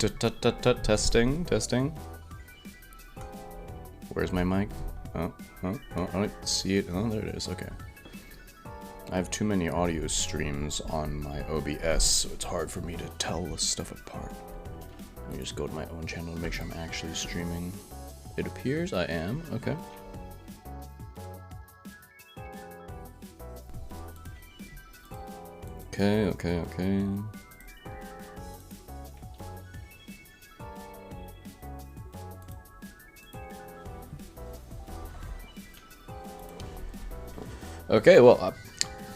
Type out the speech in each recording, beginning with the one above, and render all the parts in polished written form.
Testing, testing. Where's my mic? Oh, I don't see it. Oh, there it is. Okay. I have too many audio streams on my OBS, so it's hard for me to tell this stuff apart. Let me just go to my own channel to make sure I'm actually streaming. It appears I am. Okay. Okay. Okay, well,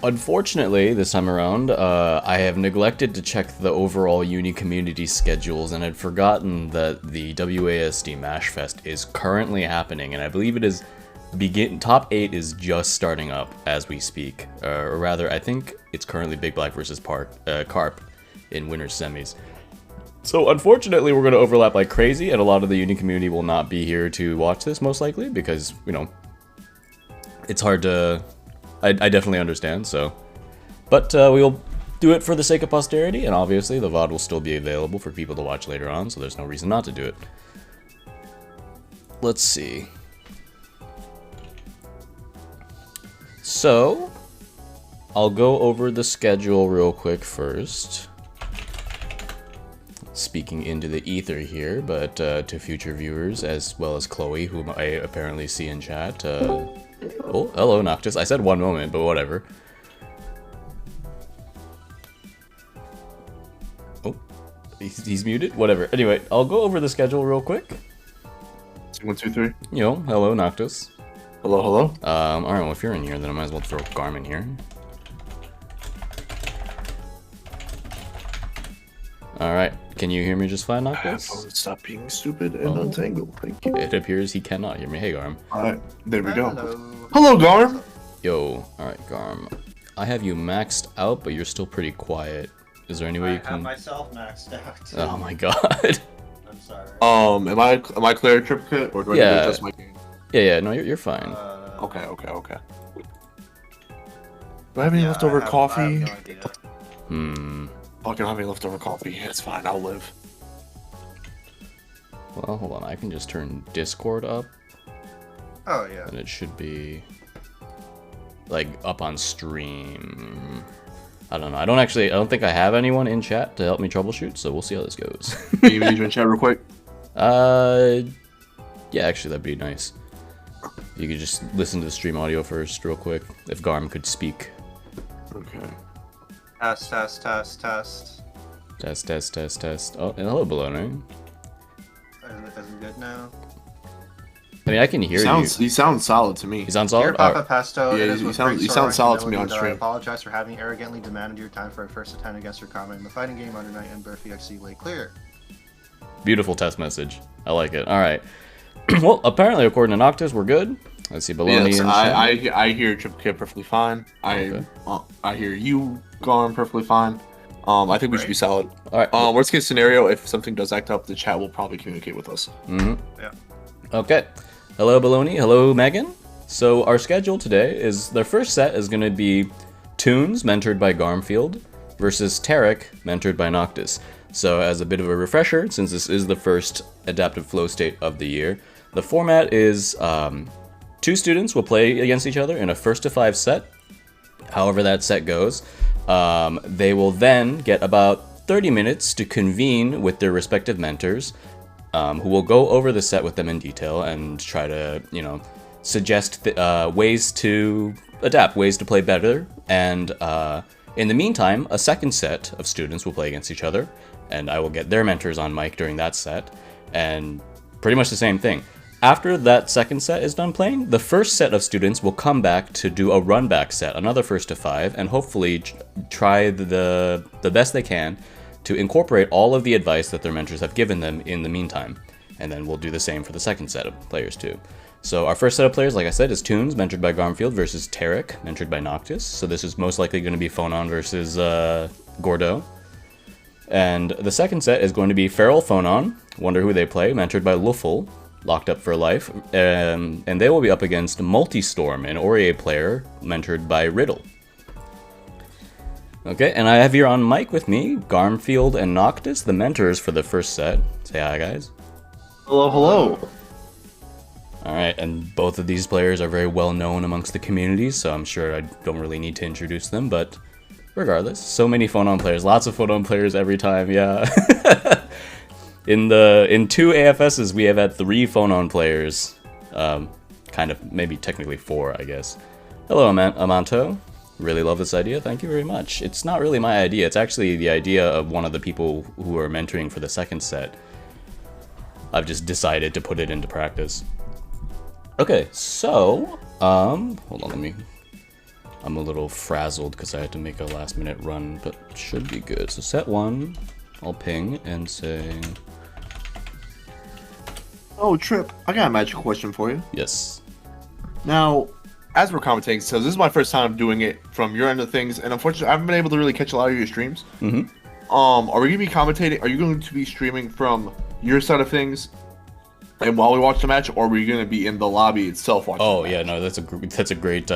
unfortunately, this time around, I have neglected to check the overall Uni community schedules, and had forgotten that the WASD MASH Fest is currently happening, and I believe it is top 8 is just starting up as we speak, or rather, I think it's currently Big Black versus Carp in Winners Semis. So unfortunately, we're going to overlap like crazy, and a lot of the Uni community will not be here to watch this, most likely, because, you know, it's hard to... I definitely understand, so... But we'll do it for the sake of posterity, and obviously the VOD will still be available for people to watch later on, so there's no reason not to do it. Let's see. So, I'll go over the schedule real quick first. Speaking into the ether here, but to future viewers, as well as Chloe, whom I apparently see in chat. Oh, hello, Noctis. I said one moment, but whatever. Oh, he's muted? Whatever. Anyway, I'll go over the schedule real quick. 1, 2, 3. Yo, hello, Noctis. Hello, hello. Alright, well, if you're in here, then I might as well throw Garm in here. Alright, can you hear me just fine, Noctis? Stop being stupid and untangled, thank you. It appears he cannot hear me. Hey, Garm. Alright, there we go. Hello, Garm! Yo, alright, Garm. I have you maxed out, but you're still pretty quiet. Is there any way you can... I have myself maxed out. Oh my god. I'm sorry. Am I clear triplicate, or do I need to adjust my game? Yeah, no, you're fine. Okay. Do I have any leftover coffee? I have no idea. Oh, I don't have any leftover coffee. It's fine, I'll live. Well, hold on, I can just turn Discord up. Oh, yeah. And it should be... like, up on stream. I don't know. I don't think I have anyone in chat to help me troubleshoot, so we'll see how this goes. Can you join chat real quick? Yeah, actually, that'd be nice. You could just listen to the stream audio first, real quick, if Garm could speak. Okay. Test. Test. Oh, and hello, Bologna. Is it good now? I mean, I can hear you. He sounds solid to me. He sounds Dear solid? Papa Pesto, Yeah, it is he with sounds- great he sorrow sounds solid to and me on humility that I stream. apologize for having arrogantly demanded your time for a first attempt against your comment in the fighting game under Night and Burfy XC late clear. Beautiful test message. I like it. Alright. Well, apparently, according to Noctis, we're good. Let's see, Bologna Yes, and I hear triplicate perfectly fine. Okay. I hear you, Garm, perfectly fine. I think we should be solid. Alright. Worst case scenario, if something does act up, the chat will probably communicate with us. Mm-hmm. Yeah. Okay. Hello, Bologna. Hello, Megan. So our schedule today is, their first set is going to be ToonS, mentored by Garmfield, versus Tarik, mentored by Noctis. So as a bit of a refresher, since this is the first adaptive flow state of the year, the format is 2 students will play against each other in a 1-to-5 set. However that set goes. They will then get about 30 minutes to convene with their respective mentors, who will go over the set with them in detail and try to, you know, suggest ways to adapt, ways to play better. And in the meantime, a second set of students will play against each other, and I will get their mentors on mic during that set, and pretty much the same thing. After that second set is done playing, the first set of students will come back to do a Runback set, another 1-to-5, and hopefully try the best they can to incorporate all of the advice that their mentors have given them in the meantime. And then we'll do the same for the second set of players too. So our first set of players, like I said, is ToonS, mentored by Garmfield, versus Tarik, mentored by Noctis. So this is most likely going to be Phonon versus Gordo. And the second set is going to be Feral Phonon, wonder who they play, mentored by LuFL, locked up for life. And they will be up against Multistorm, an Aurier player, mentored by Riddle. Okay, and I have here on mic with me Garmfield and Noctis, the mentors for the first set. Say hi, guys. Hello, hello. Alright, and both of these players are very well known amongst the community, so I'm sure I don't really need to introduce them, but regardless, so many phone-on players, lots of phone-on players every time, yeah. In 2 AFSs, we have had 3 phone-on players, kind of, maybe technically 4, I guess. Hello, Amanto. Really love this idea, thank you very much. It's not really my idea, it's actually the idea of one of the people who are mentoring for the second set. I've just decided to put it into practice. Okay, so, hold on, I'm a little frazzled because I had to make a last minute run, but should be good. So set 1, I'll ping and say... Oh, Trip, I got a magic question for you. Yes. Now, as we're commentating, so this is my first time doing it from your end of things, and unfortunately, I haven't been able to really catch a lot of your streams. Mm-hmm. Are we going to be commentating, are you going to be streaming from your side of things and while we watch the match, or are we going to be in the lobby itself watching the match? Yeah, no, that's a great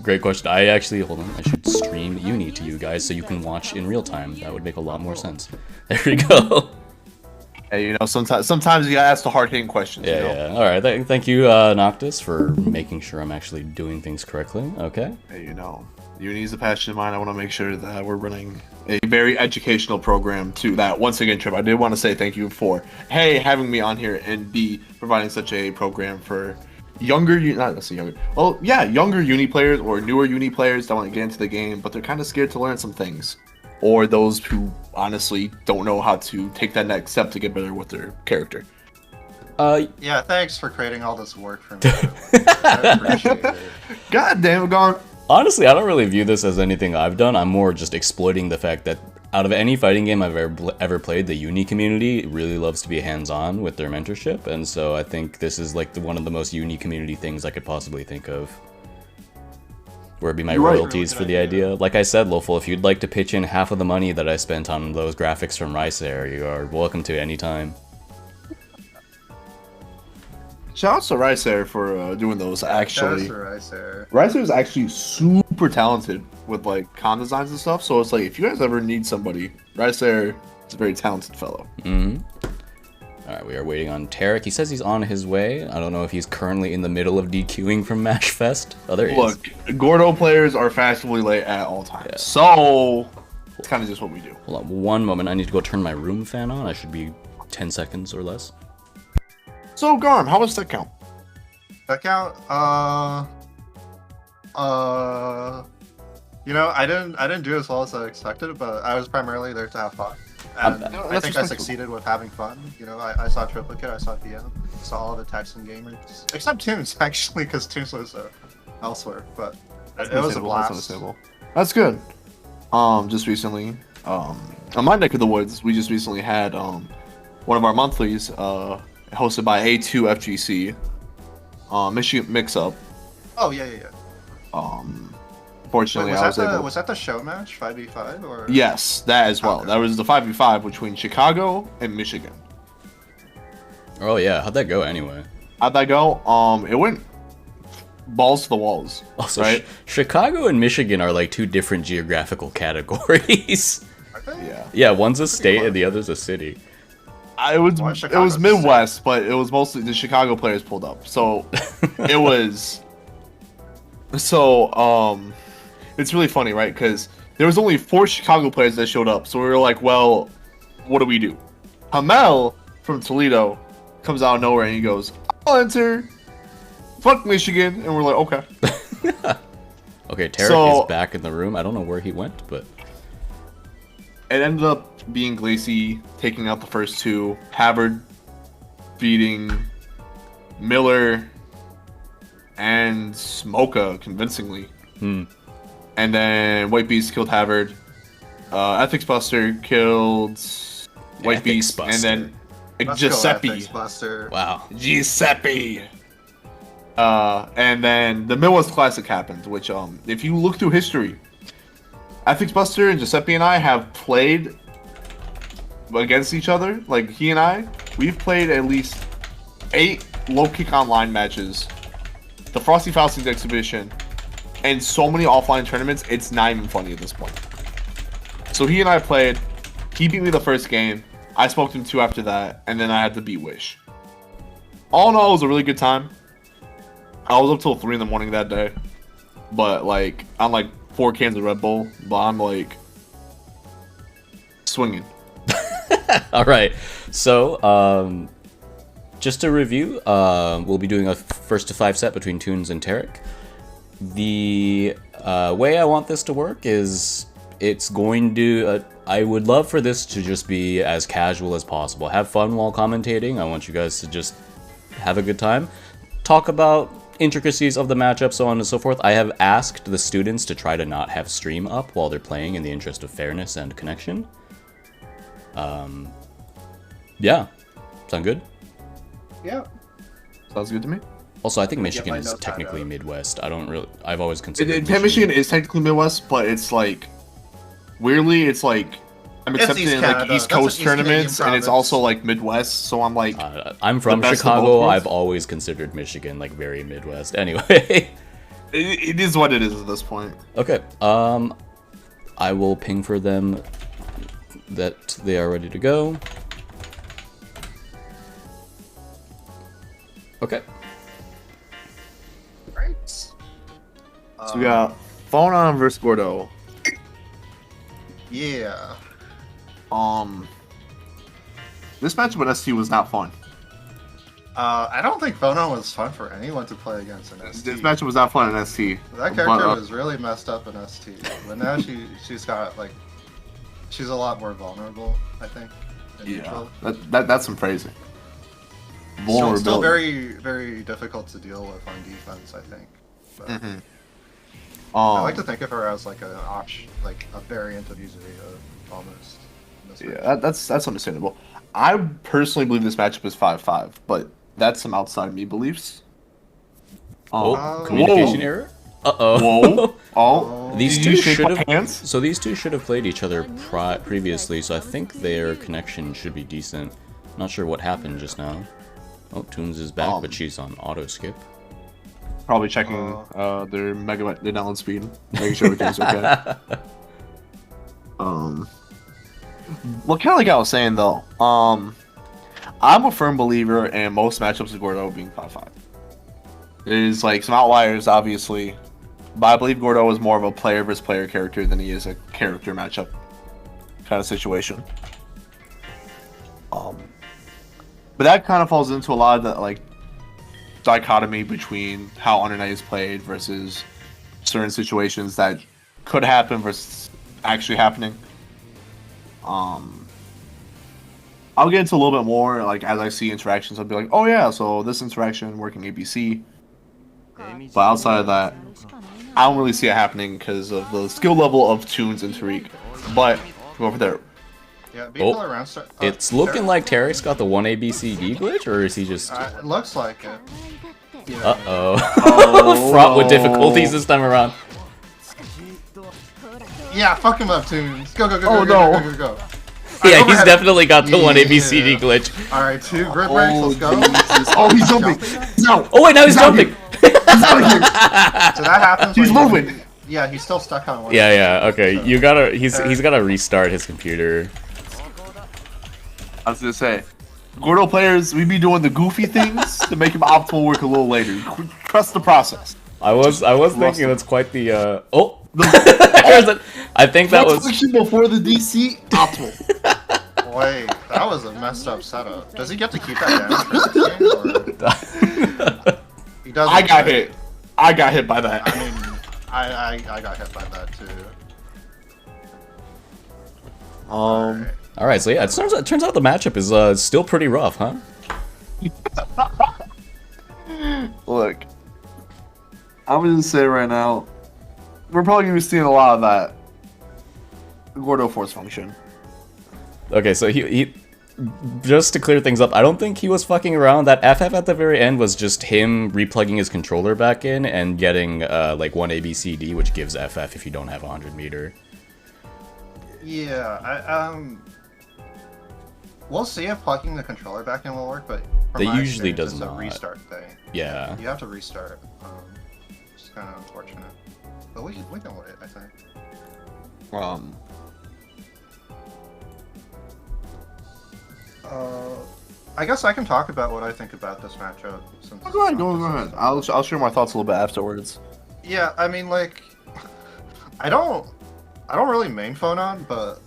great question. I actually, hold on, I should stream Uni to you guys so you can watch in real time. That would make a lot more sense. There we go. Hey, you know, sometimes you gotta ask the hard-hitting questions. Yeah, you know? yeah. All right, thank you, Noctis, for making sure I'm actually doing things correctly. Okay. Hey, you know, Uni is a passion of mine. I want to make sure that we're running a very educational program to that. Once again, Trip, I did want to say thank you for having me on here, and providing such a program for younger Uni players or newer Uni players that want to get into the game, but they're kind of scared to learn some things, or those who honestly don't know how to take that next step to get better with their character. Yeah, thanks for creating all this work for me. I appreciate it. God damn it, Garm. Honestly, I don't really view this as anything I've done. I'm more just exploiting the fact that out of any fighting game I've ever played, the Uni community really loves to be hands-on with their mentorship, and so I think this is like one of the most Uni community things I could possibly think of. Where it'd be my royalties for the idea. Like I said, LuFL, if you'd like to pitch in half of the money that I spent on those graphics from Ricer, you are welcome to any time. Shout out to Ricer for doing those, actually. Ricer. Ricer is actually super talented with, like, con designs and stuff, so it's like, if you guys ever need somebody, Ricer is a very talented fellow. Mm-hmm. Alright, we are waiting on Tarik. He says he's on his way. I don't know if he's currently in the middle of DQing from MashFest. Oh, there he is. Look, Gordo players are fashionably late at all times, Yeah. So it's kind of just what we do. Hold on one moment. I need to go turn my room fan on. I should be 10 seconds or less. So, Garm, how was that count? That count, you know, I didn't do as well as I expected, but I was primarily there to have fun. And I think I respectful. succeeded with having fun. You know, I saw Triplicate, I saw DM, saw all the Texan gamers, except ToonS actually, because ToonS was elsewhere. But it was a blast. That's good. Just recently, on my neck of the woods, we just recently had one of our monthlies hosted by A2 FGC, Michigan Mix Up. Oh yeah. Fortunately, Wait, I was able. Was that the show match 5v5 or? Yes, that as well. Okay. That was the 5v5 between Chicago and Michigan. Oh yeah, how'd that go anyway? How'd that go? It went balls to the walls. Also, right? Chicago and Michigan are like 2 different geographical categories. Are they? Yeah. Yeah, one's a state and the other's a city. It was Midwest, but it was mostly the Chicago players pulled up. So it was. So it's really funny, right? Because there was only 4 Chicago players that showed up. So we were like, well, what do we do? Hamel from Toledo comes out of nowhere and he goes, I'll enter. Fuck Michigan. And we're like, okay. Okay, Tarik is back in the room. I don't know where he went, but It ended up being Glacy taking out the first 2, Havard beating Miller and Smoka convincingly. And then White Beast killed Havard. Ethics Buster killed White Beast. And then Giuseppe. wow. Giuseppe. And then the Midwest Classic happened, which if you look through history, Ethics Buster and Giuseppe and I have played against each other. Like, he and I, we've played at least 8 low kick online matches, the Frosty Faustings exhibition, and so many offline tournaments, it's not even funny at this point. So he and I played. He beat me the first game. I smoked him 2 after that, and then I had to beat Wish. All in all, it was a really good time. I was up till 3 in the morning that day. But, like, I'm like 4 cans of Red Bull, but I'm like swinging. Alright, so, just to review, we'll be doing a first to 5 set between ToonS and Tarik. The way I want this to work is it's going to... I would love for this to just be as casual as possible. Have fun while commentating. I want you guys to just have a good time. Talk about intricacies of the matchup, so on and so forth. I have asked the students to try to not have stream up while they're playing in the interest of fairness and connection. Yeah. Sound good? Yeah. Sounds good to me. Also, I think Michigan my is notes technically out. Midwest. I've always considered Michigan is technically Midwest, but it's like weirdly, it's like I'm accepted East in like Canada. East That's Coast an East Canadian tournaments, and it's province. also like Midwest. So I'm like, I'm from best of Chicago. both worlds? I've always considered Michigan like very Midwest. Anyway. it is what it is at this point. Okay. I will ping for them that they are ready to go. Okay. Right. So we got Phonon versus Gordo. Yeah. This match with ST was not fun. I don't think Phonon was fun for anyone to play against in ST. This match was not fun in ST. That character was really messed up in ST, but now she's got like she's a lot more vulnerable, I think. In neutral. That's some phrasing. Still very, very difficult to deal with on defense, I think. But I like to think of her as like an option, like a variant of Yuzuriha, almost. in this Yeah, match. that's understandable. I personally believe this matchup is 5-5, but that's some outside me beliefs. Communication error? Uh-oh. Whoa. Oh. These Did two you shake should my have hands? So these two should have played each other previously, so I think their connection should be decent. Not sure what happened just now. Oh, ToonS is back, but she's on auto skip. Probably checking their download speed, making sure everything's okay. Well, kind of like I was saying though, I'm a firm believer in most matchups of Gordo being 5-5. There's like some outliers, obviously, but I believe Gordo is more of a player versus player character than he is a character matchup kind of situation. But that kind of falls into a lot of the like dichotomy between how Under Night is played versus certain situations that could happen versus actually happening. I'll get into a little bit more like as I see interactions. I'll be like, oh yeah, so this interaction working ABC. But outside of that, I don't really see it happening because of the skill level of ToonS and Tarik. But go over there. Yeah, people around start, It's looking like Tarik's got the 1ABCD glitch, or is he just... it looks like it. Yeah. Uh-oh. Fraught with difficulties this time around. Yeah, fuck him up, ToonS. Go, go, go, Oh, go, go, no. go, go, go. Yeah, Alright, he's definitely got the 1ABCD glitch. Alright, 2 grip breaks, let's go. Oh, he's jumping. No. Oh wait, now he's jumping! So that happens. He's when moving. Yeah, he's still stuck on one. Yeah, okay. So- You gotta... He's gotta restart his computer. I was gonna say, Gordo players, we be doing the goofy things to make him optimal work a little later. Trust the process. I was thinking that's quite the oh. The I think that was function before the DC optimal. Wait, that was a messed up setup. Does he get to keep that down for this game, or... He doesn't. I got hit. I got hit by that. I mean, I got hit by that too. Alright. all right. So yeah, it turns out the matchup is still pretty rough, huh? Look, I'm gonna say right now, we're probably gonna be seeing a lot of that Gordo force function. Okay, so he just to clear things up, I don't think he was fucking around. That FF at the very end was just him replugging his controller back in and getting like 1 ABCD, which gives FF if you don't have a 100 meter. Yeah, we'll see if plugging the controller back in will work, but from It my usually experience, does it's not. a restart thing. Yeah. You have to restart. It's kind of unfortunate, but we can wait, I think. I guess I can talk about what I think about this matchup. Since Go ahead, go ahead. I'll share my thoughts a little bit afterwards. Yeah, I mean, like, I don't really main Phonon, but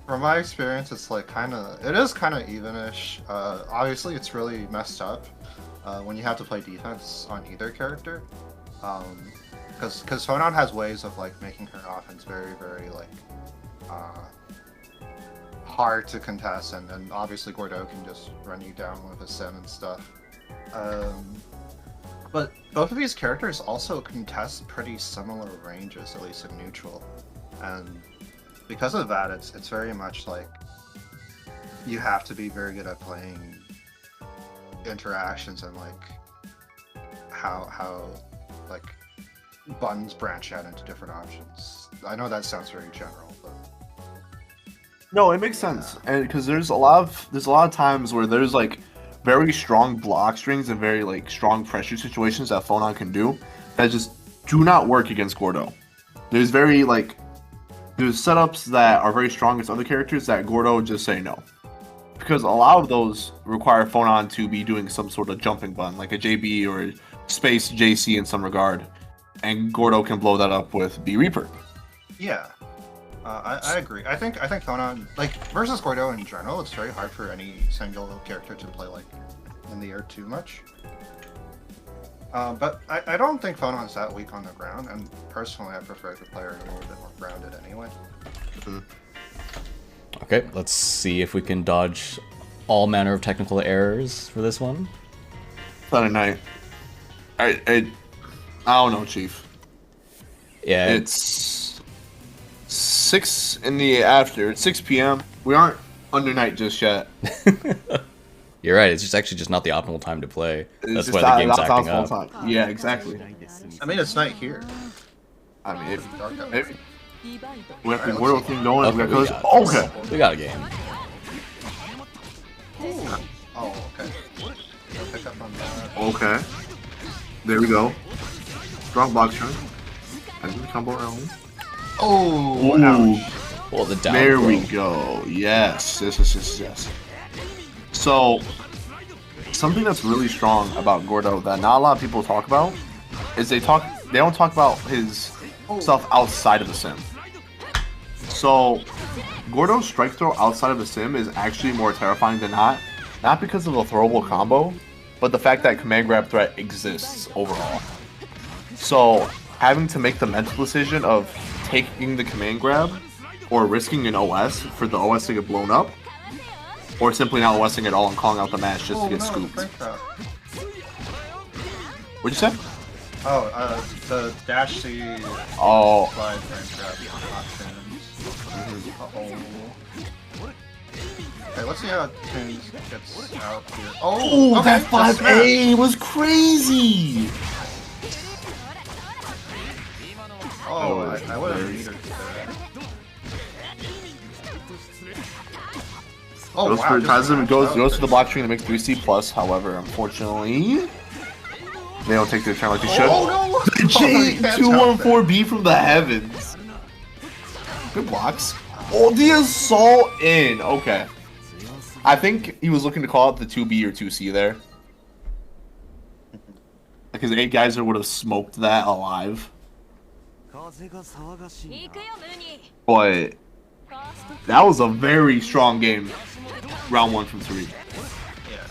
from my experience, it's like it is kind of evenish. Obviously, it's really messed up when you have to play defense on either character, because Phonon has ways of like making her offense very, very like hard to contest, and obviously Gordeau can just run you down with a sim and stuff. But both of these characters also contest pretty similar ranges, at least in neutral, and because of that, it's very much like you have to be very good at playing interactions and like how like buttons branch out into different options. I know that sounds very general, but no, it makes sense, and because there's a lot of times where there's like very strong block strings and very like strong pressure situations that Phonon can do that just do not work against Gordeau. There's setups that are very strong against other characters that Gordeau just say no. Because a lot of those require Phonon to be doing some sort of jumping button, like a JB or a space JC in some regard, and Gordeau can blow that up with B Reaper. Yeah, I agree. I think Phonon, like, versus Gordeau in general, it's very hard for any single character to play like in the air too much. But I don't think Phonon's that weak on the ground, and personally I prefer the player a little bit more grounded anyway. Mm-hmm. Okay, let's see if we can dodge all manner of technical errors for this one. Saturday night. I don't know, Chief. Yeah. It's 6 in the after. It's 6 p.m. We aren't under night just yet. You're right, it's actually just not the optimal time to play. That's It's why just the game's not acting optimal up. time. Yeah, exactly. I mean, it's night here. I mean, if we have Alright, the Gordeau thing going, Okay, we we got got those. this. Okay. We got a game. Oh, okay. I'll pick up on that. Okay. There we go. Strong block turn. And then combo around. Oh, Ooh. ouch. Well, the down There throw. we go. Yes. Yes. So, something that's really strong about Gordeau that not a lot of people talk about is they don't talk about his stuff outside of the sim. So, Gordeau's strike throw outside of the sim is actually more terrifying than not because of the throwable combo, but the fact that command grab threat exists overall. So, having to make the mental decision of taking the command grab or risking an OS for the OS to get blown up, or simply not OSing at all and calling out the match just to get scooped. What'd you say? Oh, the dash C slide frame grab options. Uh-oh. Okay, let's see how ToonS gets out here. Oh, okay, that 5A was crazy! Oh, I would have metered there. Oh, Goes wow, for, just tries to, smashed goes out. to the block string to make 3C+, however, unfortunately, they don't take their turn like they should. Oh no! J214B from the heavens. Good blocks. Oh, the assault in. Okay. I think he was looking to call out the 2B or 2C there. Because 8 Geyser would have smoked that alive. But that was a very strong game. Round 1 from 3. Yeah.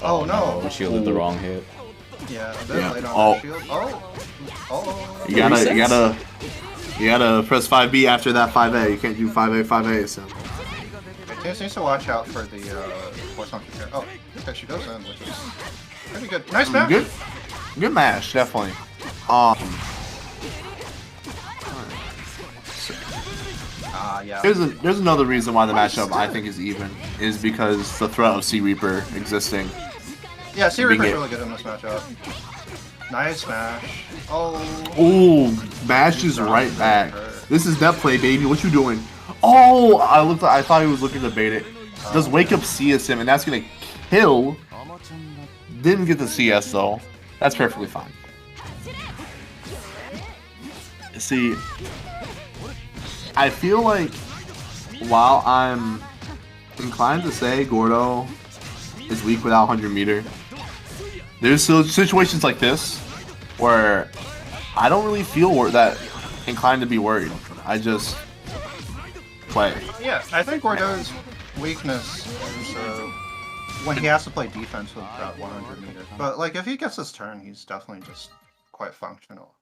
Oh no! We shielded the wrong hit. Yeah, a bit Yeah. late on Oh. that shield. Oh! You gotta press 5B after that 5A. You can't do 5A, so. ToonS needs to watch out for the force on here. Oh, okay, she goes in, which is pretty good. Nice match! Good match, definitely. Yeah. There's another reason why the matchup I think is even, is because the threat of Sea Reaper existing. Yeah, Sea Reaper's really good in this matchup. Nice smash. Oh. Ooh, Mash is right back. This is net play, baby. What you doing? Oh, I thought he was looking to bait it. Does wake up CS him, and that's gonna kill. Didn't get the CS though. That's perfectly fine. See, I feel like while I'm inclined to say Gordo is weak without 100 meter, there's situations like this where I don't really feel that inclined to be worried. I just play. Yeah, I think Gordo's weakness is when he has to play defense with that 100 meter. But like if he gets his turn, he's definitely just quite functional.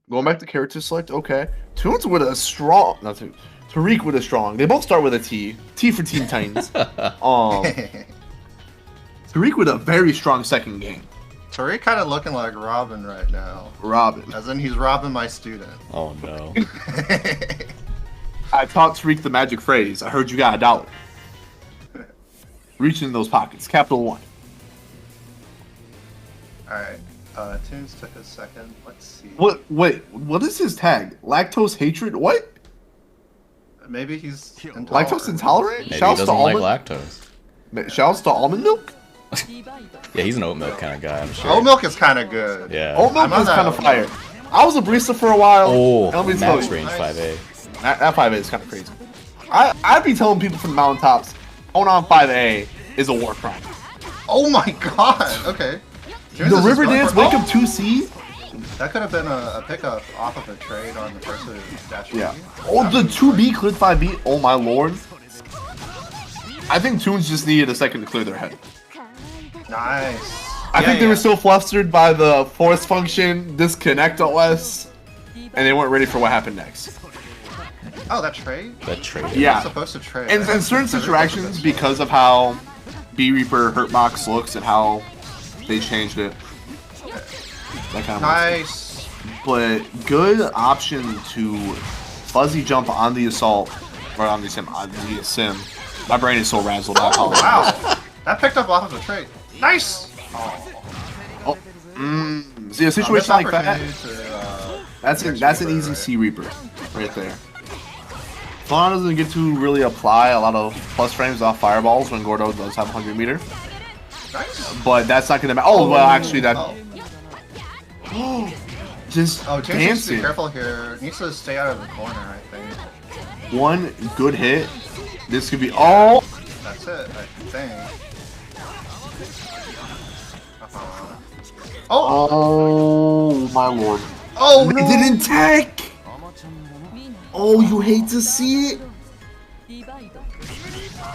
Going back to character select, okay. ToonS with a strong, not Tarik with a strong. They both start with a T. T for Teen Titans. Tarik with a very strong second game. Tarik kind of looking like Robin right now. Robin. As in he's robbing my student. Oh no. I taught Tarik the magic phrase. I heard you got $1. Reach in those pockets. Capital One. Alright. ToonS took a second. Let's see. What? Wait. What is his tag? Lactose hatred? What? Maybe he's intolerant. Lactose intolerant? Maybe he Shouts doesn't to like almond. lactose. Shouts to almond milk. Yeah, he's an oat milk kind of guy, I'm sure. Oat milk is kind of good. Yeah. Oat milk is kind of fire. I was a barista for a while. Oh, and let me tell max you, range 5A. That 5A is kind of crazy. I'd be telling people from the mountaintops, going on 5A is a war crime. Oh my god. Okay. The River Dance Wake Up 2C? That could have been a pickup off of a trade on the first dash. Yeah. Oh, the 2B cleared 5B. Oh my lord. I think ToonS just needed a second to clear their head. Nice. I think they were still flustered by the force function, disconnect OS, and they weren't ready for what happened next. Oh, that trade? That trade. Yeah. Supposed to trade. And in certain situations, because of how B Reaper Hurtbox looks and how they changed it. That kind of nice. But good option to fuzzy jump on the assault, or on the sim. My brain is so razzled. Oh, wow. That picked up off of a trade. Nice! See, a situation like that, that's an easy C Reaper right there. Fauna doesn't get to really apply a lot of plus frames off fireballs when Gordo does have 100 meter. Nice. But that's not gonna matter. Oh, well, actually, that. Just ToonS needs to dancing. be careful here. Needs to stay out of the corner, I think. One good hit. This could be all. That's it, I think. Oh my lord. Oh, It didn't tech! Oh, you hate to see it?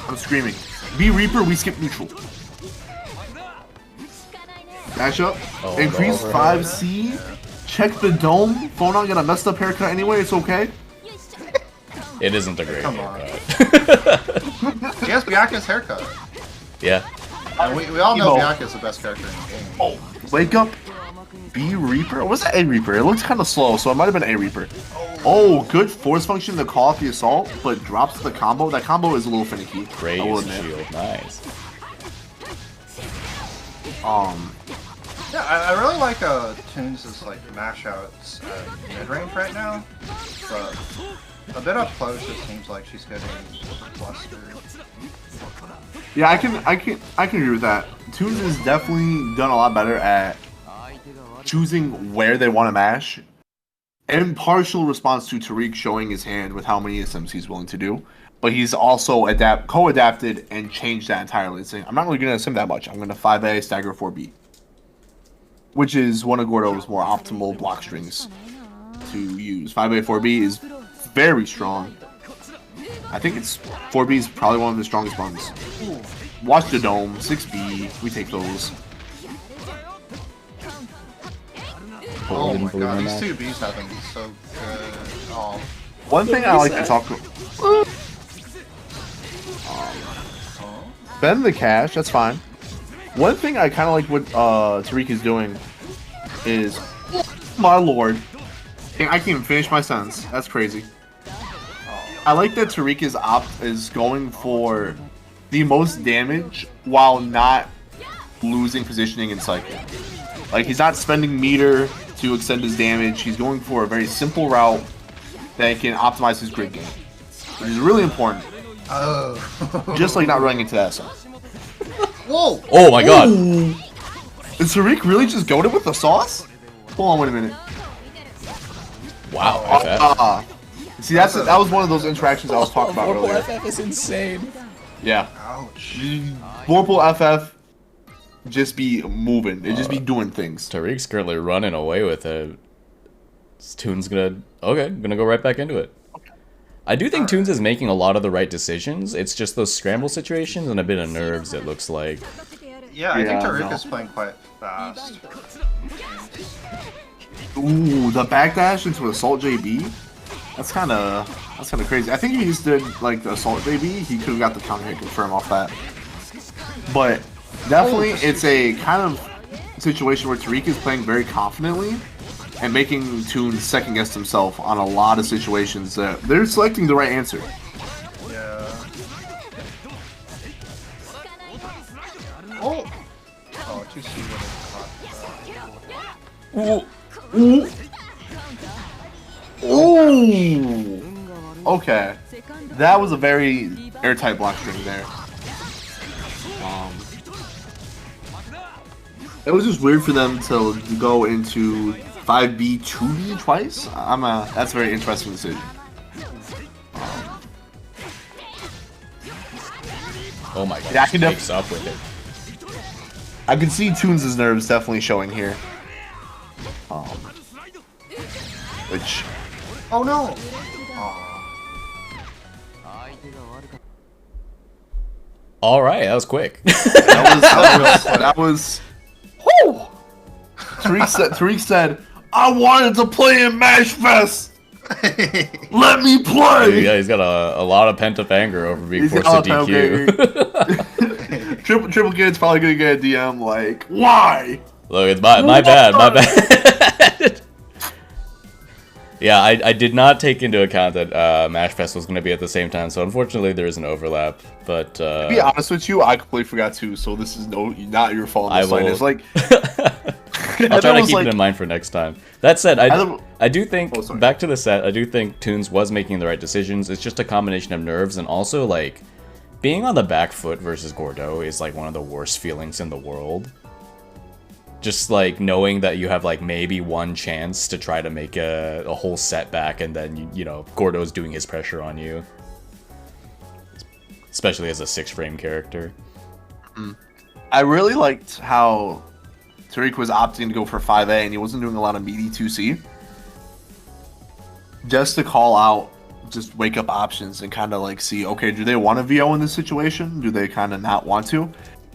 I'm screaming. B Reaper, we skip neutral. Dash up. Increase 5C. Check the dome. Phonon got a messed up haircut anyway, it's okay. It isn't a great Come on. haircut. He has Byaku's haircut. Yeah. And we all know Byaku is the best character in the game. Oh, wake up. B Reaper? Or was that A Reaper? It looks kind of slow, so it might have been A Reaper. Oh, good force function to call off the assault, but drops the combo. That combo is a little finicky. Raise I will admit. shield. Nice. Yeah, I really like ToonS' like mash outs at mid range right now, but a bit up close it seems like she's getting flustered. Yeah, I can agree with that. ToonS has definitely done a lot better at choosing where they want to mash. In partial response to Tarik showing his hand with how many SMs he's willing to do. But he's also co-adapted and changed that entirely. Saying, I'm not really going to sim that much. I'm going to 5A, stagger 4B. Which is one of Gordo's more optimal block strings to use. 5A, 4B is very strong. I think 4B is probably one of the strongest ones. Watch the dome, 6B, we take those. Oh my god, these two Bs have been so good. Oh. One thing I like to talk about. Bend the cash, that's fine. One thing I kind of like what Tarik is doing is, my lord, I can't even finish my sentence. That's crazy. I like that Tarik is going for the most damage while not losing positioning and cycle. Like, he's not spending meter to extend his damage. He's going for a very simple route that can optimize his grid game, which is really important. Oh. Just like not running into that side. Whoa! Oh my god! Ooh. Is Tarik really just goaded with the sauce? Hold on, wait a minute. Wow, See, that was one of those interactions I was talking about earlier. FF is insane. Yeah. Ouch. Vorpal FF just be moving. It just be doing things. Tarik's currently running away with it. ToonS gonna go right back into it. I do think ToonS is making a lot of the right decisions. It's just those scramble situations and a bit of nerves, it looks like. Yeah, I think Tarik is playing quite fast. Ooh, the backdash into Assault JB? That's kind of crazy. I think if he just did like the Assault JB, he could have got the counter hit confirm off that. But definitely, it's a kind of situation where Tarik is playing very confidently and making ToonS second guess himself on a lot of situations that they're selecting the right answer. Yeah. Oh! Oh, too soon when it caught. Ooh! Okay. That was a very airtight block string there. It was just weird for them to go into 5B, 2B twice. That's a very interesting decision. Oh my god, yeah, I can takes up with it. I can see ToonS' nerves definitely showing here. Which... Oh no! Alright, that was quick. That was... Whoo! Tarik said, I wanted to play in Mash Fest! Let me play! Yeah, he's got a lot of pent-up anger over being forced to DQ. Triple Kid's probably gonna get a DM like, why? Look, it's my bad, my bad. Yeah, I did not take into account that Mash Fest was going to be at the same time, so unfortunately there is an overlap. But to be honest with you, I completely forgot too. So this is not your fault. I will. It's like I'll try to keep it in mind for next time. That said, I do think back to the set. I do think ToonS was making the right decisions. It's just a combination of nerves and also like being on the back foot versus Gordeau is like one of the worst feelings in the world. Just like knowing that you have like maybe one chance to try to make a whole setback, and then you know Gordeau's doing his pressure on you, especially as a 6-frame character. I really liked how Tarik was opting to go for 5A, and he wasn't doing a lot of meaty 2C, just to call out, just wake up options and kind of like see, okay, do they want to VO in this situation? Do they kind of not want to?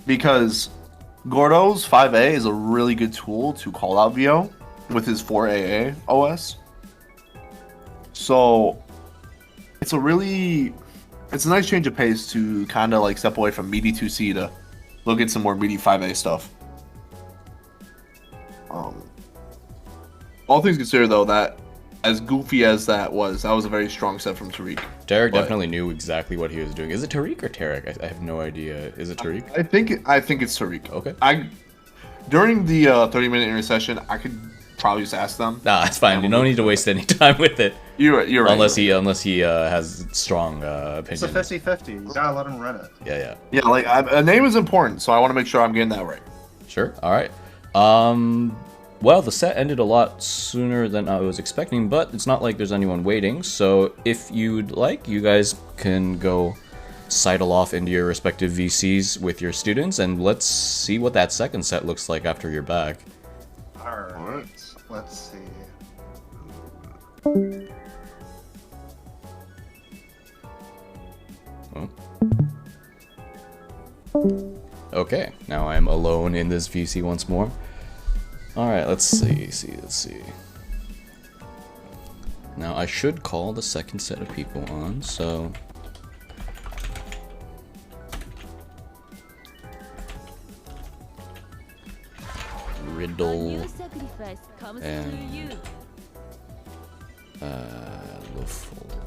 Because Gordeau's 5A is a really good tool to call out VO with his 4AA OS. So it's a nice change of pace to kind of like step away from meaty 2C to look at some more meaty 5A stuff. All things considered though, that as goofy as that was a very strong set from Tarik. Tarik definitely knew exactly what he was doing. Is it Tarik or Tarik? I have no idea. Is it Tarik? I think it's Tarik. Okay. During the 30-minute intercession, I could probably just ask them. Nah, it's fine. You don't need to waste any time with it. You're right. Unless he has strong opinions. It's a 50-50. You gotta let him run it. Yeah. Yeah, like a name is important, so I want to make sure I'm getting that right. Sure. All right. Well, the set ended a lot sooner than I was expecting, but it's not like there's anyone waiting, so if you'd like, you guys can go sidle off into your respective VCs with your students, and let's see what that second set looks like after you're back. Alright, let's see. Oh. Okay, now I'm alone in this VC once more. Alright, let's see. Now, I should call the second set of people on, so... Riddle... and... LuFL.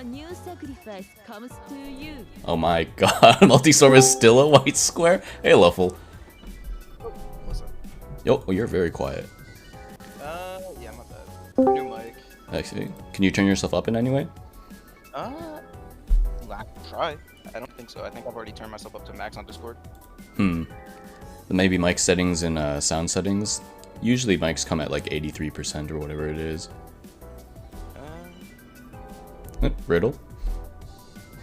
New sacrifice comes to you. Oh my god, Multistorm is still a white square? Hey, LuFL. What's up? Yo, you're very quiet. Yeah, my bad. New mic. Actually, can you turn yourself up in any way? try. I don't think so. I think I've already turned myself up to max on Discord. Maybe mic settings and sound settings. Usually mics come at like 83% or whatever it is. Riddle.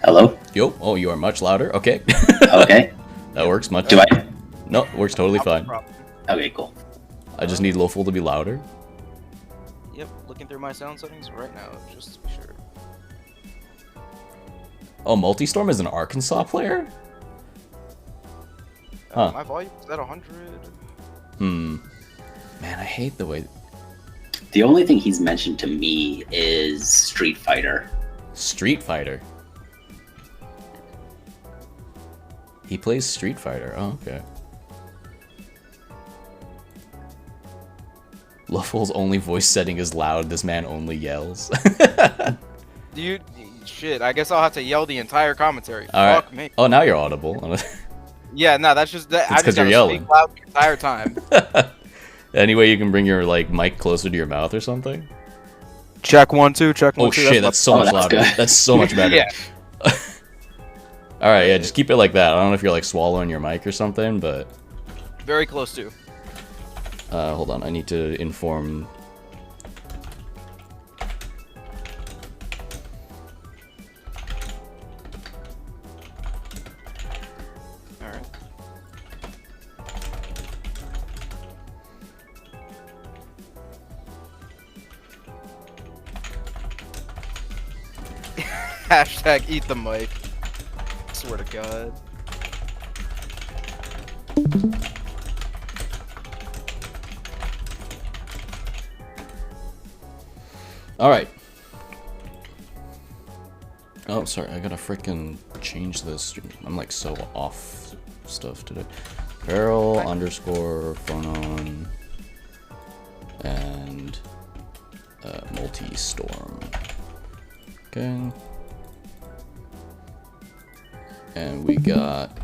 Hello? Yo, oh, you are much louder. Okay. Okay. That works much. Do I? No, works totally fine. Okay, cool. I just need LuFL to be louder. Yep, looking through my sound settings right now, just to be sure. Oh, Multistorm is an Arkansas player? Huh. My volume is at 100. Man, I hate the way... The only thing he's mentioned to me is Street Fighter. Street Fighter? He plays Street Fighter. Oh, okay. LuFL's only voice setting is loud. This man only yells. Dude, shit, I guess I'll have to yell the entire commentary. All Fuck right. me. Oh, now you're audible. Yeah, no, that's just that. It's I just 'cause you're gotta yelling. speak loud the entire time. Any way you can bring your like mic closer to your mouth or something? Check 1 2. Check 1 Oh 2. shit, that's so much that's louder. good. That's so much better. Yeah. All right, yeah, just keep it like that. I don't know if you're like swallowing your mic or something, but Very close to. hold on, I need to inform. All right. Hashtag eat the mic. Swear to God. All right. Oh, sorry, I gotta freaking change this. I'm like so off stuff today. Barrel underscore phonon and Multistorm. Okay. And we got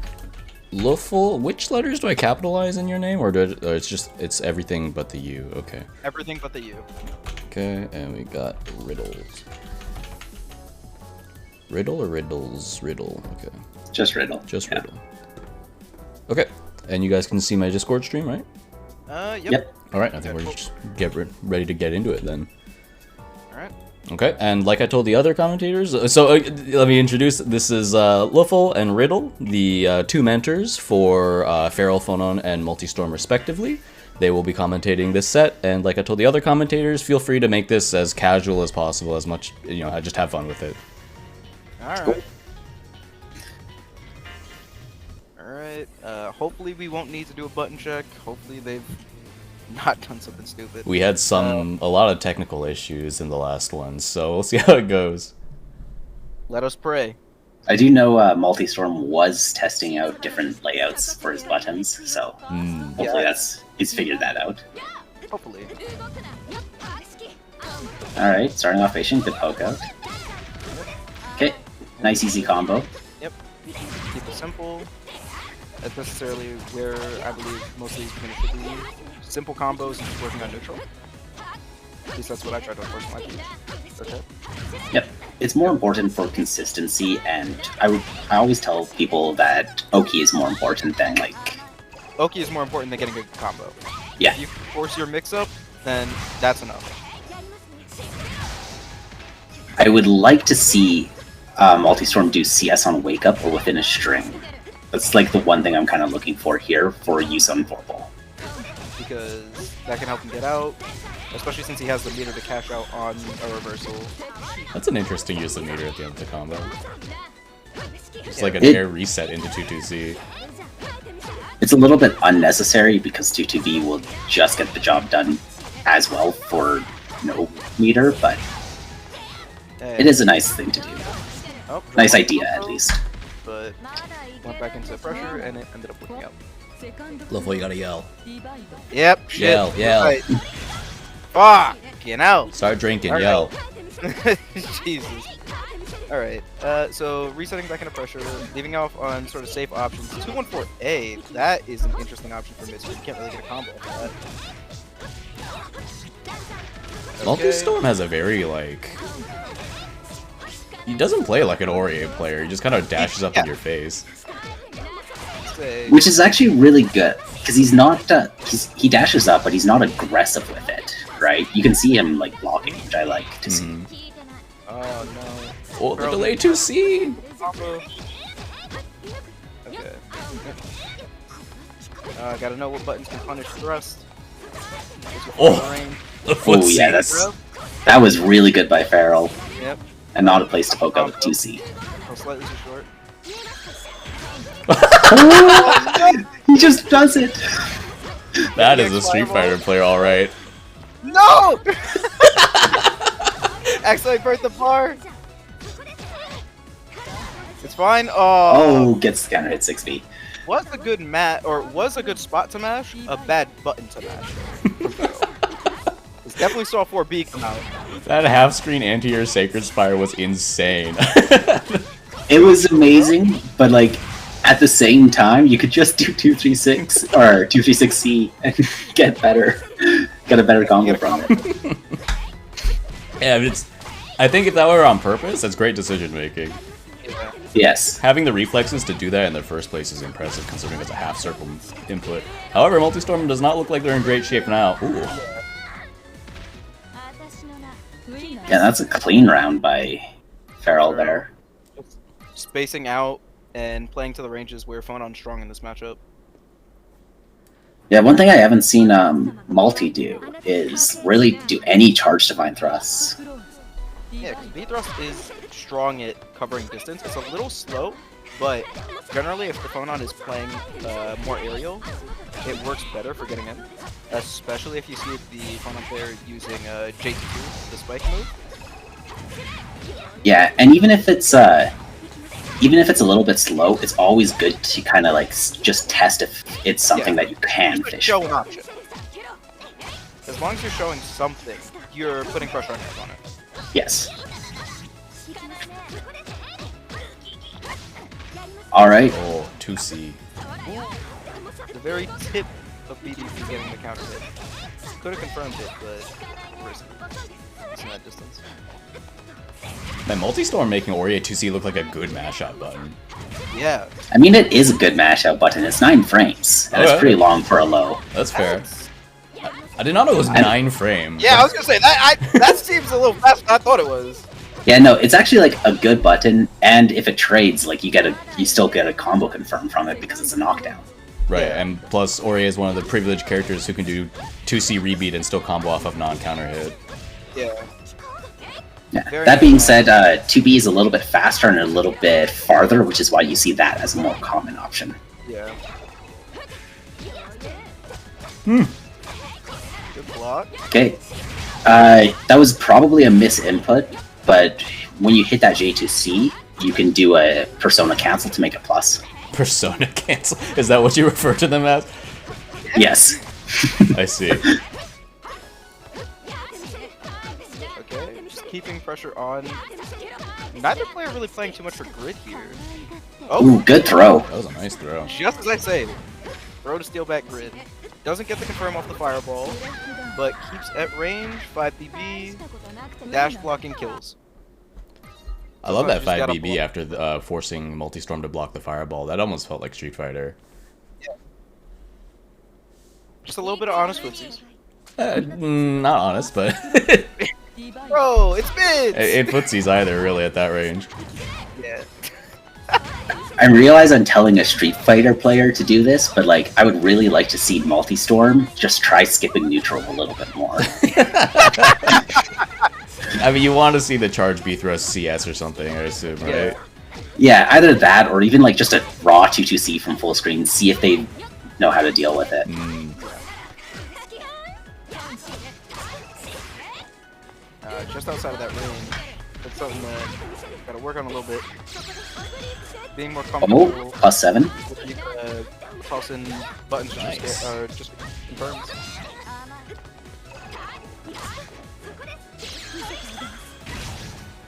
LuFL. Which letters do I capitalize in your name, or it's everything but the U? Okay. Everything but the U. Okay, and we got Riddles. Riddle or Riddles? Riddle. Okay. Just Riddle. Just Yeah. Riddle. Okay, and you guys can see my Discord stream, right? Yep. Yep. All right, I think we're just ready to get into it then. All right. Okay, and like I told the other commentators, let me introduce, this is LuFL and Riddle, the two mentors for Feral, Phonon, and Multistorm respectively. They will be commentating this set, and like I told the other commentators, feel free to make this as casual as possible, as much, just have fun with it. All right. All right. Hopefully we won't need to do a button check. Hopefully they've not done something stupid. We had a lot of technical issues in the last one, so we'll see how it goes. Let us pray. I do know Multistorm was testing out different layouts for his buttons, so hopefully he's figured that out. Hopefully. Alright, starting off Asian, good poke out. Okay, nice easy combo. Yep. Keep it simple. That's necessarily where I believe most of these beginners should be. Simple combos and just working on neutral. At least that's what I try to enforce my team. Okay. Yep, it's more important for consistency, and I always tell people that Oki is more important than Oki is more important than getting a good combo. Yeah. If you force your mix-up, then that's enough. I would like to see Multistorm do CS on Wake Up or within a string. That's like the one thing I'm kind of looking for here for use on Vorpal. Because that can help him get out, especially since he has the meter to cash out on a reversal. That's an interesting use of meter at the end of the combo. It's like an It- air reset into 22Z. It's a little bit unnecessary because 2-2V will just get the job done as well for no meter, but it is a nice thing to do. Oh, Nice idea, at least. But went back into pressure and it ended up working out. LuFL, you gotta yell. Yep, shit. Yell. Right. Fuck, Start drinking, All yell. right. Jesus. Alright, so resetting back into pressure, leaving off on sort of safe options. 214A, that is an interesting option for mid, so you can't really get a combo off that. Multistorm has a very, he doesn't play like an Ori player. He just kind of dashes up in your face. Which is actually really good, because he's not, he dashes up, but he's not aggressive with it, right? You can see him, like, blocking, which I like to see. Oh, no. Oh, the delay 2C! Okay. I gotta know what buttons can punish thrust. Oh, Oh yeah, that was really good by Feral. Yep. And not a place to poke out with 2C. Oh, slightly too short. He just does it! That is a Street Fighter player, alright. No! Actually, I burnt the bar. It's fine. Oh, gets the counter hit 6B. Was a good was a good spot to mash, a bad button to mash. It's definitely saw 4B come out. That half-screen anti-air Sacred Spire was insane. It was amazing, but like, at the same time, you could just do 236 or 236C and get a better combo from it. Yeah, I think if that were on purpose, that's great decision making. Yeah. Yes. Having the reflexes to do that in the first place is impressive, considering it's a half-circle input. However, Multistorm does not look like they're in great shape now. Ooh. Yeah, that's a clean round by Feral there. Spacing out and playing to the ranges where Phonon strong in this matchup. Yeah, one thing I haven't seen Multi do is really do any charge divine thrusts. Yeah, because B thrust is strong at covering distance. It's a little slow, but generally if the Phonon is playing more aerial, it works better for getting in. Especially if you see the Phonon player using JT2, the spike move. Yeah, and even if it's a little bit slow, it's always good to kind of like just test if it's something that you can fish. Show an option. As long as you're showing something, you're putting pressure on your opponent. Yes. Alright. Oh, 2C. The very tip of BDC getting the counter hit. Could have confirmed it, but risky. It's in that distance. Man, Multistorm making Ori 2C look like a good mashup button. Yeah. I mean, it is a good mashup button. It's 9 frames, and it's pretty long for a low. That's fair. I did not know it was 9 frames. Yeah, I was gonna say that seems a little fast. I thought it was. Yeah, no, it's actually like a good button, and if it trades, like you still get a combo confirmed from it because it's a knockdown. Right, and plus Ori is one of the privileged characters who can do 2C rebeat and still combo off of non-counter hit. Yeah. Yeah. That being said, 2B is a little bit faster and a little bit farther, which is why you see that as a more common option. Yeah. Good block. Okay. That was probably a misinput, but when you hit that J2C, you can do a Persona cancel to make it plus. Persona cancel? Is that what you refer to them as? Yes. I see. Okay, just keeping pressure on. Neither player really playing too much for grid here. Oh, Ooh, good throw. That was a nice throw. just as I say, throw to steal back grid. Doesn't get the confirm off the fireball, but keeps at range, 5BB, dash blocking kills. I love that Sometimes you just 5BB after forcing Multistorm to block the fireball. That almost felt like Street Fighter. Yeah. Just a little bit of honest footsies. Not honest, but... Bro, it's mids! It footsies either, really, at that range. Yeah. I realize I'm telling a Street Fighter player to do this, but like I would really like to see Multistorm just try skipping neutral a little bit more. I mean, you want to see the charge B thrust CS or something, I assume, right? Yeah, either that or even like just a raw 2-2C from full screen, see if they know how to deal with it. Just outside of that range. That's something that gotta work on a little bit. Being more comfortable. Oh, +7. Tossing buttons Nice. just confirms.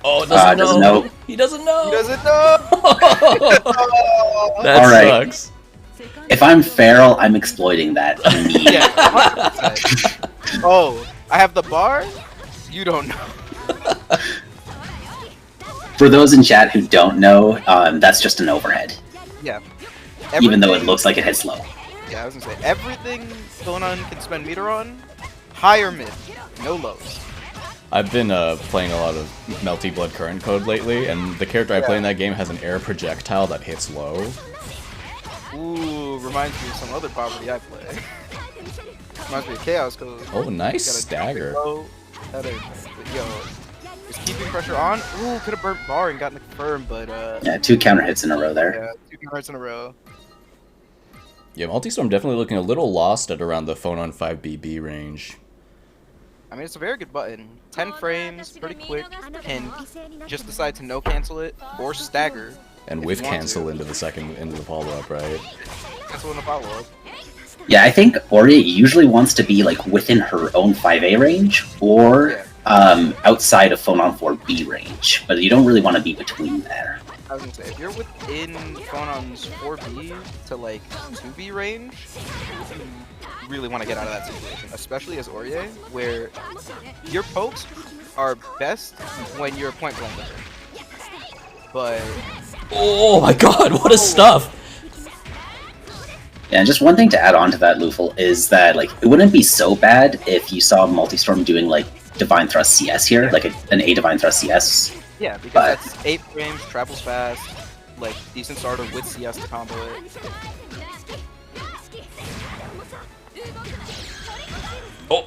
Oh, doesn't know. know. He doesn't know. He doesn't know! That All right. sucks. If I'm Feral, I'm exploiting that immediately. Yeah, 100%. Oh, I have the bar? You don't know. For those in chat who don't know, that's just an overhead. Yeah. Even though it looks like it hits low. Yeah, I was gonna say, everything Phonon can spend meter on, high or mid, no lows. I've been playing a lot of Melty Blood Current Code lately, and the character I play in that game has an air projectile that hits low. Ooh, reminds me of some other poverty I play. Reminds me of Chaos Code. Oh, nice stagger. Yo, is keeping pressure on. Ooh, could have burnt bar and gotten the confirm, but Yeah, 2 counter hits in a row there. yeah, 2 counter hits in a row. Yeah, Multistorm definitely looking a little lost at around the Phonon 5BB range. I mean, it's a very good button. 10 frames, pretty quick, can just decide to no cancel it or stagger. And whiff cancel into the follow-up, right? Cancel in the follow-up. Yeah, I think Ori usually wants to be like within her own 5A range or outside of Phonon 4B range, but you don't really want to be between there. I was gonna say, if you're within Phonon's 4B to like 2B range, you really want to get out of that situation, especially as Ori, where your pokes are best when you're point blank with her. But oh my god, what a stuff! Yeah, and just one thing to add on to that, LuFL, is that like it wouldn't be so bad if you saw Multistorm doing like Divine Thrust CS here, like an A Divine Thrust CS. Yeah, because that's 8 frames, travels fast, like decent starter with CS to combo it. Oh,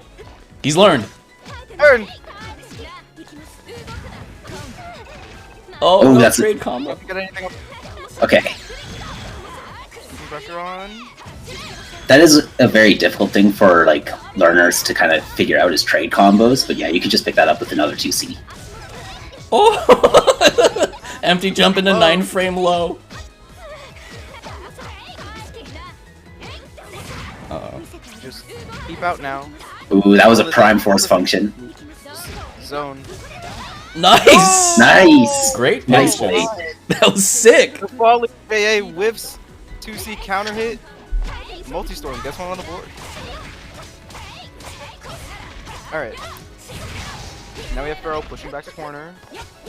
he's learned. Learned. Oh, Oh, no that's trade combo. Got anything up? Okay. Keeping pressure on. That is a very difficult thing for like learners to kind of figure out as trade combos, but yeah, you could just pick that up with another 2C. Oh! Empty jump into 9 frame low. Uh-oh. Just keep out now. Ooh, that was a prime force function. Zone. Nice! Nice! Great Nice patience. play. That was sick! The falling AA whiffs 2C counter hit. Multistorm gets one on the board. Alright. Now we have Pharaoh pushing back to corner.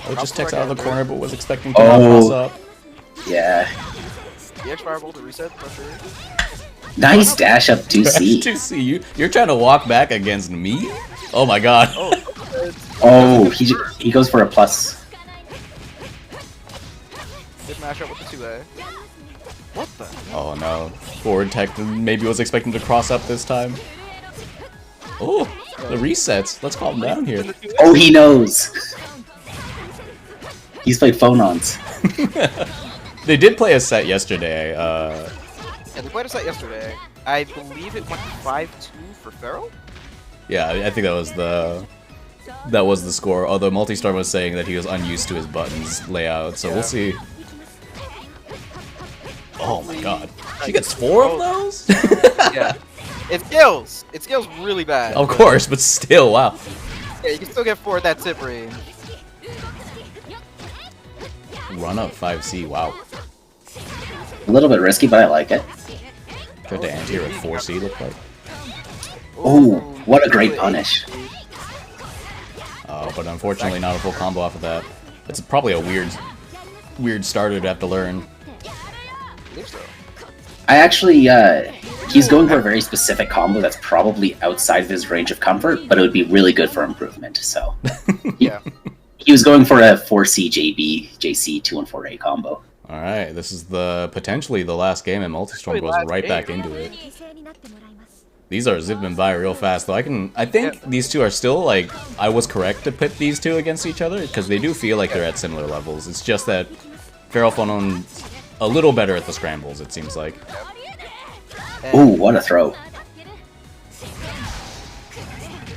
Oh, just takes out of the corner, but was expecting to not cross up. Yeah. The X Fireball to reset pressure. Nice dash up 2C. 2C, you're trying to walk back against me? Oh my god. Oh, he goes for a plus. Good mashup with the 2A. What the? Oh no. Forward tech maybe was expecting to cross up this time. Oh, the resets. Let's calm down here. Oh, he knows. He's played Phonons. They did play a set yesterday. Yeah, they played a set yesterday. I believe it went 5-2 for Pharaoh? Yeah, I think that was the score. Although Multistorm was saying that he was unused to his buttons layout, so we'll see. Oh my god. She gets 4 of those? Yeah. It scales! It scales really bad. Of course, but still, wow. Yeah, you can still get 4 at that tip range. Run up 5C, wow. A little bit risky, but I like it. Tried to anti-air at 4C, looked like. Oh, what a great punish. But unfortunately not a full combo off of that. It's probably a weird starter to have to learn. I think so. I actually, he's going for a very specific combo that's probably outside of his range of comfort, but it would be really good for improvement, so. Yeah. He was going for a 4C JB, JC 2-1-4A combo. Alright, this is potentially the last game, and Multistorm goes right back into it. These are zipping by real fast, though. I think these two are still, like, I was correct to pit these two against each other, because they do feel like they're at similar levels. It's just that Feral Phonon's a little better at the scrambles, it seems like. Ooh, what a throw.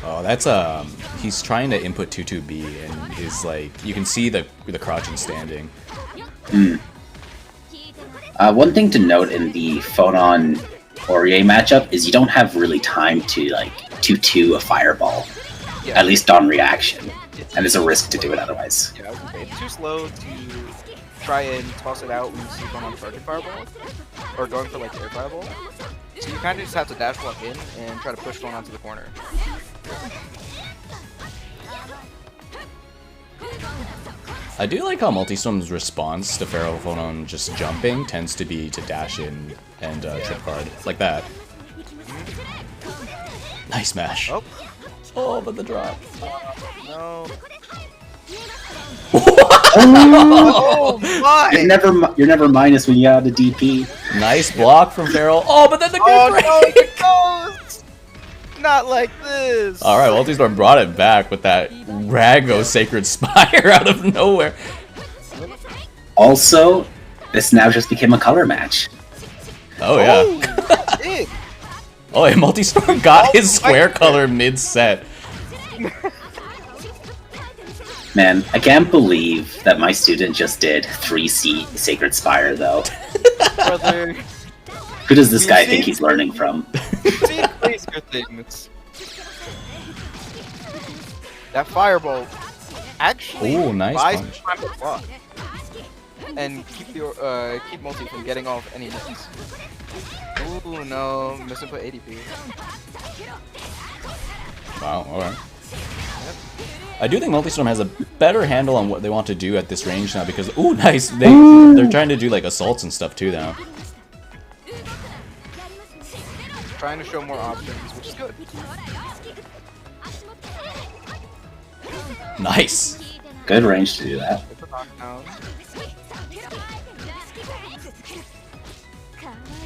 Oh, that's, he's trying to input 2-2B, and is, like, you can see the crouching standing. One thing to note in the Phonon Aurier matchup is you don't have really time to, like, 2-2 a fireball. Yeah. At least on reaction. And there's a risk to do it otherwise. Yeah, it's too slow to try and toss it out when you see one on target fireball. Or going for, like, air fireball. So you kind of just have to dash block in and try to push one onto the corner. I do like how Multistorm's response to Pharaoh Phonon just jumping tends to be to dash in and trip card. Like that. Nice mash. Oh. Oh, but the drop. No. Oh my! You're never minus when you have the DP. Nice block from Pharaoh. Oh, but then the good Oh break! no, it goes! Not like this! Alright, Multistorm brought it back with that Rago Sacred Spire out of nowhere. Also, this now just became a color match. Oh, yeah. Oh, big. Oh, and Multistorm got his my square God. color mid-set. Man, I can't believe that my student just did 3C Sacred Spire, though. Brother. Who does this guy You think see- he's learning from? See laser things. That fireball actually Ooh, nice buys punch. time to block. And keep multi from getting off any hits. Ooh no, misinput ADP. Wow, alright. I do think Multistorm has a better handle on what they want to do at this range now because, ooh, nice. They're trying to do like assaults and stuff too now. Trying to show more options, which is good. Nice. Good range to do that. It's a knockdown.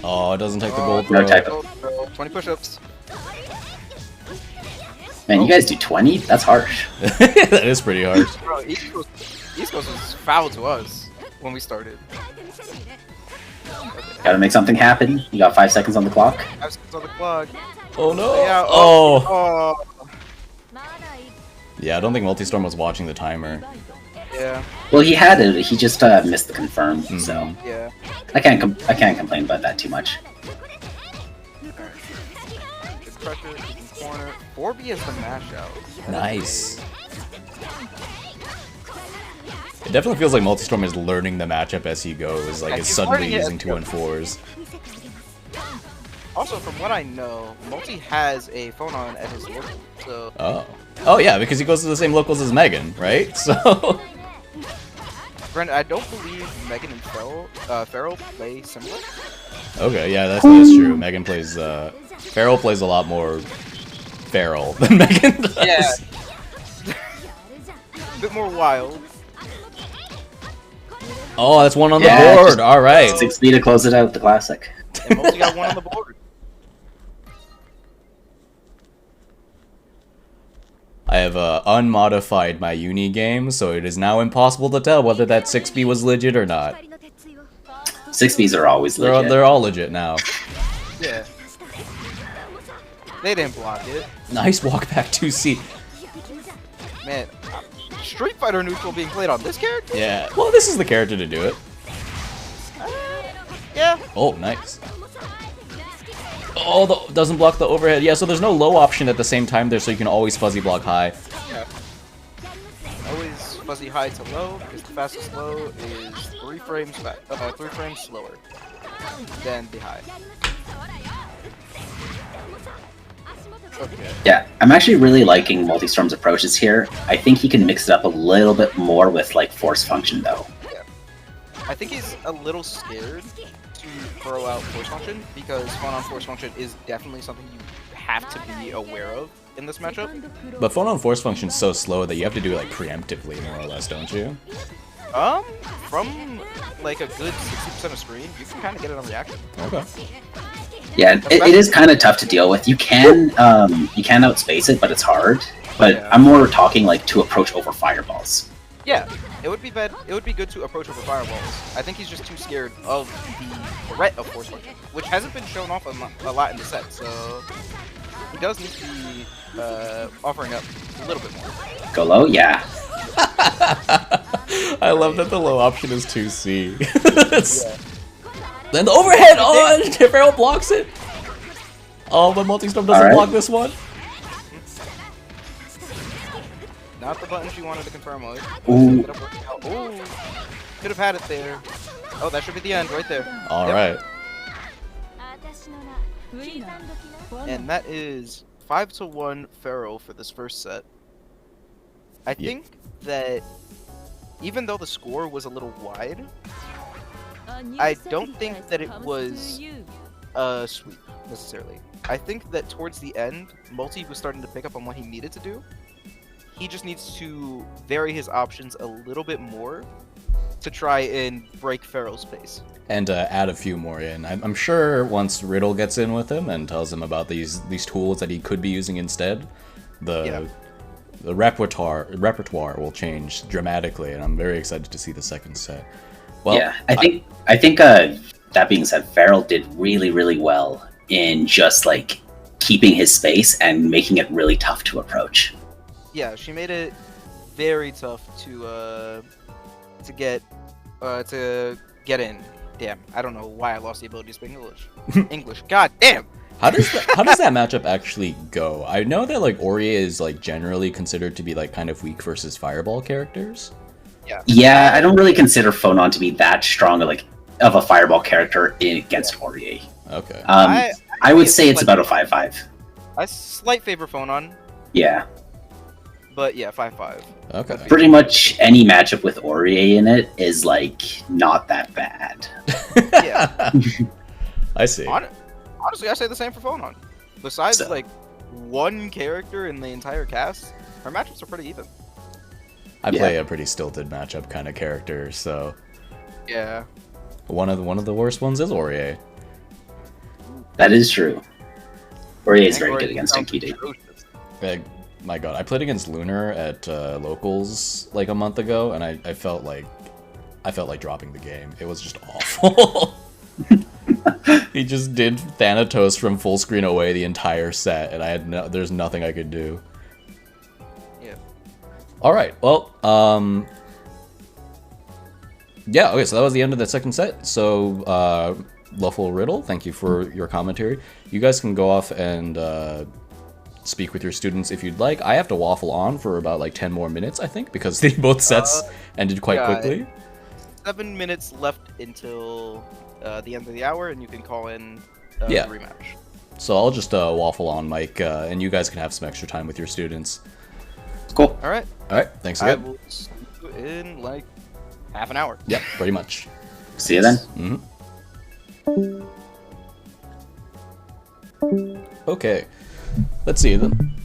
Oh, it doesn't take the gold No throw. type Gold throw, 20 push-ups. Man, you guys do 20? That's harsh. That is pretty hard. Bro, East Coast was foul to us when we started. Gotta make something happen. You got 5 seconds on the clock. 5 seconds on the clock. Oh no! Yeah, Oh! Oh! Yeah, I don't think Multistorm was watching the timer. Yeah, Well, he had it. He just missed the confirm, so yeah. I can't complain about that too much. Good pressure, keep in corner. 4B is the mash out. Nice. It definitely feels like Multistorm is learning the matchup as he goes. Like, Yeah, it's he's suddenly learning it using as 2 and 4s. Also, from what I know, Multi has a phone on at his local, so Oh. Oh yeah, because he goes to the same locals as Megan, right? So... granted, I don't believe Megan and Farrell play similar. Okay, yeah, that is true. Megan plays, Farrell plays a lot more feral than Megan does. Yeah. A bit more wild. Oh, that's one on Yeah, the board. just- All right. 6B to close it out, the classic. And Multi got one on the board. I have unmodified my uni game, so it is now impossible to tell whether that 6B was legit or not. 6Bs are always legit. They're all legit now. Yeah. They didn't block it. Nice walk back 2C. Man, Street Fighter neutral being played on this character? Yeah. Well, this is the character to do it. Yeah. Oh, nice. Oh, doesn't block the overhead. Yeah, so there's no low option at the same time there, so you can always fuzzy block high. Yeah. Always fuzzy high to low, because the fastest low is 3 frames slower than the high. Okay. Yeah, I'm actually really liking Multistorm's approaches here. I think he can mix it up a little bit more with like force function though. I think he's a little scared to throw out force function, because phone on force function is definitely something you have to be aware of in this matchup. But phone on force function's so slow that you have to do it like preemptively, more or less, don't you? From like a good 60% of screen, you can kind of get it on reaction. Okay. Yeah, it is kind of tough to deal with. You can outspace it, but it's hard. But Yeah. I'm more talking like to approach over fireballs. Yeah, it would be bad. It would be good to approach over fireballs. I think he's just too scared of the threat of force function, which hasn't been shown off a lot in the set. So he does need to be offering up a little bit more. Go low, yeah. I love that the low option is 2C. Then the overhead on! Farrell blocks it! Oh, but Multistorm doesn't Alright. block this one. Not the buttons you wanted to confirm with. Ooh. Ooh, could have had it there. Oh, that should be the end right there. Alright. And that is 5-1 Pharaoh for this first set. I think that even though the score was a little wide, A new I don't think sacrifice that it comes was to you. a sweep necessarily. I think that towards the end, Multi was starting to pick up on what he needed to do. He just needs to vary his options a little bit more to try and break Feral's pace. And add a few more in. I'm sure once Riddle gets in with him and tells him about these tools that he could be using instead, the repertoire will change dramatically, and I'm very excited to see the second set. Well, yeah, I think that being said, Feral did really, really well in just like keeping his space and making it really tough to approach. Yeah, she made it very tough to get in. Damn, I don't know why I lost the ability to speak English. English, god damn! how does that matchup actually go? I know that like Aurier is like generally considered to be like kind of weak versus Fireball characters. Yeah, I don't really consider Phonon to be that strong of a Fireball character against Aurier. Okay. I would say it's about a 5-5. I slight favor Phonon, Yeah. but yeah, 5-5. Okay. Pretty much any matchup with Aurier in it is like not that bad. Yeah. I see. Honestly, I say the same for Phonon. Besides So- like one character in the entire cast, her matchups are pretty even. I play a pretty stilted matchup kind of character, so Yeah. one of the worst ones is Aurier. That is true. Aurier is very Aurier good against sounds NQD. atrocious. My god, I played against Lunar at locals like a month ago, and I felt like dropping the game. It was just awful. He just did Thanatos from full screen away the entire set, and there's nothing I could do. Yeah. All right, well, yeah, okay, so that was the end of the second set. So, LuFL Riddle, thank you for your commentary. You guys can go off and speak with your students if you'd like. I have to waffle on for about like 10 more minutes, I think, because both sets ended quite quickly. 7 minutes left until the end of the hour, and you can call in the rematch. So I'll just waffle on, Mike, and you guys can have some extra time with your students. Cool. All right. All right, thanks I again. will see you in like half an hour. Yep, pretty much. See you then. Mm-hmm. Okay, let's see.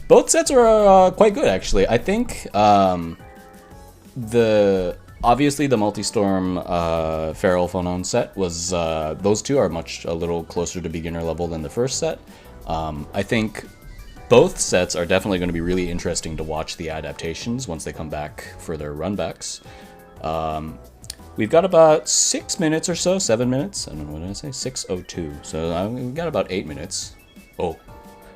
Both sets are quite good, actually. I think obviously the Multistorm Feral Phonon set was those two are a little closer to beginner level than the first set. I think both sets are definitely going to be really interesting to watch the adaptations once they come back for their runbacks. We've got about 6 minutes or so, 7 minutes. I don't know, what did I say? 6:02. So we've got about 8 minutes. Oh,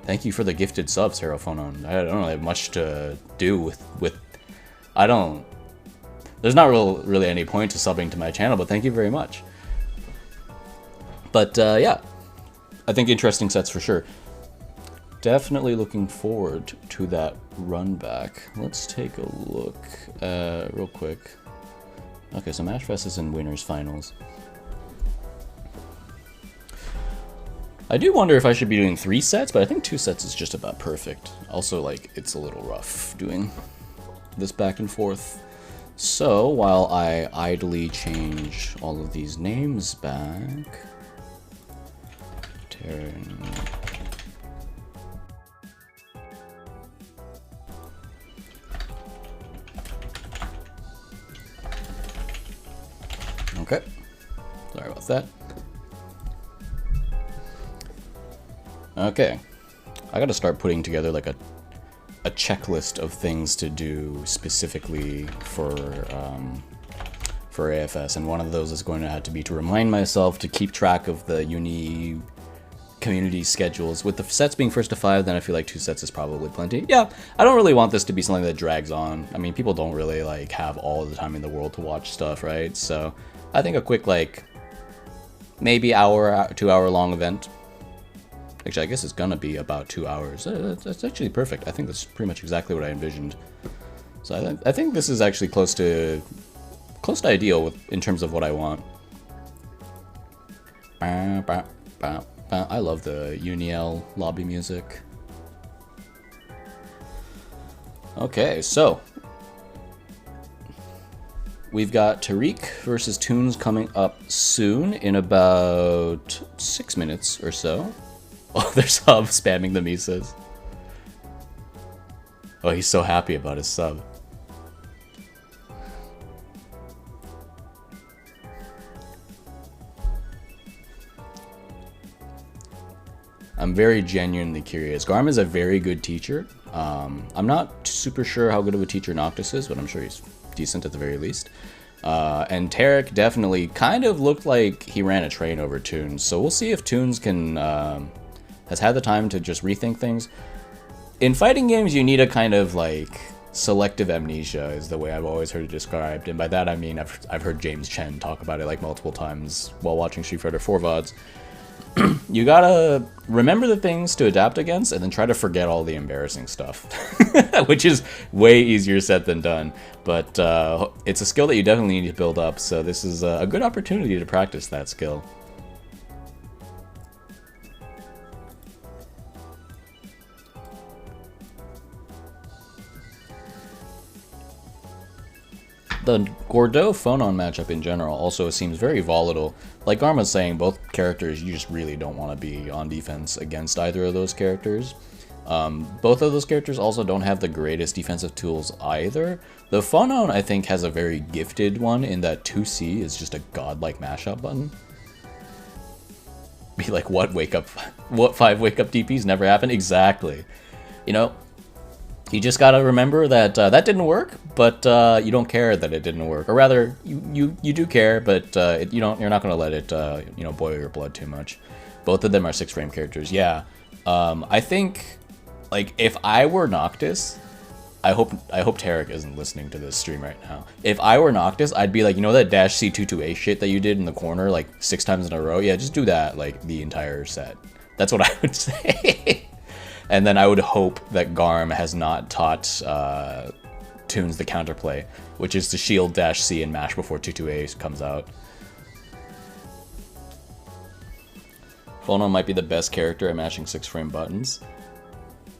thank you for the gifted subs, Phonon. I don't really have much to do with. There's not really any point to subbing to my channel, but thank you very much. But yeah, I think interesting sets for sure. Definitely looking forward to that run back. Let's take a look real quick. Okay, so Matchfest is in winners finals. I do wonder if I should be doing 3 sets, but I think 2 sets is just about perfect. Also, like, it's a little rough doing this back and forth. So, while I idly change all of these names back... Okay, sorry about that. Okay, I gotta start putting together like a checklist of things to do specifically for AFS, and one of those is going to have to be to remind myself to keep track of the uni community schedules. With the sets being first to 5, then I feel like 2 sets is probably plenty. Yeah, I don't really want this to be something that drags on. I mean, people don't really like have all the time in the world to watch stuff, right? So I think a quick like maybe 2 hour long event. Actually, I guess it's gonna be about 2 hours. That's actually perfect. I think that's pretty much exactly what I envisioned. So I think this is actually close to ideal in terms of what I want. I love the UNICLR lobby music. Okay, so we've got Tarik versus ToonS coming up soon in about 6 minutes or so. Oh, there's sub spamming the Misas. Oh, he's so happy about his sub. I'm very genuinely curious. Garm is a very good teacher. I'm not super sure how good of a teacher Noctis is, but I'm sure he's decent at the very least. And Tarik definitely kind of looked like he ran a train over ToonS. So we'll see if ToonS can has had the time to just rethink things. In fighting games, you need a kind of like selective amnesia is the way I've always heard it described. And by that I mean I've heard James Chen talk about it like multiple times while watching Street Fighter 4 VODs. You gotta remember the things to adapt against and then try to forget all the embarrassing stuff. Which is way easier said than done. But it's a skill that you definitely need to build up, so this is a good opportunity to practice that skill. The Gordeau-Phonon matchup in general also seems very volatile. Like Garm was saying, both characters, you just really don't want to be on defense against either of those characters. Both of those characters also don't have the greatest defensive tools either. The Phonon, I think, has a very gifted one in that 2C is just a godlike mashup button. Be like, what wake up? What 5 wake up DPs never happened? Exactly. You know, you just gotta remember that that didn't work, but you don't care that it didn't work, or rather, you do care, but you're not gonna let it you know, boil your blood too much. Both of them are 6-frame characters. Yeah, I think like if I were Noctis, I hope Tarik isn't listening to this stream right now. If I were Noctis, I'd be like, you know that dash C22A shit that you did in the corner like 6 times in a row? Yeah, just do that like the entire set. That's what I would say. And then I would hope that Garm has not taught ToonS the counterplay, which is to shield dash C and mash before 22A comes out. Phonon might be the best character at mashing 6-frame buttons.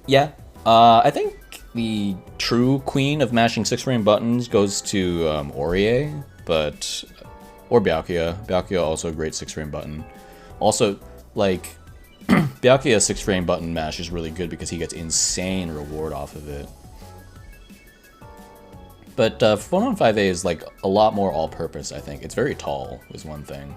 Yeah, I think the true queen of mashing 6-frame buttons goes to Aurier, or Byakuya. Byakuya also a great 6-frame button. Also, like, Byakuya's 6-frame button mash is really good because he gets insane reward off of it. But Phonon 5A is like a lot more all-purpose, I think. It's very tall, is one thing.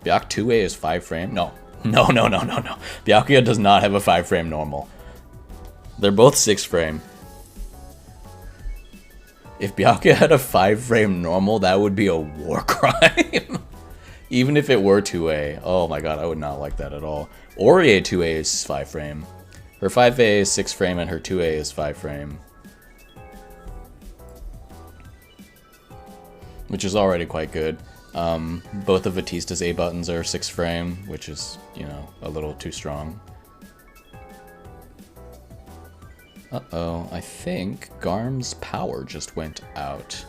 Byak 2A is 5-frame? No. No. Byakuya does not have a 5-frame normal. They're both 6-frame. If Byakuya had a 5-frame normal, that would be a war crime. Even if it were 2A. Oh my god, I would not like that at all. Aurier 2A is 5-frame. Her 5A is 6-frame and her 2A is 5-frame. Which is already quite good. Both of Batista's A buttons are 6-frame, which is, you know, a little too strong. Uh-oh, I think Garm's power just went out.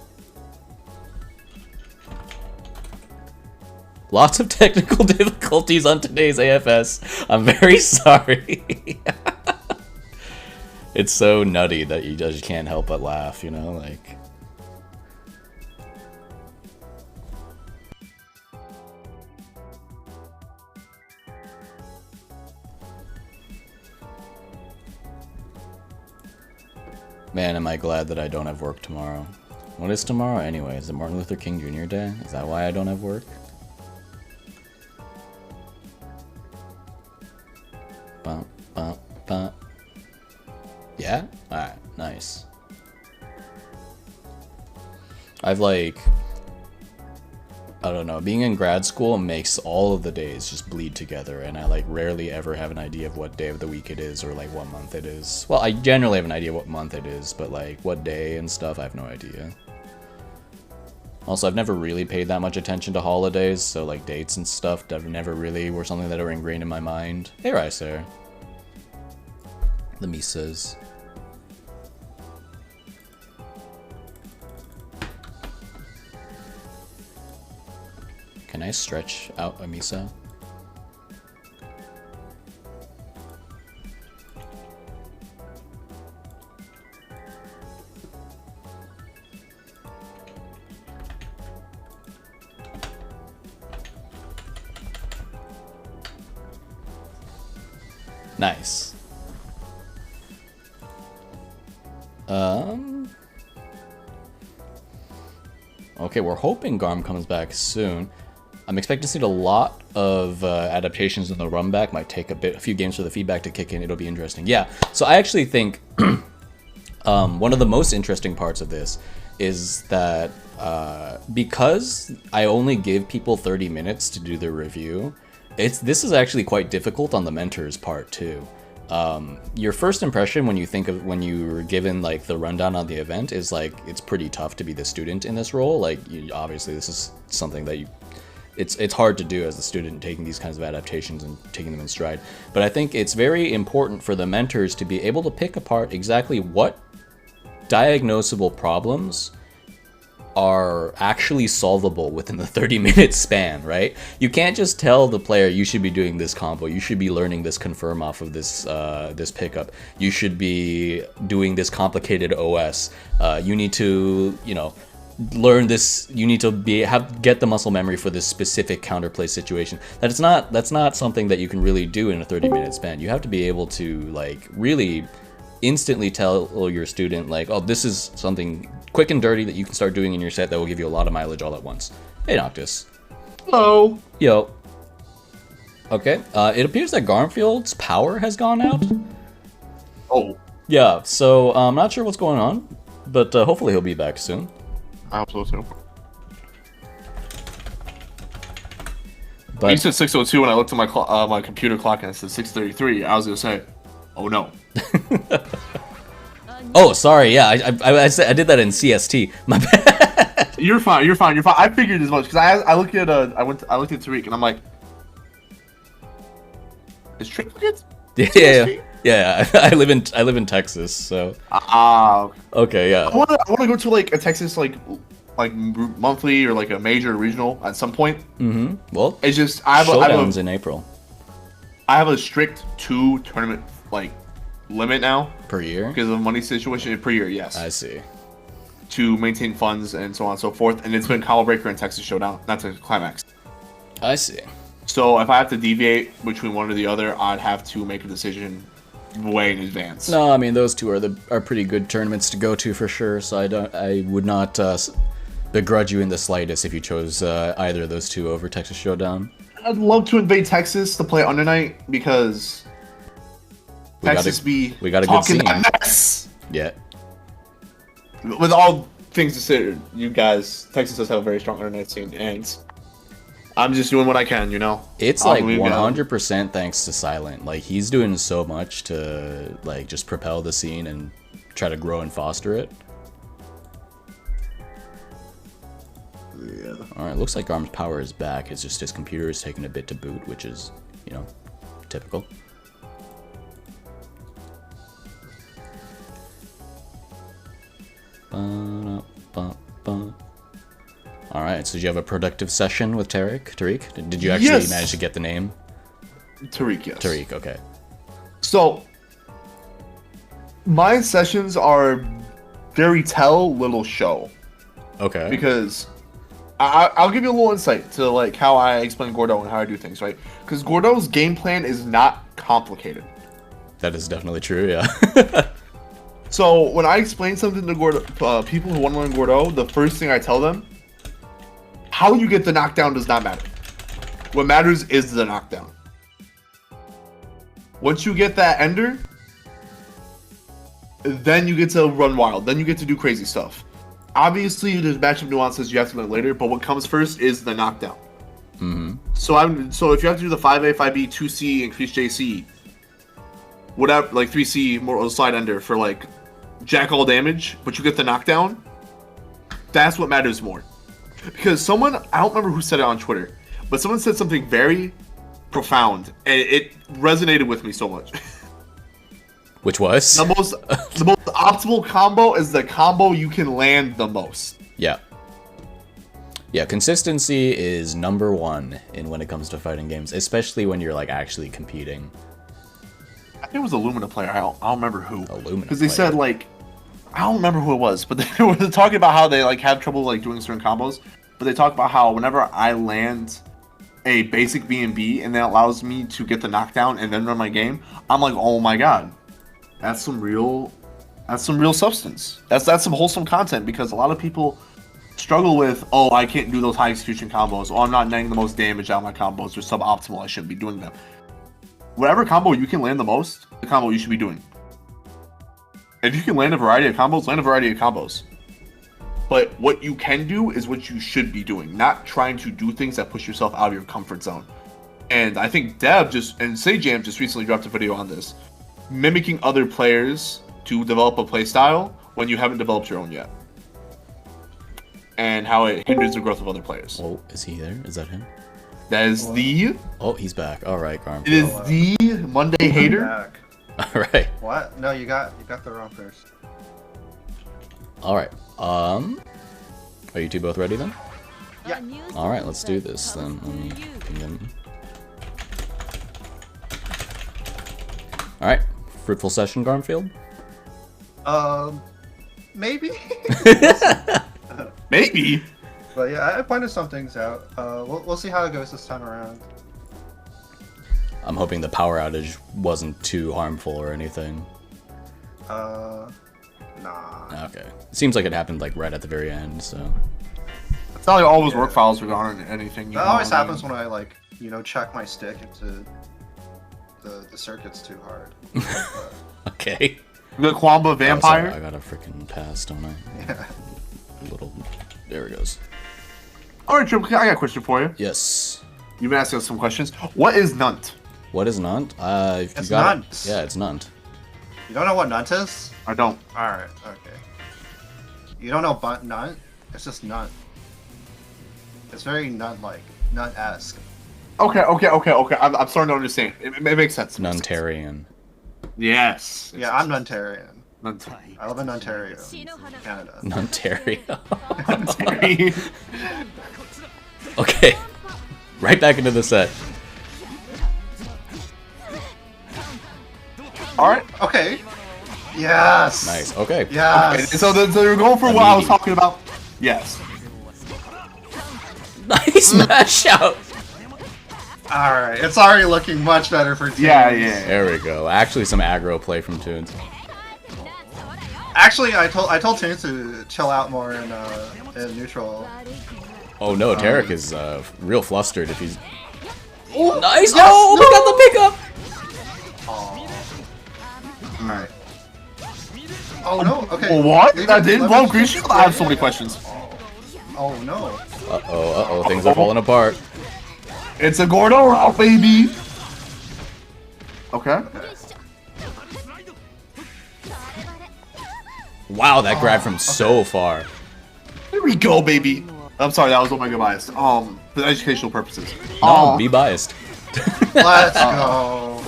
Lots of technical difficulties on today's AFS. I'm very sorry. It's so nutty that you just can't help but laugh, you know, like... Man, am I glad that I don't have work tomorrow. What is tomorrow anyway? Is it Martin Luther King Jr. Day? Is that why I don't have work? Bum, bum, bum. Yeah? Alright, nice. I've like... I don't know, being in grad school makes all of the days just bleed together, and I like rarely ever have an idea of what day of the week it is or like what month it is. Well, I generally have an idea what month it is, but like what day and stuff, I have no idea. Also, I've never really paid that much attention to holidays, so like dates and stuff never really were something that were ingrained in my mind. Hey, Ricer. The Misas. Can I stretch out a Misa? Nice. Okay, we're hoping Garm comes back soon. I'm expecting to see a lot of adaptations in the Runback. Might take a few games for the feedback to kick in. It'll be interesting. Yeah, so I actually think one of the most interesting parts of this is that because I only give people 30 minutes to do the review, this is actually quite difficult on the mentor's part too. Your first impression when you were given like the rundown on the event is like it's pretty tough to be the student in this role. Like obviously this is something that it's hard to do as the student, taking these kinds of adaptations and taking them in stride. But I think it's very important for the mentors to be able to pick apart exactly what diagnosable problems are actually solvable within the 30-minute span, right? You can't just tell the player you should be doing this combo, you should be learning this confirm off of this this pickup, you should be doing this complicated OS, you need to, you know, learn this, you need to get the muscle memory for this specific counterplay situation. That's not something that you can really do in a 30-minute span. You have to be able to like really instantly tell your student like, oh, this is something quick and dirty that you can start doing in your set that will give you a lot of mileage all at once. Hey, Noctis. Hello. Yo. Okay, it appears that Garmfield's power has gone out. Oh. Yeah, so I'm not sure what's going on, but hopefully he'll be back soon. I hope so too. But You said 6:02 when I looked at my my computer clock and it said 6:33. I was gonna say, oh no. oh, sorry. Yeah, I did that in CST. My bad. You're fine. You're fine. You're fine. I figured as much because I looked at I looked at Tarik and I'm like, is Trinket? Yeah. I live in Texas, so. Okay, yeah. I want to go to like a Texas like monthly or like a major regional at some point. Mm-hmm. Well, it's just showdowns in April. I have a strict 2 tournament like limit now per year because of the money situation per year. Yes, I see. To maintain funds and so on and so forth, and it's been Combo Breaker and Texas Showdown, not to Climax. I see. So if I have to deviate between one or the other, I'd have to make a decision way in advance. No, I mean those two are pretty good tournaments to go to for sure. So I would not begrudge you in the slightest if you chose either of those two over Texas Showdown. I'd love to invade Texas to play Under Night because we got a good scene. That mess. Yeah. With all things considered, you guys, Texas does have a very strong Under Night scene, and I'm just doing what I can, you know. It's like 100% thanks to Silent. Like he's doing so much to like just propel the scene and try to grow and foster it. Yeah. All right, looks like Arm's power is back. It's just his computer is taking a bit to boot, which is, you know, typical. All right, so did you have a productive session with Tarik? Did you actually manage to get the name? Tarik, yes. Tarik, okay. So, my sessions are very tell, little show. Okay. Because I'll give you a little insight to like how I explain Gordo and how I do things, right? Because Gordo's game plan is not complicated. That is definitely true, yeah. So when I explain something to Gordo, people who want to learn Gordo, the first thing I tell them, how you get the knockdown does not matter. What matters is the knockdown. Once you get that ender, then you get to run wild. Then you get to do crazy stuff. Obviously, there's matchup nuances you have to learn later, but what comes first is the knockdown. Mm-hmm. So if you have to do the 5A, 5B, 2C, increase JC, whatever, like 3C, more slide under for like jack all damage, but you get the knockdown, that's what matters more. Because someone, I don't remember who said it on Twitter, but someone said something very profound, and it resonated with me so much. Which was? The most optimal combo is the combo you can land the most. Yeah. Yeah, consistency is number one when it comes to fighting games, especially when you're like actually competing. I think it was a Lumina player. I don't remember who. A Lumina because they said like, I don't remember who it was, but they were talking about how they like have trouble like doing certain combos. But they talk about how whenever I land a basic B&B and that allows me to get the knockdown and then run my game, I'm like, oh my god, that's some real substance. That's some wholesome content, because a lot of people struggle with, oh, I can't do those high execution combos, oh, I'm not netting the most damage out of my combos, they're suboptimal, I shouldn't be doing them. Whatever combo you can land the most, the combo you should be doing. If you can land a variety of combos, land a variety of combos. But what you can do is what you should be doing, not trying to do things that push yourself out of your comfort zone. And I think Deb and Sayjam just recently dropped a video on this, mimicking other players to develop a playstyle when you haven't developed your own yet, and how it hinders the growth of other players. Oh, is he there? Is that him? That is the. Oh, he's back. All right, Garmfield. It is the Monday hater. Back. All right. What? No, you got the wrong person. All right. Are you two both ready then? Yeah. All right, let's do this then. Let me ping them. All right, fruitful session, Garmfield. Maybe. Maybe. But yeah, I pointed some things out. We'll see how it goes this time around. I'm hoping the power outage wasn't too harmful or anything. Nah. Okay. It seems like it happened like right at the very end, so. It's not like all those work files are gone or anything. That always happens when I like, check my stick into the circuits too hard. Okay. The Kwamba Oh, vampire. sorry, I got a freaking pass, don't I? Yeah. Little. There it goes. All right, Triple, I got a question for you. Yes. You've been asking us some questions. What is Nunt? What is Nunt? If you It's got Nunt. it. Yeah, it's Nunt. You don't know what Nunt is? I don't. Alright, okay. You don't know Nunt? It's just Nunt. It's very Nunt-like. Nunt-esque. Okay. I'm starting to understand. It makes sense. Nuntarian. Yes. Yeah, I'm Nuntarian. Nunt. I live in Ontario, Canada. Nuntario. Nuntarian. Okay. Right back into the set. All right. Okay. Yes. Nice. Okay. Yes. So you're going for what I was talking about. Yes. Nice smash out. All right. It's already looking much better for ToonS. Yeah. There we go. Actually, some aggro play from ToonS. Actually, I told ToonS to chill out more in neutral. Oh no, Tarik is real flustered if he's. Oh, Nice! yes, Oh my god, the pickup! All right. Oh no. Okay. What? Leave That it- didn't let blow me- green shield? I have so many questions. Oh no. Uh-oh, things are falling apart. It's a Gordo route, baby. Okay. Wow, that grab from so far. Here we go, baby. I'm sorry, that was Omega biased. For educational purposes. No, be biased. Let's go.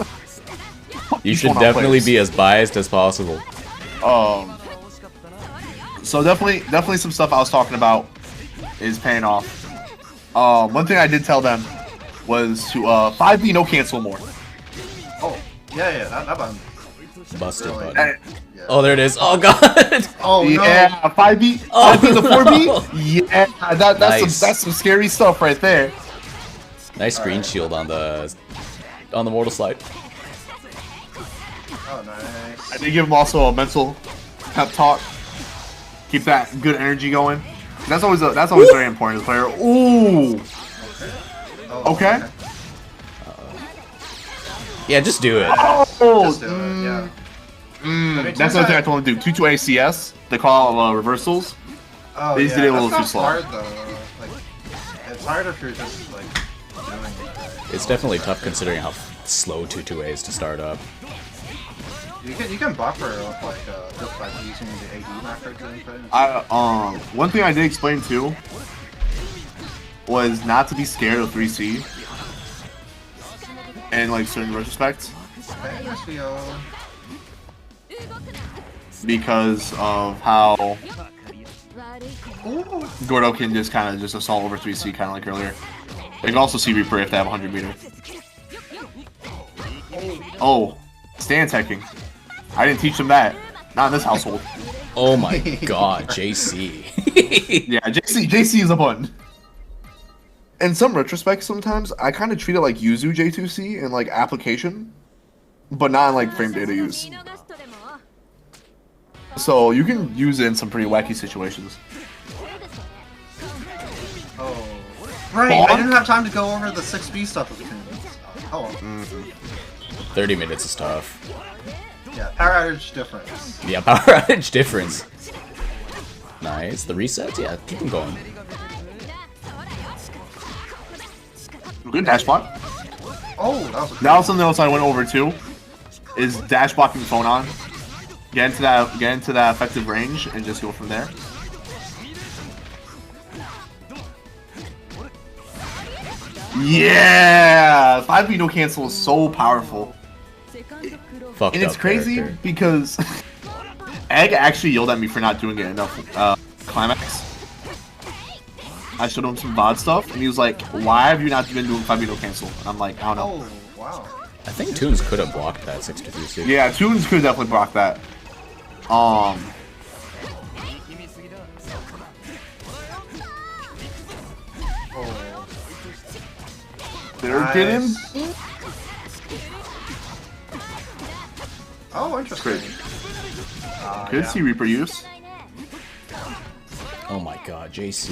You should People not definitely players. be as biased as possible. So definitely some stuff I was talking about is paying off. One thing I did tell them was to 5B no cancel more. Oh, yeah, that button. Busted, Really? bud. Yeah. Oh, there it is. Oh god. Oh no. Yeah, 5B, Oh, 5B to 4B. no. Yeah, that's Nice. that's some scary stuff right there. Nice screen shield on the mortal slide. Oh nice. I did give him also a mental pep talk. Keep that good energy going. That's always very important as a player. Ooh. Oh, Okay. Yeah, just do it. Oh. Just do it. Yeah. That's another thing I told him to do. 2-2 ACS. They call reversals. Oh, They just did it a little that's too not slow. hard though. Like, it's hard if you're just like doing it. Right? It's definitely tough considering how slow 2-2A is to start up. You can buffer with like just by using the AD macro to input. One thing I did explain too was not to be scared of 3C in like certain retrospects Hey, SVO. because of how Ooh. Gordo can just kind of just assault over 3C kind of like earlier. They can also see Reaper if they have 100 meter. Oh, stand teching. I didn't teach them that. Not in this household. Oh my god, JC. Yeah, JC is a button. in some retrospect, sometimes I kind of treat it like Yuzu J2C and like application, but not in like frame data use. So you can use it in some pretty wacky situations. Oh, right. I didn't have time to go over the 6B stuff with ToonS. Oh. 30 minutes is tough. Yeah, power outage difference. Yeah, power outage difference. Nice. The resets? Yeah, keep them going. Good dash block. Oh, that was a Now something else I went over too is dash blocking phone on. Get into that effective range and just go from there. Yeah! 5B no cancel is so powerful. Fucked And it's up crazy character. because Egg actually yelled at me for not doing it enough climax. I showed him some VOD stuff and he was like, why have you not been doing 5B no cancel? And I'm like, I don't know. Oh, wow. I think ToonS could have blocked that 6-3-6. Yeah, ToonS could definitely block that. Oh. There, get him. Oh, interesting. Good see Reaper use. Oh my god, JC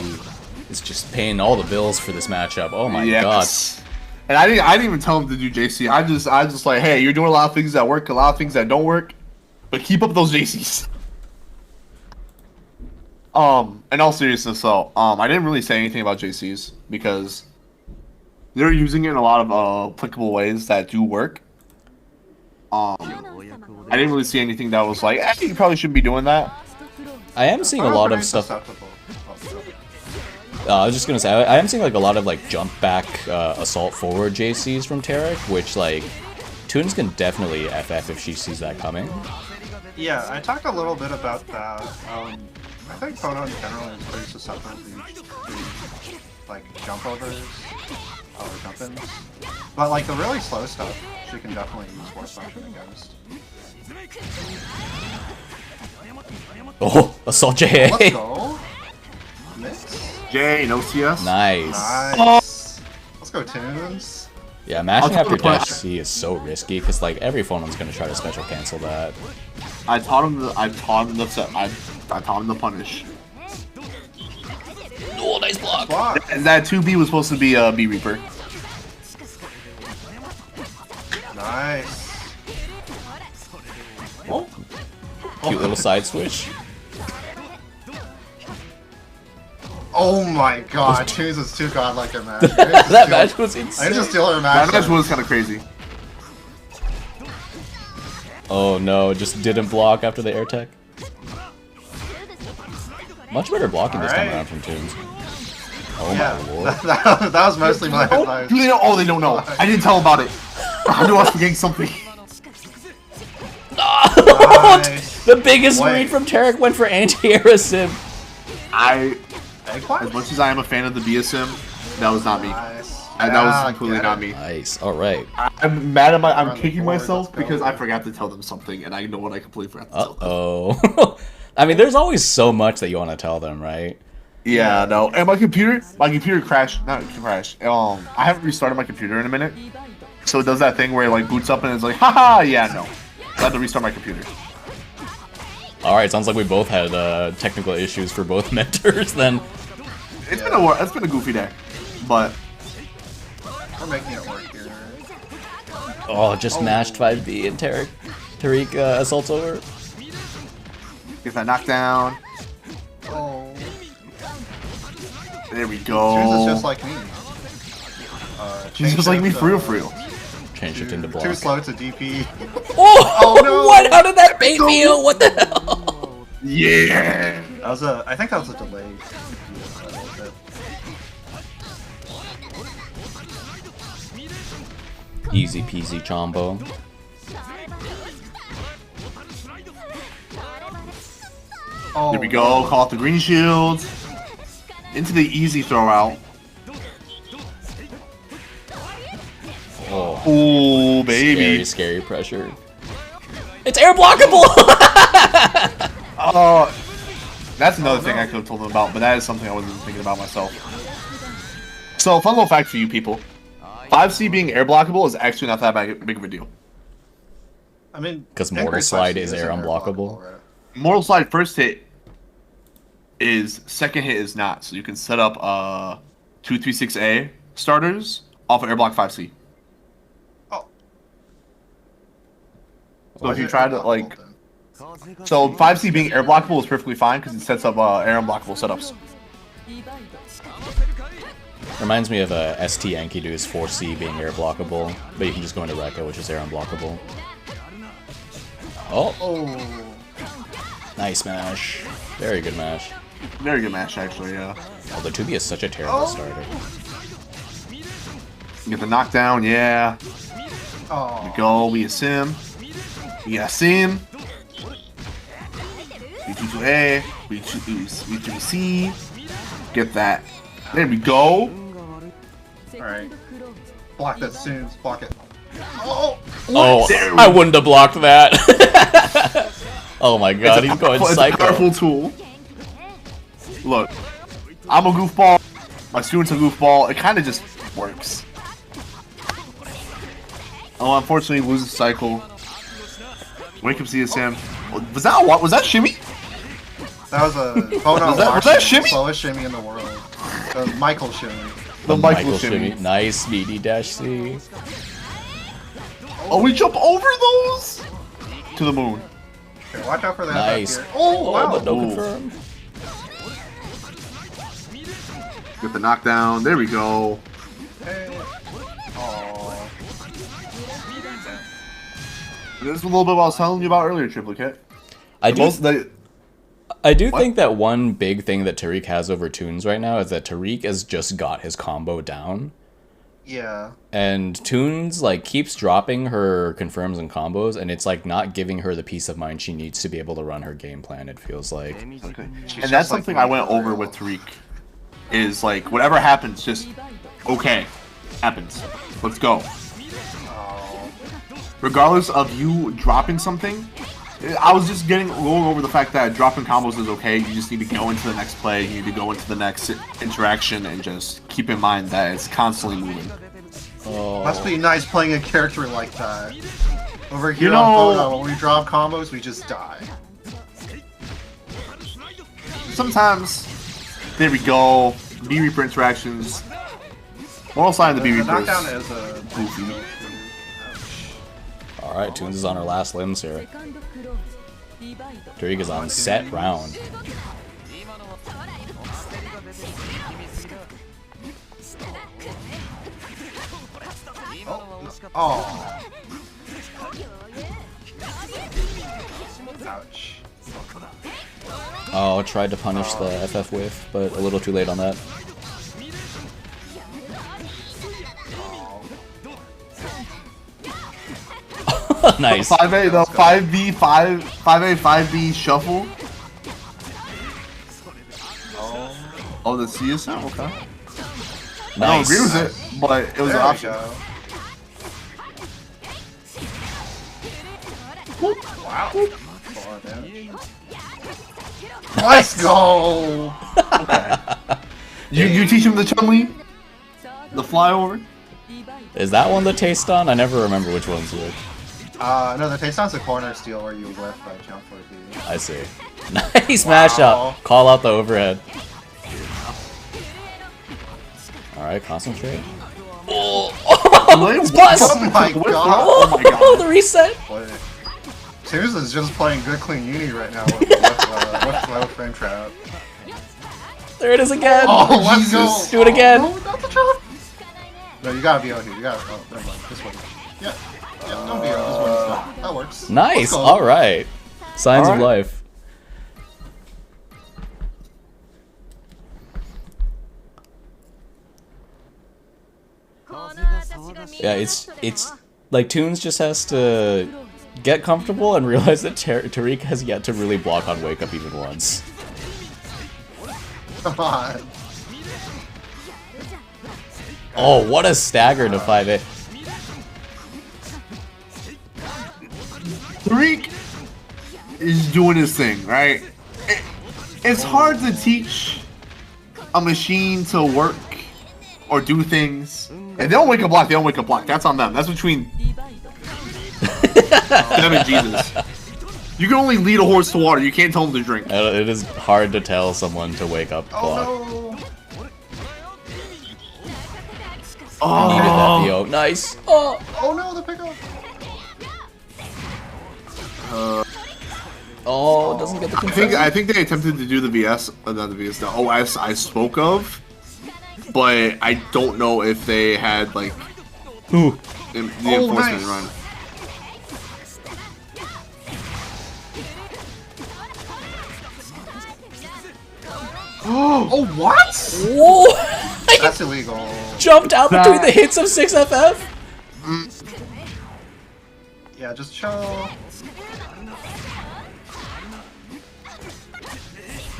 is just paying all the bills for this matchup. Oh my Yes. And I didn't even tell him to do JC. I just like, hey, you're doing a lot of things that work, a lot of things that don't work, but keep up those JCs. In all seriousness though, I didn't really say anything about JCs because they're using it in a lot of applicable ways that do work. I didn't really see anything that was like, you probably shouldn't be doing that. I am seeing a lot of stuff. I was just gonna say, I am seeing like a lot of like jump back assault forward JCs from Tarik, which like ToonS can definitely FF if she sees that coming. Yeah, I talked a little bit about that. I think Phono in general is pretty susceptible to like jump overs or jump ins. But like the really slow stuff, she can definitely use force function against. Oh, assault J. Let's go. Mix. Jay, no CS. Nice. Nice. Let's go, ToonS. Yeah, mashing I'll after tell the dash C is so risky because like every phone's gonna try to special cancel that. I taught him the punish. Oh, nice block. Block. And that 2B was supposed to be a B Reaper. Nice. Oh. Cute little side switch. Oh my god, ToonS is too godlike a match. That match was insane. I just steal her match. That match was kind of crazy. Oh no, just didn't block after the air tech. Much better blocking this time around from ToonS. Oh my lord. That was mostly my advice. Do they know? Oh, they don't know. I didn't tell about it. I knew I was forgetting something. Nice. The biggest read from Tarik went for anti-air sim. As much as I am a fan of the BSM, that was not me. Nice. That was completely not me. Nice. All right. I'm mad at I'm kicking myself because I forgot to tell them something, and I know what I completely forgot to tell them. Oh. I mean, there's always so much that you want to tell them, right? Yeah, no. And my computer crashed. Not crashed. I haven't restarted my computer in a minute, so it does that thing where it like boots up and it's like, haha, yeah, no. I had to restart my computer. All right. Sounds like we both had technical issues for both mentors then. It's been a goofy day, but We're making it work here. Oh, just mashed 5B and Tarik assaults over. get that knockdown. Oh. There we ToonS go. is just like me. She's just like me, for real. Change it into block. Too slow to DP. Oh no. What? How did that bait me out? What the hell? Yeah. I think that was a delay. Easy peasy chombo. Oh, There we go. Call out the green shield. Into the easy throw out. Oh, Oh, baby. scary pressure. It's air blockable. Oh, that's another thing I could have told them about, but that is something I wasn't even thinking about myself. So, fun little fact for you people. 5C being air blockable is actually not that big of a deal. I mean, Because Mortal Slide is air unblockable. Right? Mortal Slide first hit is, second hit is not. So you can set up 236A starters off of airblock 5C. Oh. So if you try to like, so 5C being air blockable is perfectly fine because it sets up air unblockable setups. Reminds me of ST Enkidu's 4C being air blockable, but you can just go into Rekka, which is air unblockable. Oh! Nice mash. Very good mash. Very good mash, actually, yeah. Although 2B is such a terrible starter. Get the knockdown, yeah. Oh. We go, we assume. We assume. We do A, we do C. Get that. There we go. Alright. Block that soon. Block it. Oh! Oh, I wouldn't have blocked that. Oh my god, he's going It's a psycho. powerful tool. Look, I'm a goofball. My student's a goofball. It kind of just works. Oh, unfortunately, loses cycle. Wake up, CSM. Was that what? Was that shimmy? That was a photo. Was that shimmy? Slowest shimmy in the world. The Michael shimmy. The Michael shimmy. Nice meaty dash C. Oh, we jump over those to the moon. Okay, watch out for that. Nice. Back here. Oh, wow. But no Ooh. confirm. Get the knockdown. There we go. Hey. Oh. This is a little bit what I was telling you about earlier, Triplicate. I do think that one big thing that Tarik has over ToonS right now is that Tarik has just got his combo down. Yeah. And ToonS like keeps dropping her confirms and combos, and it's like not giving her the peace of mind she needs to be able to run her game plan, it feels like. Okay. And that's something I went over with Tarik. Is like, whatever happens, just, okay, happens. Let's go. Regardless of you dropping something, I was just going over the fact that dropping combos is okay. You just need to go into the next play, you need to go into the next interaction, and just keep in mind that it's constantly moving. Oh. Must be nice playing a character like that. Over here You know- on Photo, when we drop combos, we just die. Sometimes, there we go, B Reaper interactions. Moral side of the B The Reaper knockdown is is a goofy. Alright, ToonS is on her last limbs here. Tarik is on set round. Oh. Ouch. Oh, tried to punish the FF whiff, but a little too late on that. Nice. 5A, the 5B, 5A, 5B shuffle. Oh, the CSM? Okay. I don't Nice. agree with it, but it was an There we option. go. Wow. 4 damage. Let's go! You teach him the Chun-Li? The flyover? Is that one the taste on? I never remember which one's which. No, the takedown's a corner steal where you whiff jump for B. I see. Nice mash up. Call out the overhead. Alright, concentrate. What? Plus! Oh my What? god! Oh my Oh, god. the reset! ToonS is just playing good clean uni right now with low frame trap. There it is again! Oh, let's go! Jesus. Do it again! No, not the trap! No, you gotta be out here. You gotta. Oh, never mind. This one. Yeah. Yeah, don't be out. This one. That works. Nice! Let's go. Alright. Signs of Alright. life. Yeah, it's like ToonS just has to get comfortable and realize that Tarik has yet to really block on Wake Up even once. Come on. Oh, what a stagger to 5A. Tarik is doing his thing, right? It's hard to teach a machine to work or do things. And they don't wake up block, they don't wake up block. That's on them. That's between them and Jesus. You can only lead a horse to water. You can't tell them to drink. It is hard to tell someone to wake up block. Oh no! Oh, Needed that VO. Nice. Oh. Oh no, the pickup! Oh, doesn't get the confirm. I think they attempted to do the VS, not the VS, the OS I spoke of, but I don't know if they had like Ooh. the enforcement nice. run. Oh, what? Whoa! That's illegal. Jumped out between the hits of 6FF? Yeah, just chill.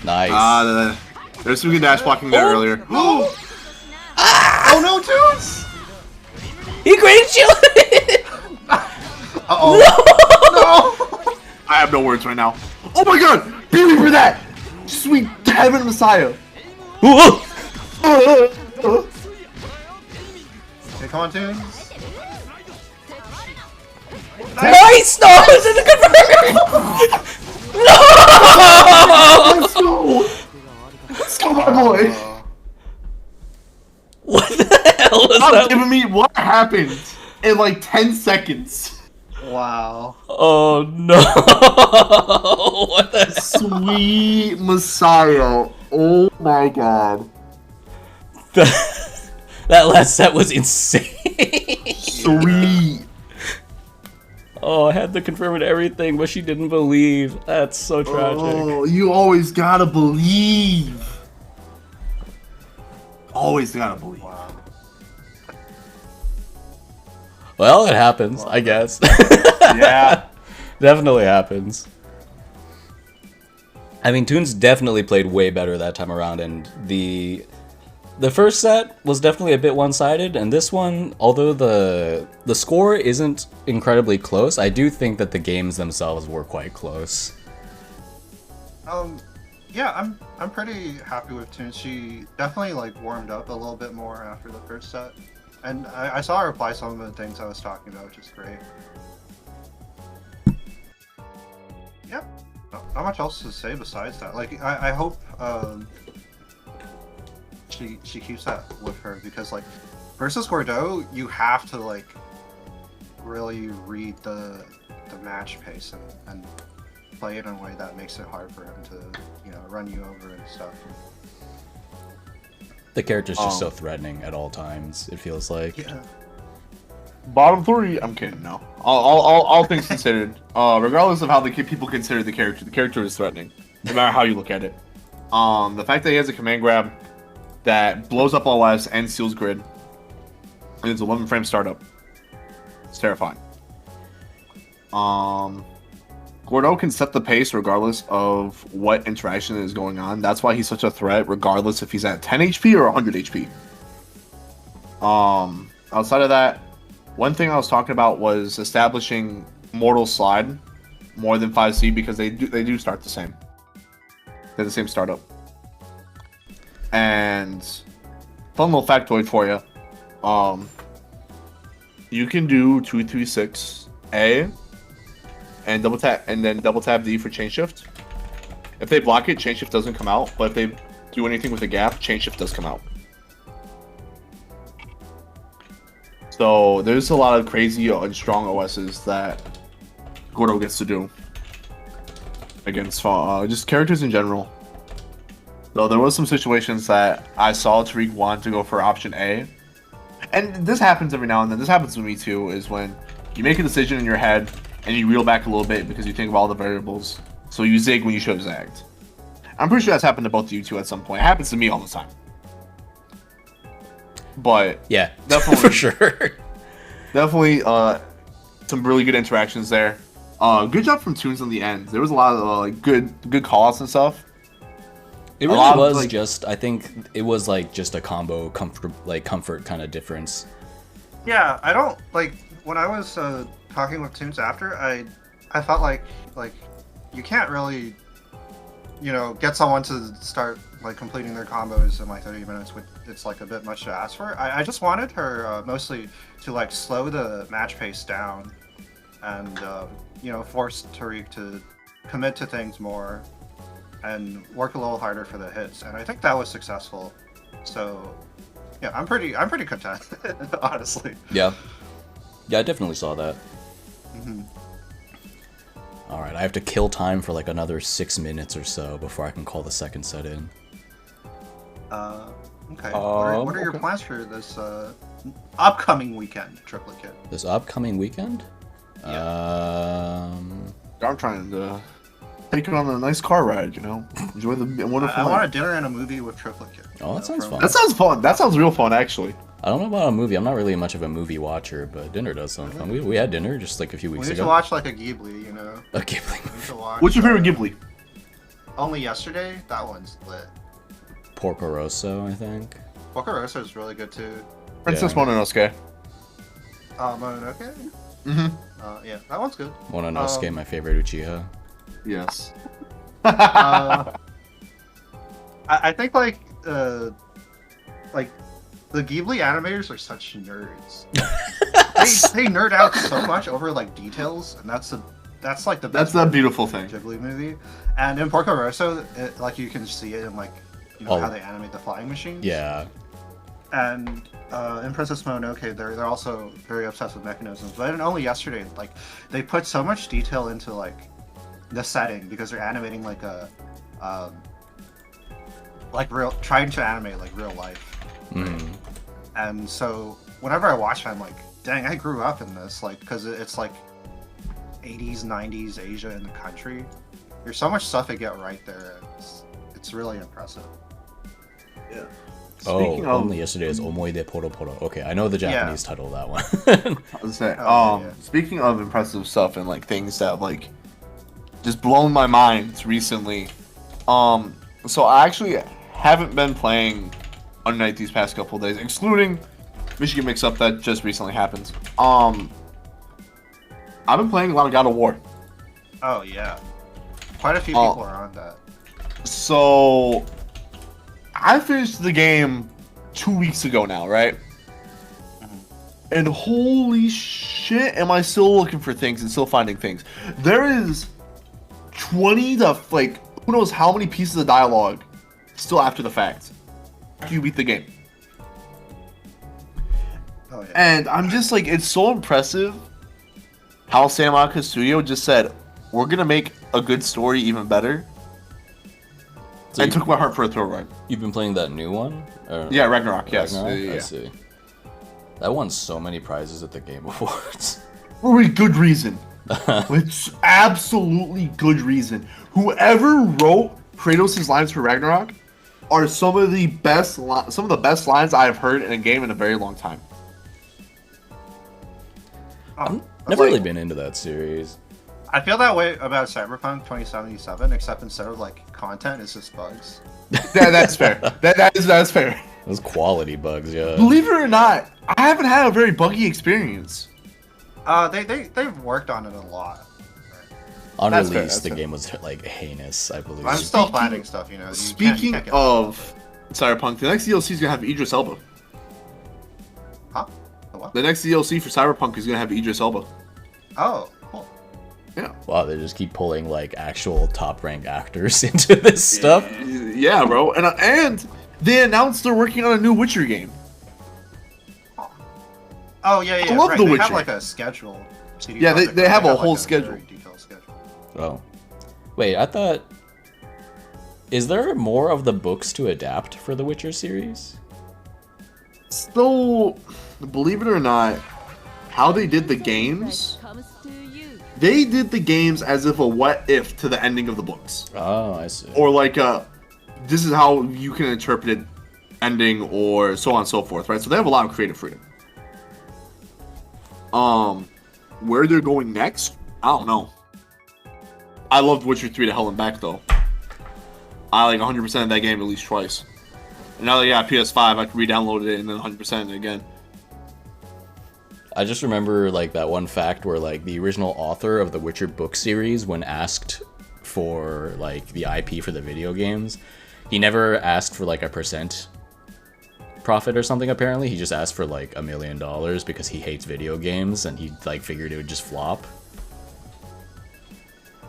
Nice. There's some good dash blocking there earlier. Oh no, ToonS! He great shielded! Uh-oh. No! I have no words right now. Oh my god! Beauty for that! Sweet heaven Messiah! Ooh. Okay, come on, ToonS. Nice! No! It's in the confirm! No! Let's go! Let's go, my boy! What the hell was Stop that? giving me what happened in like 10 seconds. Wow. Oh no! What the hell? Sweet Messiah. Oh my god. That last set was insane. Sweet. Oh, I had to confirm with everything, but she didn't believe. That's so tragic. Oh, you always gotta believe. Always gotta believe. Wow. Well, it happens, I guess. Yeah. Definitely happens. I mean, ToonS definitely played way better that time around, and the first set was definitely a bit one-sided, and this one, although the score isn't incredibly close, I do think that the games themselves were quite close. Yeah, I'm pretty happy with ToonS. She definitely like warmed up a little bit more after the first set, and I saw her reply some of the things I was talking about, which is great. Yep. Not much else to say besides that. Like, I hope she keeps that with her, because like versus Gordeau, you have to like really read the match pace and play it in a way that makes it hard for him to, you know, run you over and stuff. The character's just so threatening at all times, it feels like. Yeah. Bottom 3? I'm kidding, no. All things considered, regardless of how people consider the character is threatening, no matter how you look at it. The fact that he has a command grab that blows up OS and seals grid, and it's 11 frame startup. It's terrifying. Gordeau can set the pace regardless of what interaction is going on. That's why he's such a threat, regardless if he's at 10 HP or 100 HP. Outside of that, one thing I was talking about was establishing Mortal Slide more than 5C, because they do start the same. They're the same startup. And fun little factoid for you. You can do 236A and double tap, and then double tap D for chain shift. If they block it, chain shift doesn't come out, but if they do anything with a gap, chain shift does come out. So there's a lot of crazy and strong OSs that Gordeau gets to do against just characters in general. Though there was some situations that I saw Tarik want to go for option A, and this happens every now and then. This happens to me too, is when you make a decision in your head and you reel back a little bit because you think of all the variables. So you zig when you should have zagged. I'm pretty sure that's happened to both of you two at some point. It happens to me all the time. But Yeah, definitely for sure. Definitely some really good interactions there. Good job from ToonS in the end. There was a lot of like good call-outs and stuff. It really was just, I think it was like just a combo comfort kind of difference. Yeah, I don't like when I was talking with ToonS after. I felt like you can't really, you know, get someone to start like completing their combos in like 30 minutes, it's like a bit much to ask for. I just wanted her mostly to like slow the match pace down, and you know, force Tarik to commit to things more, and work a little harder for the hits. And I think that was successful. So yeah, I'm pretty content, honestly. Yeah, I definitely saw that. Mm-hmm. All right, I have to kill time for like another 6 minutes or so before I can call the second set in. Okay. What are your plans for this upcoming weekend, Triplet Kit? This upcoming weekend? Yeah. I'm trying to take it on a nice car ride, you know? Enjoy the wonderful I want a dinner and a movie with Triplet Kit. Oh, that sounds fun. That sounds fun. That sounds real fun, actually. I don't know about a movie. I'm not really much of a movie watcher, but dinner does sound fun. We had dinner just like a few weeks We need ago. to watch like a Ghibli, you know? A Ghibli We need to watch, What's your favorite Ghibli? Only Yesterday? That one's lit. Porco Rosso, I think. Porco Rosso is really good too. Princess Mononosuke. Mononoke? Mm-hmm. Yeah, that one's good. Mononosuke, my favorite Uchiha. Yes. I think like the Ghibli animators are such nerds. they nerd out so much over like details, and that's like the best. That's the beautiful thing. Ghibli movie, and in Porco Rosso, like you can see it in like how they animate the flying machines. Yeah. And in Princess Mononoke, they're also very obsessed with mechanisms. But in Only Yesterday, like they put so much detail into like the setting because they're animating like a trying to animate like real life. Mm. And so whenever I watch it, I'm like, dang, I grew up in this, like, because it's like 80s, 90s Asia in the country. There's so much stuff they get right there. It's really impressive. Yeah. Only Yesterday is Omoide Poro Poro. Okay, I know the Japanese title of that one. I was saying, yeah. Speaking of impressive stuff and like things that like just blown my mind recently. So I actually haven't been playing Unite these past couple of days, excluding Michigan Mix-Up that just recently happened. I've been playing a lot of God of War. Oh yeah, quite a few people are on that. So I finished the game 2 weeks ago now, right? And holy shit, am I still looking for things and still finding things. There is 20 to, like, who knows how many pieces of dialogue still after the fact. After you beat the game. Oh, yeah. And I'm just like, it's so impressive how Santa Monica Studio just said, we're going to make a good story even better. So and took my heart for a throw ride. You've been playing that new one? Or Yeah, Ragnarok, yes. Ragnarok? Yeah. I see. That won so many prizes at the Game Awards. For a good reason. With absolutely good reason. Whoever wrote Kratos' lines for Ragnarok are some of the best lines I have heard in a game in a very long time. I've never really been into that series. I feel that way about Cyberpunk 2077, except instead of like content, it's just bugs. That's fair. That's fair. Those quality bugs, yeah. Believe it or not, I haven't had a very buggy experience. They've worked on it a lot. On That's fair, release, that's the fair. game was like heinous, I believe. I'm still finding stuff, you know. Speaking of Cyberpunk, the next DLC is gonna have Idris Elba. Huh? The what? The next DLC for Cyberpunk is gonna have Idris Elba. Oh, cool. Yeah. Wow, they just keep pulling like actual top rank actors into this stuff. Yeah, bro. And they announced they're working on a new Witcher game. Oh yeah. I love right. The They Witcher. have like a schedule. CD Yeah, Projekt they Red, have a like, whole schedule. very detailed schedule. Oh. Wait, I thought... Is there more of the books to adapt for the Witcher series? So, believe it or not, how they did the games, they did the games as if a what if to the ending of the books. Oh, I see. Or like this is how you can interpret it ending or so on and so forth, right? So they have a lot of creative freedom. Where they're going next, I don't know. I loved Witcher 3 to hell and back though. I like 100% of that game at least twice. And now that I got PS5, I can re-download it and then 100% it again. I just remember like that one fact where like the original author of the Witcher book series, when asked for like the IP for the video games, he never asked for like a percent profit or something. Apparently, he just asked for like $1 million because he hates video games and he like figured it would just flop.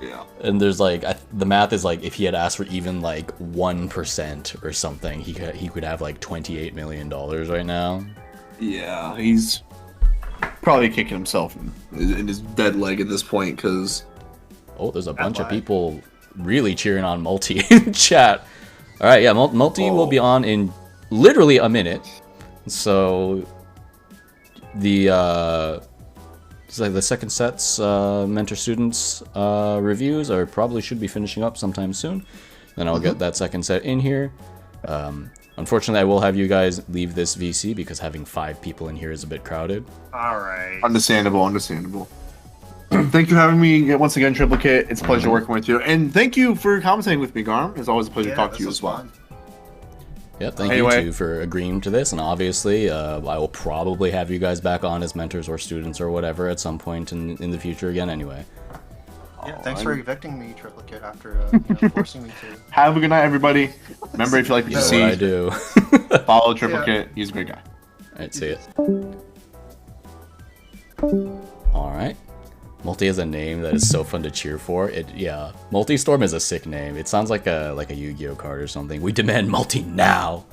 Yeah. And there's like the math is like if he had asked for even like 1% or something, he could have like $28 million right now. Yeah, he's probably kicking himself in his dead leg at this point because. Oh, there's a bunch of people really cheering on Multi in chat. All right, yeah, Multi will be on in literally a minute. So the second set's mentor students reviews should be finishing up sometime soon. Then I'll get that second set in here. Unfortunately, I will have you guys leave this VC because having 5 people in here is a bit crowded. All right. Understandable. Thank you for having me once again, Triplicate. It's a pleasure working with you. And thank you for commentating with me, Garm. It's always a pleasure to talk to you as well. Fun. Yeah, thank you too for agreeing to this, and obviously I will probably have you guys back on as mentors or students or whatever at some point in the future again anyway. Yeah, thanks for evicting me, Triplicate, after forcing me to. Have a good night, everybody. Remember, if you like what you see, I do. follow Triplicate. Yeah. He's a great guy. Alright, see it. Alright. Multi has a name that is so fun to cheer for. Yeah, Multistorm is a sick name. It sounds like a Yu-Gi-Oh card or something. We demand Multi now.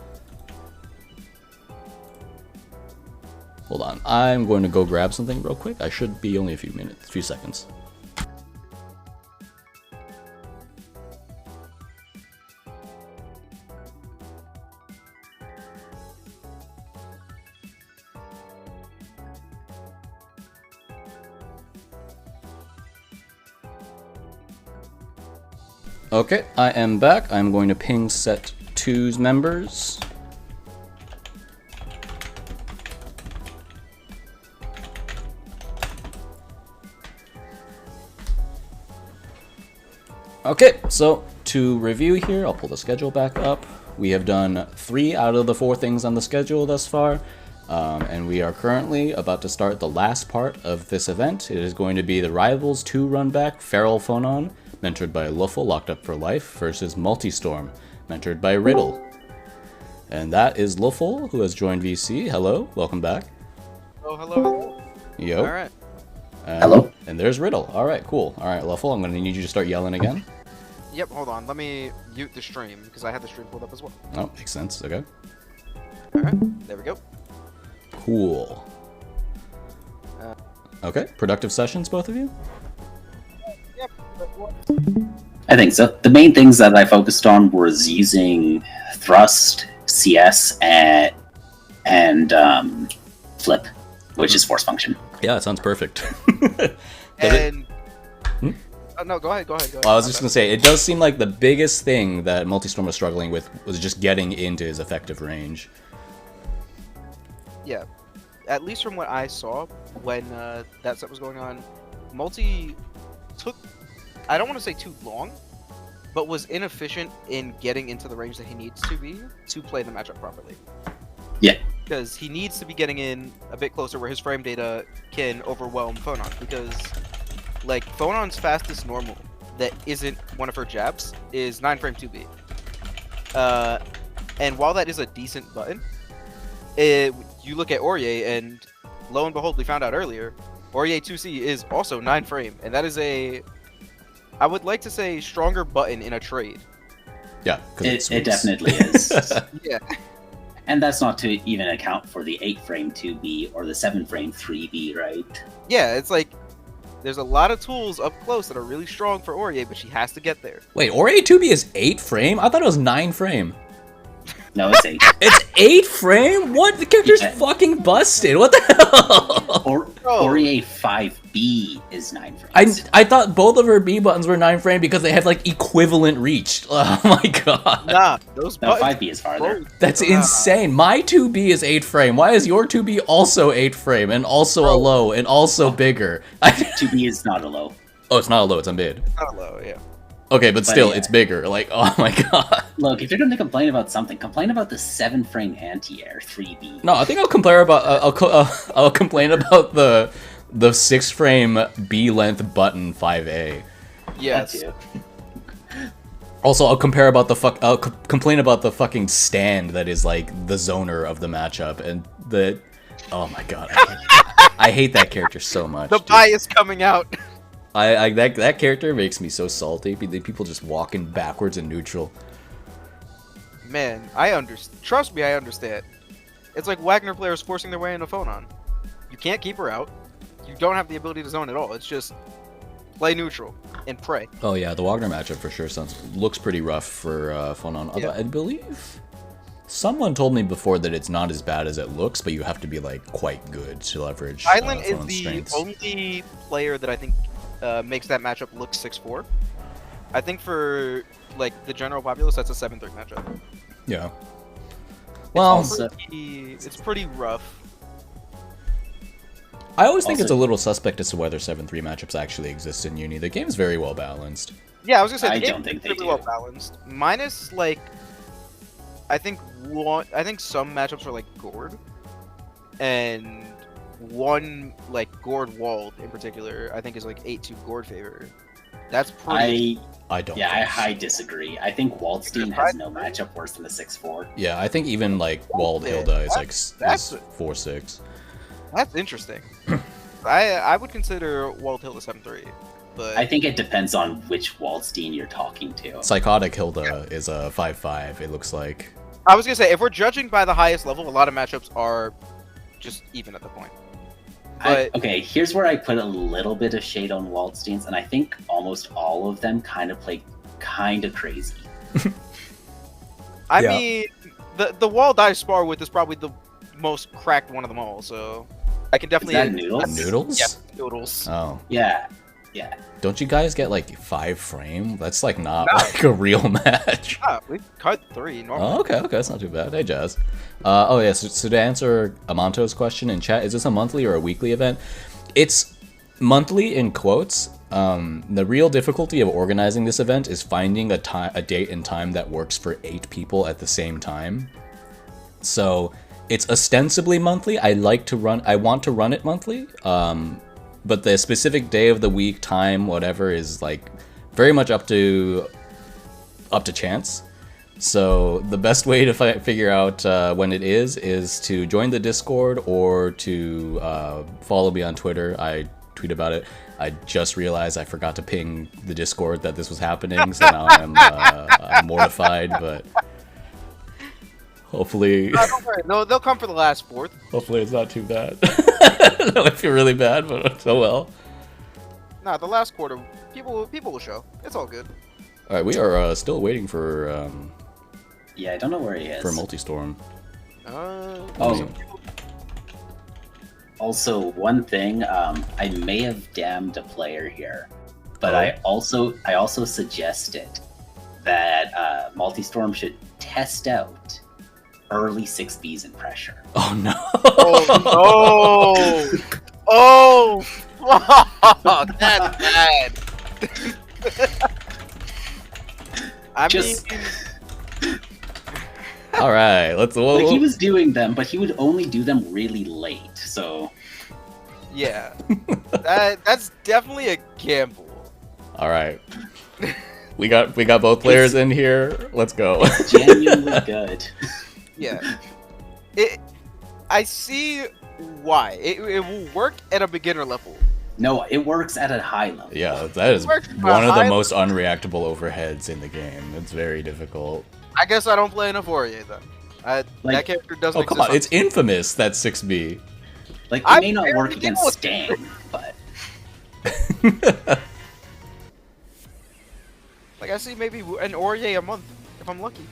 Hold on, I'm going to go grab something real quick. I should be only a few seconds. Okay, I am back. I'm going to ping set 2's members. Okay, so to review here, I'll pull the schedule back up. We have done 3 out of the 4 things on the schedule thus far, and we are currently about to start the last part of this event. It is going to be the Rivals 2 Runback Feral Phonon, mentored by LuFL, Locked Up for Life, versus Multistorm, mentored by Riddle. And that is LuFL, who has joined VC. Hello, welcome back. Oh, hello. Yo. All right. Hello. And there's Riddle. All right, cool. All right, LuFL, I'm going to need you to start yelling again. Yep, hold on. Let me mute the stream, because I had the stream pulled up as well. Oh, makes sense. Okay. All right, there we go. Cool. Okay, productive sessions, both of you? Yep. I think so. The main things that I focused on was using thrust, CS, and flip, which is force function. Yeah, it sounds perfect. No, go ahead. Well, I was just going to say, it does seem like the biggest thing that Multistorm was struggling with was just getting into his effective range. Yeah, at least from what I saw when that set was going on, Multi took, I don't want to say too long, but was inefficient in getting into the range that he needs to be to play the matchup properly. Yeah. Because he needs to be getting in a bit closer where his frame data can overwhelm Phonon, because like Phonon's fastest normal that isn't one of her jabs is 9 frame 2B. And while that is a decent button, you look at Aurier and lo and behold, we found out earlier, Aurier 2C is also 9 frame, and that is a, I would like to say, stronger button in a trade. Yeah, it definitely is. Yeah. And that's not to even account for the 8 frame 2B or the 7 frame 3B, right? Yeah, it's like, there's a lot of tools up close that are really strong for Aurier, but she has to get there. Wait, Aurier 2B is 8 frame? I thought it was 9 frame. No, it's 8. It's 8 frame? What? The character's fucking busted. What the hell? Aurier 5B is 9 frames. I thought both of her B buttons were 9 frame because they have like equivalent reach. Oh my god. Nah, those No, buttons. 5B is farther. That's insane. My 2B is 8 frame. Why is your 2B also 8 frame and also a low and also bigger? 2B is not a low. Oh, it's not a low, it's a mid. Not low, yeah. Okay, but still, yeah. it's bigger. Like, oh my god. Look, if you're going to complain about something, complain about the 7 frame anti-air 3B. No, I think I'll complain about I'll complain about the 6 frame B length button 5A. Yes. Also, I'll complain about the fucking stand that is like the zoner of the matchup, and the oh my god, I hate that character so much. The bias coming out. That character makes me so salty. People just walking backwards in neutral. Man, I understand. Trust me, I understand. It's like Wagner players forcing their way into Phonon. You can't keep her out. You don't have the ability to zone at all. It's just play neutral and pray. Oh yeah, the Wagner matchup for sure looks pretty rough for Phonon. Although I believe someone told me before that it's not as bad as it looks, but you have to be like quite good to leverage. Island is Phonon's the strengths. only player that I think makes that matchup look 6-4. I think for like the general populace, that's a 7-3 matchup. Yeah. Well, it's pretty rough. I always think it's a little suspect as to whether 7-3 matchups actually exist in Uni. The game's very well balanced. Yeah, I was gonna say I the don't game's think they really do. well balanced. Minus like, I think some matchups are like Gord, and one like Gord Walled in particular, I think is like 8-2 Gord favor. That's pretty. I don't. Yeah, I disagree. I think Waldstein has no matchup worse than the 6-4. Yeah, I think even like Walled Hilda is like 4-6. That's interesting. I would consider Walled Hilda 7-3, but I think it depends on which Waldstein you're talking to. Psychotic Hilda is a 5-5. It looks like. I was gonna say if we're judging by the highest level, a lot of matchups are just even at the point. But Okay, here's where I put a little bit of shade on Waldsteins, and I think almost all of them kind of play kind of crazy. I mean, the wall I spar with is probably the most cracked one of them all, so I can definitely. Is that Noodles? Noodles? Yeah, Noodles. Oh. Yeah. Don't you guys get like 5 frame? That's like not like a real match. Ah, we cut 3 normally. Oh, okay, that's not too bad. Hey, Jazz. Oh yeah, so to answer Amanto's question in chat, is this a monthly or a weekly event? It's monthly in quotes. The real difficulty of organizing this event is finding a date and time that works for 8 people at the same time. So it's ostensibly monthly. I want to run it monthly. But the specific day of the week, time, whatever, is like very much up to chance. So the best way to figure out when it is to join the Discord or to follow me on Twitter. I tweet about it. I just realized I forgot to ping the Discord that this was happening, so now I'm mortified, but hopefully... Don't worry. No, they'll come for the last 4th. Hopefully it's not too bad. That would feel really bad, but oh well. Nah, the last quarter, people will show. It's all good. Alright, we are still waiting for... Yeah, I don't know where he is. For Multistorm. Also, one thing, I may have damned a player here, but I also suggested that Multistorm should test out early 6Bs in pressure. Oh no! Oh no! Oh, fuck! That's bad. I mean, all right, let's. Like he was doing them, but he would only do them really late. So yeah, that's definitely a gamble. All right, we got both players in here. Let's go. It's genuinely good. Yeah, I see why it will work at a beginner level. No, it works at a high level. Yeah, that is one of the most unreactable overheads in the game. It's very difficult. I guess I don't play enough Aurier then. That character doesn't. Oh come on! It's infamous. That 6B. Like it may not work against Stan, but like I see maybe an Aurier a month if I'm lucky.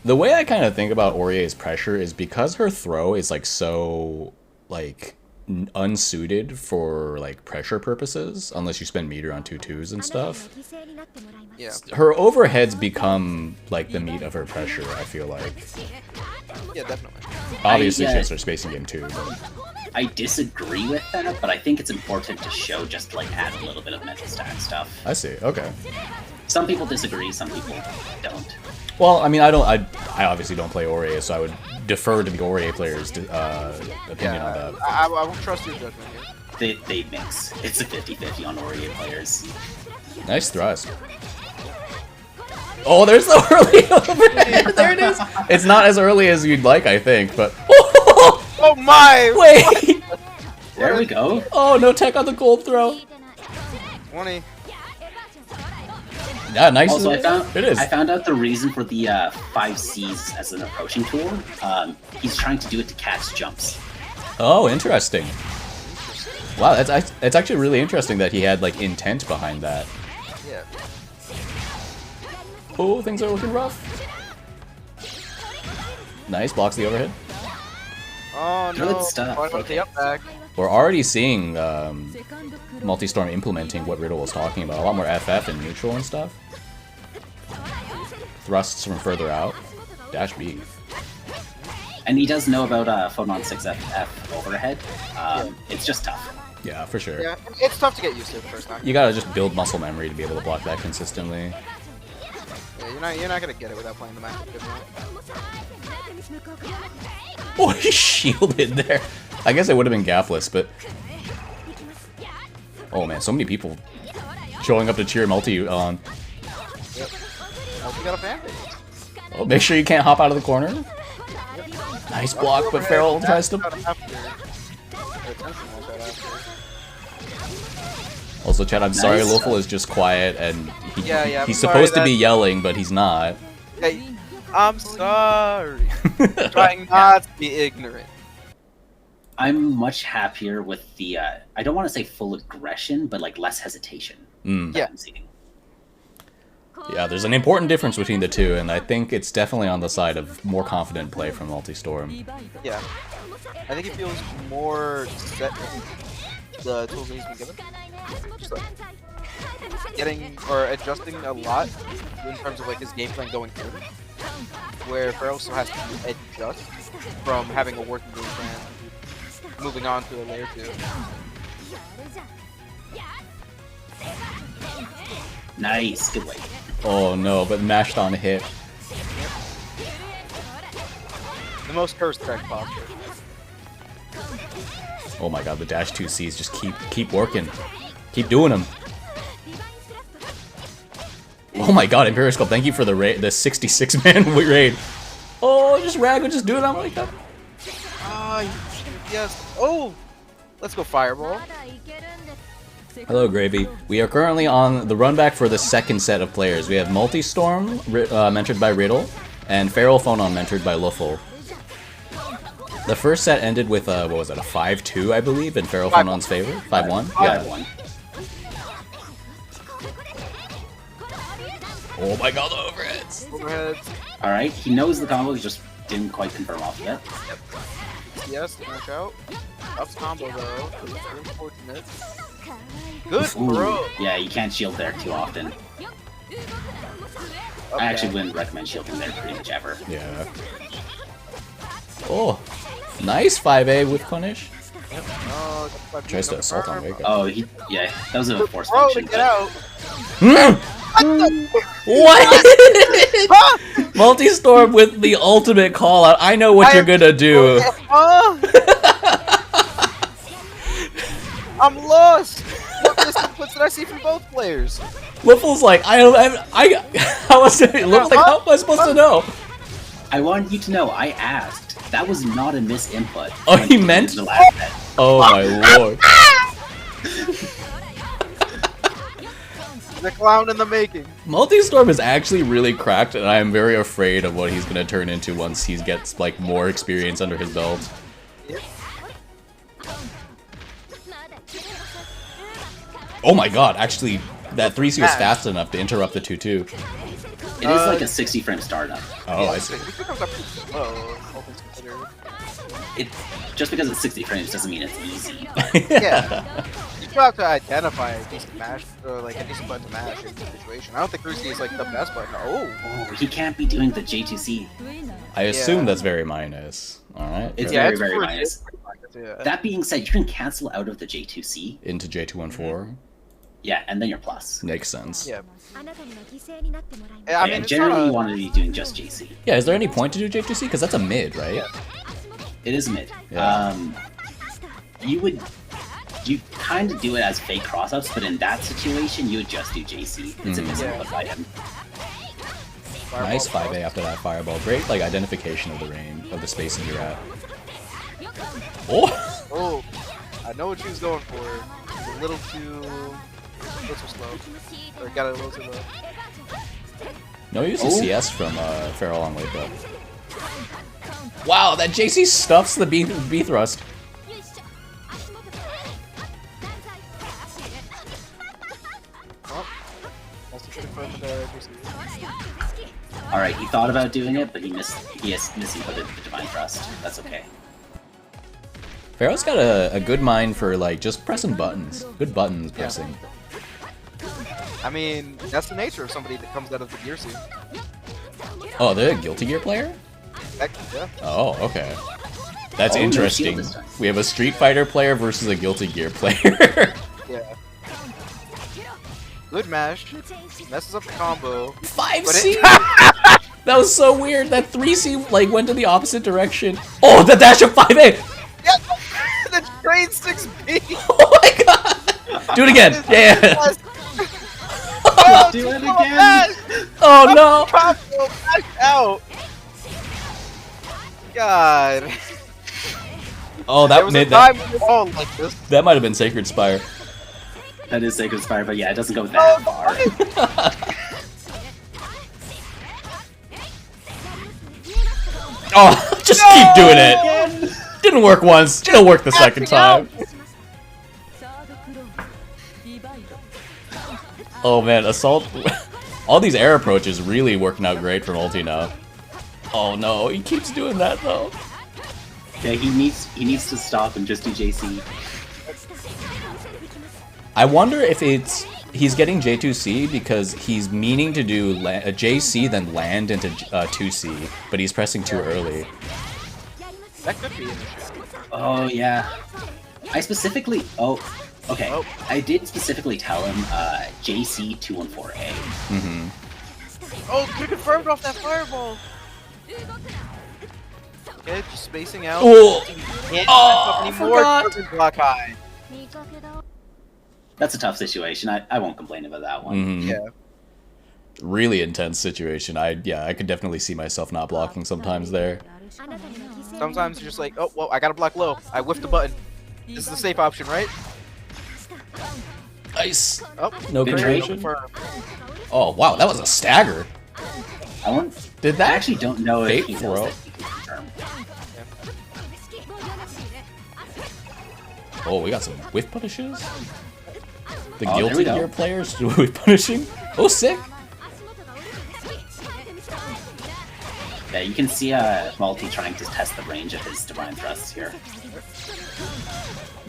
The way I kind of think about Aurier's pressure is because her throw is like so like unsuited for like pressure purposes, unless you spend meter on 2/2s and stuff. Yeah. Her overheads become like the meat of her pressure, I feel like. Yeah, definitely. Obviously, she has her spacing game too. But... I disagree with that, but I think it's important to show just to, like add a little bit of mental stat stuff. I see. Okay. Some people disagree, some people don't. Well, I mean, I obviously don't play Aurier, so I would defer to the Aurier players' opinion on that. I won't trust your judgment here. They mix. It's a 50-50 on Aurier players. Nice thrust. Oh, there's the early overhead. There it is. It's not as early as you'd like, I think, but... Oh my! Wait! There we go. Oh, no tech on the gold throw. 20. Yeah, nice. Also, It is. I found out the reason for the 5Cs as an approaching tool. He's trying to do it to catch jumps. Oh, interesting. Wow, it's actually really interesting that he had like intent behind that. Yeah. Oh, things are looking rough. Nice, blocks the overhead. Oh no! Good stuff. Right with the up back. We're already seeing Multistorm implementing what Riddle was talking about. A lot more FF and neutral and stuff. Thrusts from further out. Dash B. And he does know about Photon 6FF overhead. It's just tough. Yeah, for sure. Yeah, it's tough to get used to the first time. You gotta just build muscle memory to be able to block that consistently. Yeah, you're not gonna get it without playing the match. Oh, he shielded there. I guess it would have been gapless, but... Oh man, so many people showing up to cheer Multi on. Yep. You got a fan base. Oh, make sure you can't hop out of the corner. Nice block, but Farrell tries to... Also, Chad, I'm sorry, Nice. LuFL is just quiet, and he's sorry supposed to that- be yelling, but he's not. Hey, I'm sorry. Trying not to be ignorant. I'm much happier with the, I don't want to say full aggression, but like less hesitation. Mm. Yeah. I'm seeing. Yeah, there's an important difference between the two, and I think it's definitely on the side of more confident play from Multistorm. Yeah. I think he feels more set with the tools that he's been given. Just like getting or adjusting a lot in terms of like his game plan going forward. Where Farrell still has to adjust from having a working game plan, moving on to a layer 2. Nice, good way. Oh no, but mashed on hit. The most cursed track posture. Oh my god, the dash 2Cs just keep working. Keep doing them. Oh my god, Imperiscope, thank you for the 66-man raid. Oh, just Rag would just do it on like that. Ah, yes. Oh! Let's go Fireball. Hello, Gravy. We are currently on the runback for the second set of players. We have Multistorm, mentored by Riddle, and Feral Phonon, mentored by LuFL. The first set ended with, what was it, a 5-2, I believe, in Feral Phonon's favor? 5-1? Yeah. 5-1. Oh my god, the overheads! Overheads. Alright, he knows the combo, he just didn't quite confirm off yet. Yes, smash out. Ups combo though. Very unfortunate. Good Ooh, throw. yeah, you can't shield there too often. I actually wouldn't recommend shielding there pretty much ever. Yeah. Oh, nice 5A with punish. Oh, Tries to assault on Wake Up. Oh, yeah, that was a force Throw to function. get out. What? Multistorm with the ultimate call out. I know what you're gonna do. I'm lost. What inputs did I see from both players? LuFL's like, how am I supposed to know? I want you to know, I asked. That was not a misinput. Oh, he meant? The last bet. Oh my lord. The clown in the making. Multistorm is actually really cracked, and I am very afraid of what he's gonna turn into once he gets like more experience under his belt. Yep. Oh my god, actually, that 3C was fast enough to interrupt the 2-2. It is like a 60 frame startup. Oh, I see. It comes up pretty slow, all things considered. Just because it's 60 frames doesn't mean it's easy. Yeah. You still have to identify a decent mash, or like a decent button to mash in the situation. I don't think Cruci is like the best button. Oh, he can't be doing the J2C. I assume that's very minus. Alright. It's Yeah, very, it's very for- minus. Yeah. That being said, you can cancel out of the J2C. Into J214. Yeah, and then you're plus. Makes sense. Yeah. Yeah, I mean, it's generally not you want to be doing just JC. Yeah, is there any point to do J2C? Because that's a mid, right? It is mid. Yeah. You kind of do it as fake crossups, but in that situation, you would just do JC. It's a misinput item. Nice 5A after that fireball. Great like identification of the range of the spacing you're at. Oh! Oh, I know what she was going for. It's a little too slow. Or got it a little too low. No use of CS from Feral on wake up. Wow, that JC stuffs the B thrust. Alright, he thought about doing it, but he misinputted the Divine Thrust. That's okay. Feral's got a good mind for like just pressing buttons. Good buttons pressing. I mean, that's the nature of somebody that comes out of the gear scene. Oh, they're a Guilty Gear player? Heck, yeah. Oh, okay. That's Oh, no interesting. shield this time. We have a Street Fighter player versus a Guilty Gear player. Yeah. Good mash. Messes up the combo. 5C! That was so weird. That 3C like went to the opposite direction. Oh, the dash of 5A! Yeah, the train 6B! Oh my god! Do it again! Yeah! Oh, Do it again! Oh no! Combo back out! God. Oh, There that was a made time that. when it all like this. That might have been Sacred Spire. That is Sacred Spire, but yeah, it doesn't go that far. Oh, just keep doing it. Didn't work once. Didn't work the second time. Oh man, Assault. All these air approaches really working out great for Multi now. Oh no, he keeps doing that though. Yeah, he needs to stop and just do JC. I wonder if he's getting J2C because he's meaning to do a JC then land into 2C, but he's pressing too early. That could be an issue. Oh yeah. I specifically okay. Oh. I did specifically tell him JC 214A. Mm-hmm. Oh, you confirmed off that fireball! Okay, just spacing out. Oh, Can't oh, I anymore. forgot. Block high. That's a tough situation. I won't complain about that one. Mm-hmm. Yeah. Really intense situation. I could definitely see myself not blocking sometimes there. Sometimes you're just like, oh, well, I gotta block low. I whiffed the button. This is the safe option, right? Nice. Oh, No Good conversion. confirm. Oh wow, that was a stagger. Did I that actually don't know if fake he knows throw? that he can confirm. Oh, we got some whiff punishes. The Oh, there Guilty we go. Gear players do whiff punishing. Oh, sick. Yeah, you can see Multi trying to test the range of his Divine Thrusts here.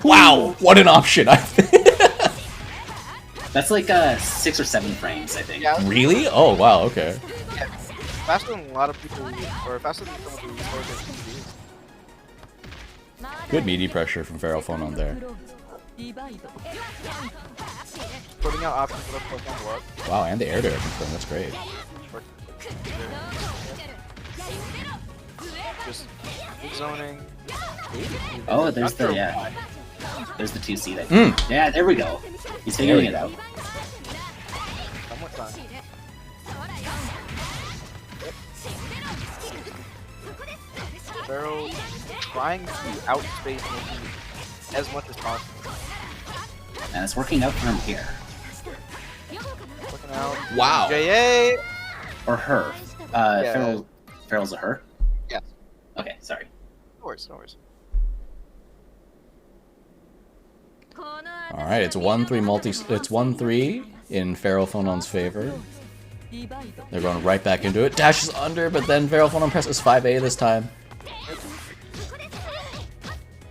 Wow, what an option. That's like 6 or 7 frames, I think. Yeah, Really? Oh, wow, okay. faster than a lot of people, or faster than some of the historical TVs. Good meaty pressure from Feral Phone on there. Putting out options for the Pokemon block. Wow, and the air to air confirm. That's great. Just good zoning. Oh, there's Not sure the why. there's the 2C that. Mm. Yeah, there we go. He's figuring it There out. One more time. Barrel trying to outspace Multi as much as possible. And it's working out for him here. Looking out. Wow. JA! Or her. Yeah. Feral's a her? Yes. Okay, sorry. No worries, no worries. All right, it's 1-3 multi. It's 1-3 in Feral Phonon's favor. They're going right back into it. Dashes under, but then Feral Phonon presses 5A this time.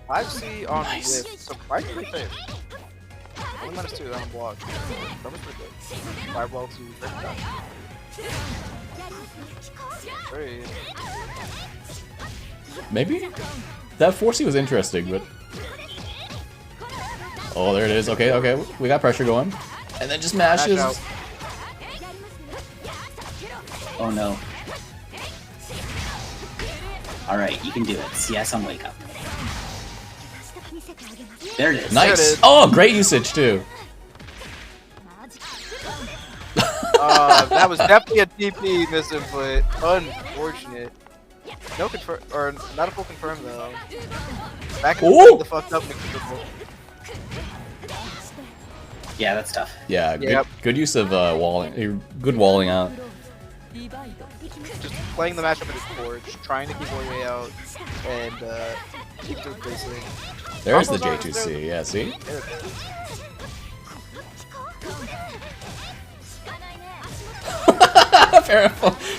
5C on Nice. with surprisingly safe. Only -2 on the block. That was pretty good. 5 ball to first shot. Great. Maybe that 4C was interesting, but oh, there it is. Okay, okay, we got pressure going, and then just mashes. Mash out. Oh no. Alright, you can do it. CS on wake up. There it is. Nice. There it is. Oh, great usage too. That was definitely a TP misinput. Unfortunate. No confirm, or not a full confirm though. Back in Ooh! the fucked up miserable. Yeah, that's tough. Yeah, Yep. good use of walling. Good walling out. Just playing the matchup at his core, just trying to keep Oye out and keep the basically. There's the Combos on J2C. there. Yeah, see? There it is.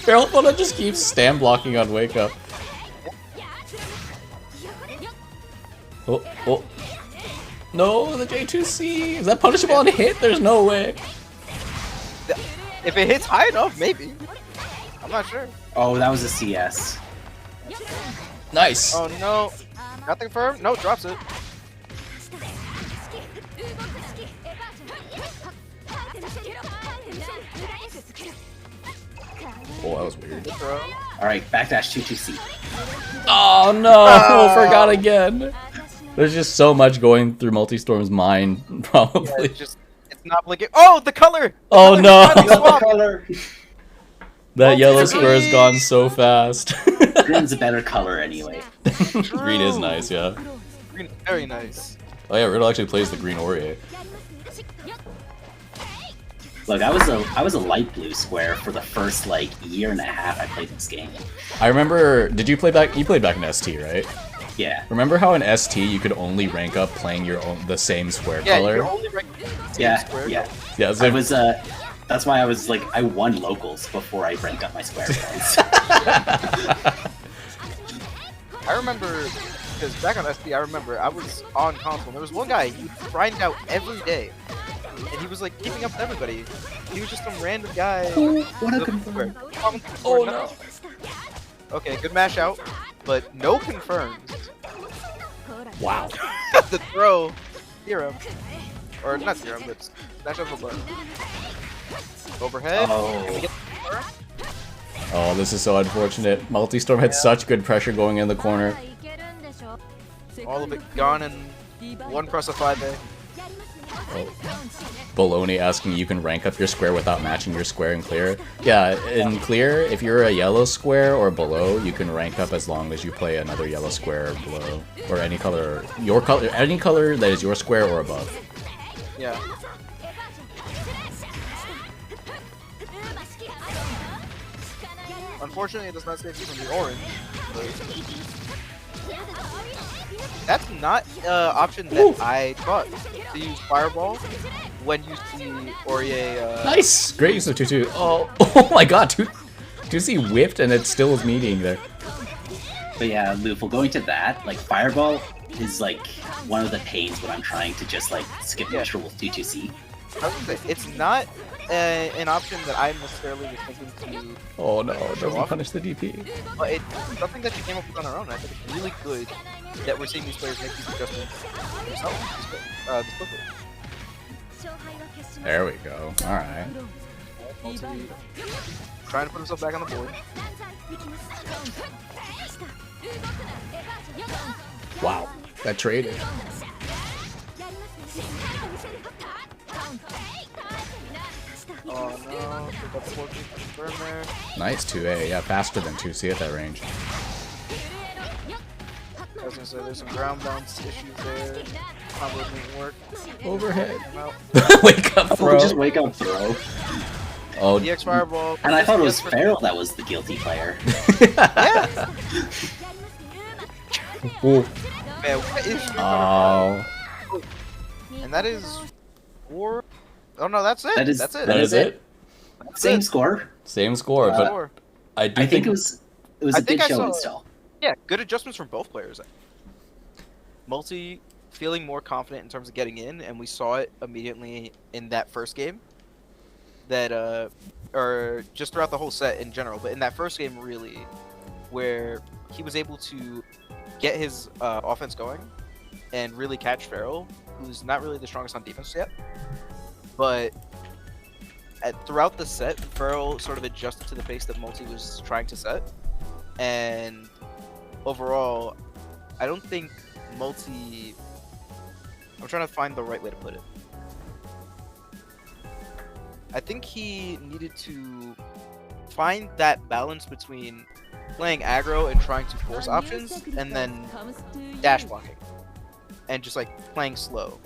Feral just keeps stand blocking on wake up. Oh, oh. No, the J2C. Is that punishable on hit? There's no way. If it hits high enough, maybe. I'm not sure. Oh, that was a CS. Nice. Oh no. Nothing firm? No, drops it. Oh, that was weird. Good throw. Alright, backdash 2-2C. Oh no, forgot again. There's just so much going through Multistorm's mind, Yeah, probably. it's not blinking. Oh, the color! The Oh color no! finally swapped. Color. That yellow Multi- square has gone so fast. Green's a better color anyway. Green is nice, yeah. Green, very nice. Oh yeah, Riddle actually plays the green Ori. Look, I was a light blue square for the first like year and a half I played this game. I remember. Did you play back? You played back in ST, right? Yeah. Remember how in ST you could only rank up playing the same square Yeah, color? you're only right. Yeah, Square. yeah. Yeah, so I was that's why I was like I won locals before I ranked up my square points. I remember, because back on SP, I remember I was on console. There was one guy, he grinded out every day. And he was like keeping up with everybody. He was just some random guy. What a confirm. Oh no! Okay, good mash out, but no confirms. Wow. The throw, theorem, or not theorem, but smash up a button. Overhead. Oh. Can we get Oh, this is so unfortunate. Multistorm had such good pressure going in the corner. all of it gone in one press of 5A? Oh. Baloney asking you can rank up your square without matching your square in clear. Yeah, in clear, if you're a yellow square or below, you can rank up as long as you play another yellow square below, or any color, any color that is your square or above. Yeah. Unfortunately, it does not save you from the orange. But that's not an option that I thought. To use Fireball when you see Aurier. Nice! Great use of 2-2. Oh, oh my god, 2C whipped and it still is meeting there. But yeah, LuFL, going to that, like Fireball is like one of the pains when I'm trying to just like skip neutral with 2-2C. I was gonna say, it's not an option that I'm necessarily just thinking to, Oh no, it doesn't punish the DP. but it's something that you came up with on our own. I think it's really good that we're seeing these players make these adjustments themselves. This quickly. There we go. Alright. Multi trying to put himself back on the board. Wow, that traded. Oh no, pick up the board, confirm there. Nice 2A, yeah, faster than 2C at that range. I was gonna say there's some ground bounce issues there. Combo didn't work. Overhead. Came out. Wake up, bro. Just wake up, throw. Oh, DX Fireball. And I thought it was Feral that was the guilty player. Yeah! Ooh. Man, what is Oh. And that is 4. Oh no, that's it. That is- that's it. That is it? That's Same it. score. Same score, but Score. I do I think it was I a think good I show saw- install. Yeah, good adjustments from both players. Multi feeling more confident in terms of getting in, and we saw it immediately in that first game. That or just throughout the whole set in general, but in that first game really, where he was able to get his offense going and really catch Feral, who's not really the strongest on defense yet. But throughout the set, Feral sort of adjusted to the pace that Multi was trying to set, and overall, I don't think Multi. I'm trying to find the right way to put it. I think he needed to find that balance between playing aggro and trying to force options, and then dash blocking, and just like playing slow.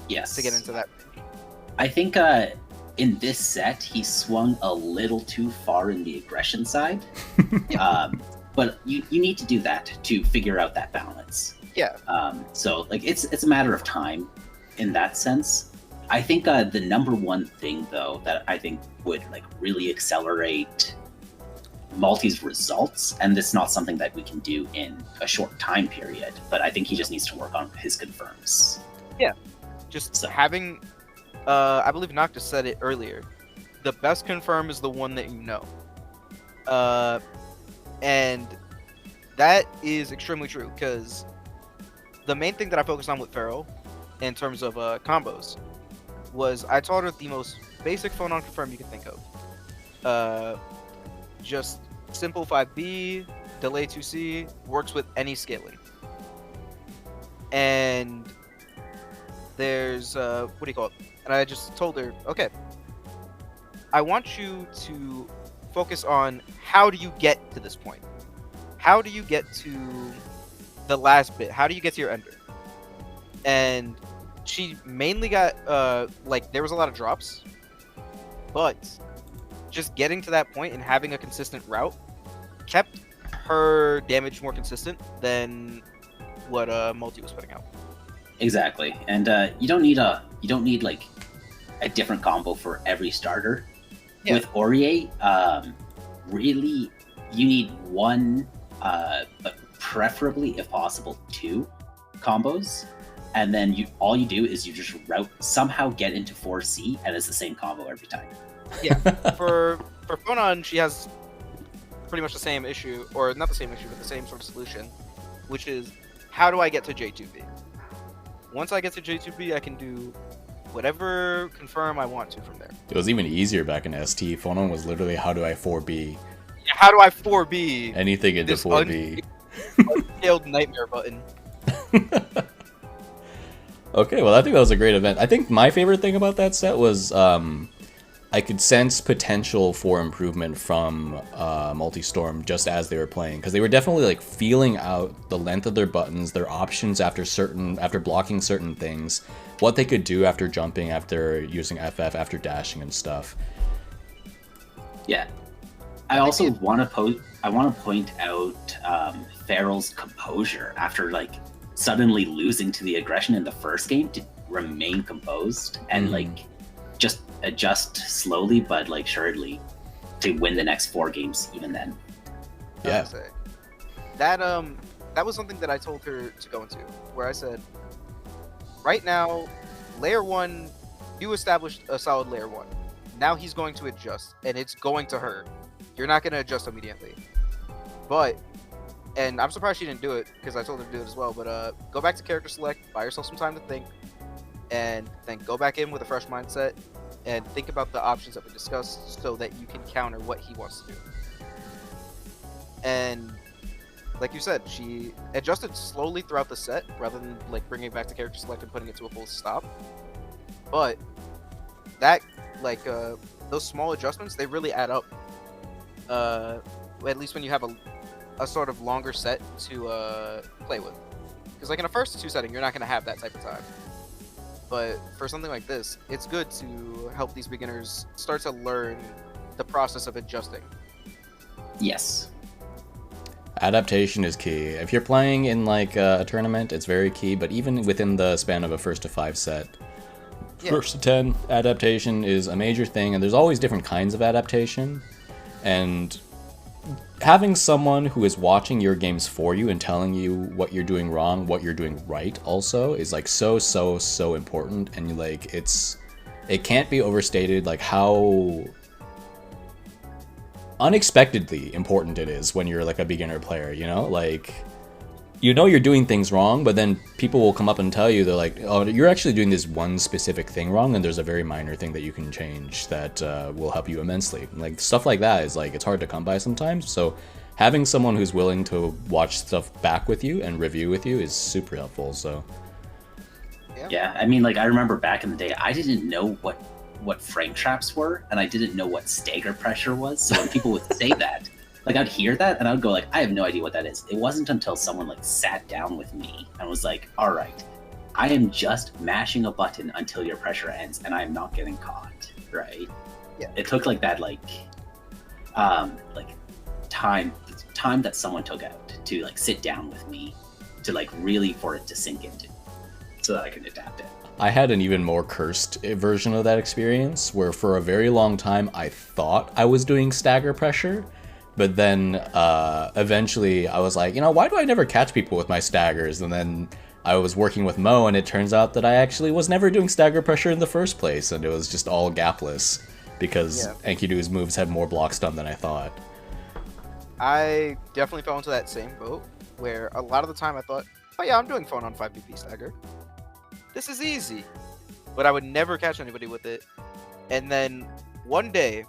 Yes. To get into that. I think in this set he swung a little too far in the aggression side. But you need to do that to figure out that balance. Yeah. So like it's a matter of time in that sense. I think the number one thing though that I think would like really accelerate Multi's results, and this is not something that we can do in a short time period, but I think he just needs to work on his confirms. Yeah. Just having I believe Noctis said it earlier. The best confirm is the one that you know. And that is extremely true, because the main thing that I focused on with Pharaoh in terms of combos was I taught her the most basic phone on confirm you can think of. Just simple 5B, delay 2C, works with any scaling. And there's what do you call it? And I just told her, okay, I want you to focus on how do you get to this point? How do you get to the last bit? How do you get to your ender? And she mainly got like there was a lot of drops, but just getting to that point and having a consistent route kept her damage more consistent than what Multi was putting out. Exactly, and you don't need like a different combo for every starter. Yeah. With Aurier, really, you need one, but preferably, if possible, two combos, and then all you do is you just somehow get into 4C, and it's the same combo every time. Yeah, for Phonon, she has pretty much the same issue, or not the same issue, but the same sort of solution, which is how do I get to J2B? Once I get to J2B, I can do whatever confirm I want to from there. It was even easier back in ST. Phonon was literally how do I 4B? How do I 4B? Anything into 4B. Unscaled nightmare button. Okay, well I think that was a great event. I think my favorite thing about that set was I could sense potential for improvement from Multistorm just as they were playing, because they were definitely like feeling out the length of their buttons, their options after blocking certain things, what they could do after jumping, after using FF, after dashing and stuff. Yeah, I also want to point out Farrell's composure after like suddenly losing to the aggression in the first game to remain composed and like just adjust slowly but like surely to win the next 4 games even then. Yeah. That was something that I told her to go into, where I said, right now, layer 1, you established a solid layer 1. Now he's going to adjust, and it's going to hurt. You're not going to adjust immediately. But, and I'm surprised she didn't do it, because I told her to do it as well, but go back to character select, buy yourself some time to think, and then go back in with a fresh mindset, and think about the options that we discussed so that you can counter what he wants to do. And like you said, she adjusted slowly throughout the set rather than like bringing it back to character select and putting it to a full stop. But that those small adjustments, they really add up. At least when you have a sort of longer set to play with. Because like in a first 2 setting, you're not going to have that type of time. But for something like this, it's good to help these beginners start to learn the process of adjusting. Yes. Adaptation is key. If you're playing in like a tournament, it's very key, but even within the span of a 1st to 5 set, 1st to 10, adaptation is a major thing, and there's always different kinds of adaptation. And having someone who is watching your games for you and telling you what you're doing wrong, what you're doing right also is like so important, and like it can't be overstated like how unexpectedly important it is when you're like a beginner player, you know? Like, you know you're doing things wrong, but then people will come up and tell you, they're like, oh, you're actually doing this one specific thing wrong, and there's a very minor thing that you can change that will help you immensely. Like, stuff like that is like, it's hard to come by sometimes, so having someone who's willing to watch stuff back with you and review with you is super helpful, so. Yeah, I mean, like, I remember back in the day, I didn't know what what frame traps were, and I didn't know what stagger pressure was. So when people would say that, like I'd hear that and I'd go like, I have no idea what that is. It wasn't until someone like sat down with me and was like, all right, I am just mashing a button until your pressure ends and I am not getting caught, right? Yeah. It took like that time that someone took out to like sit down with me to like really for it to sink into so that I could adapt it. I had an even more cursed version of that experience where for a very long time I thought I was doing stagger pressure, but then eventually I was like, you know, why do I never catch people with my staggers? And then I was working with Mo and it turns out that I actually was never doing stagger pressure in the first place and it was just all gapless because Enkidu's moves had more block stun than I thought. I definitely fell into that same boat where a lot of the time I thought, oh yeah, I'm doing phone on 5PP stagger. This is easy. But I would never catch anybody with it. And then one day,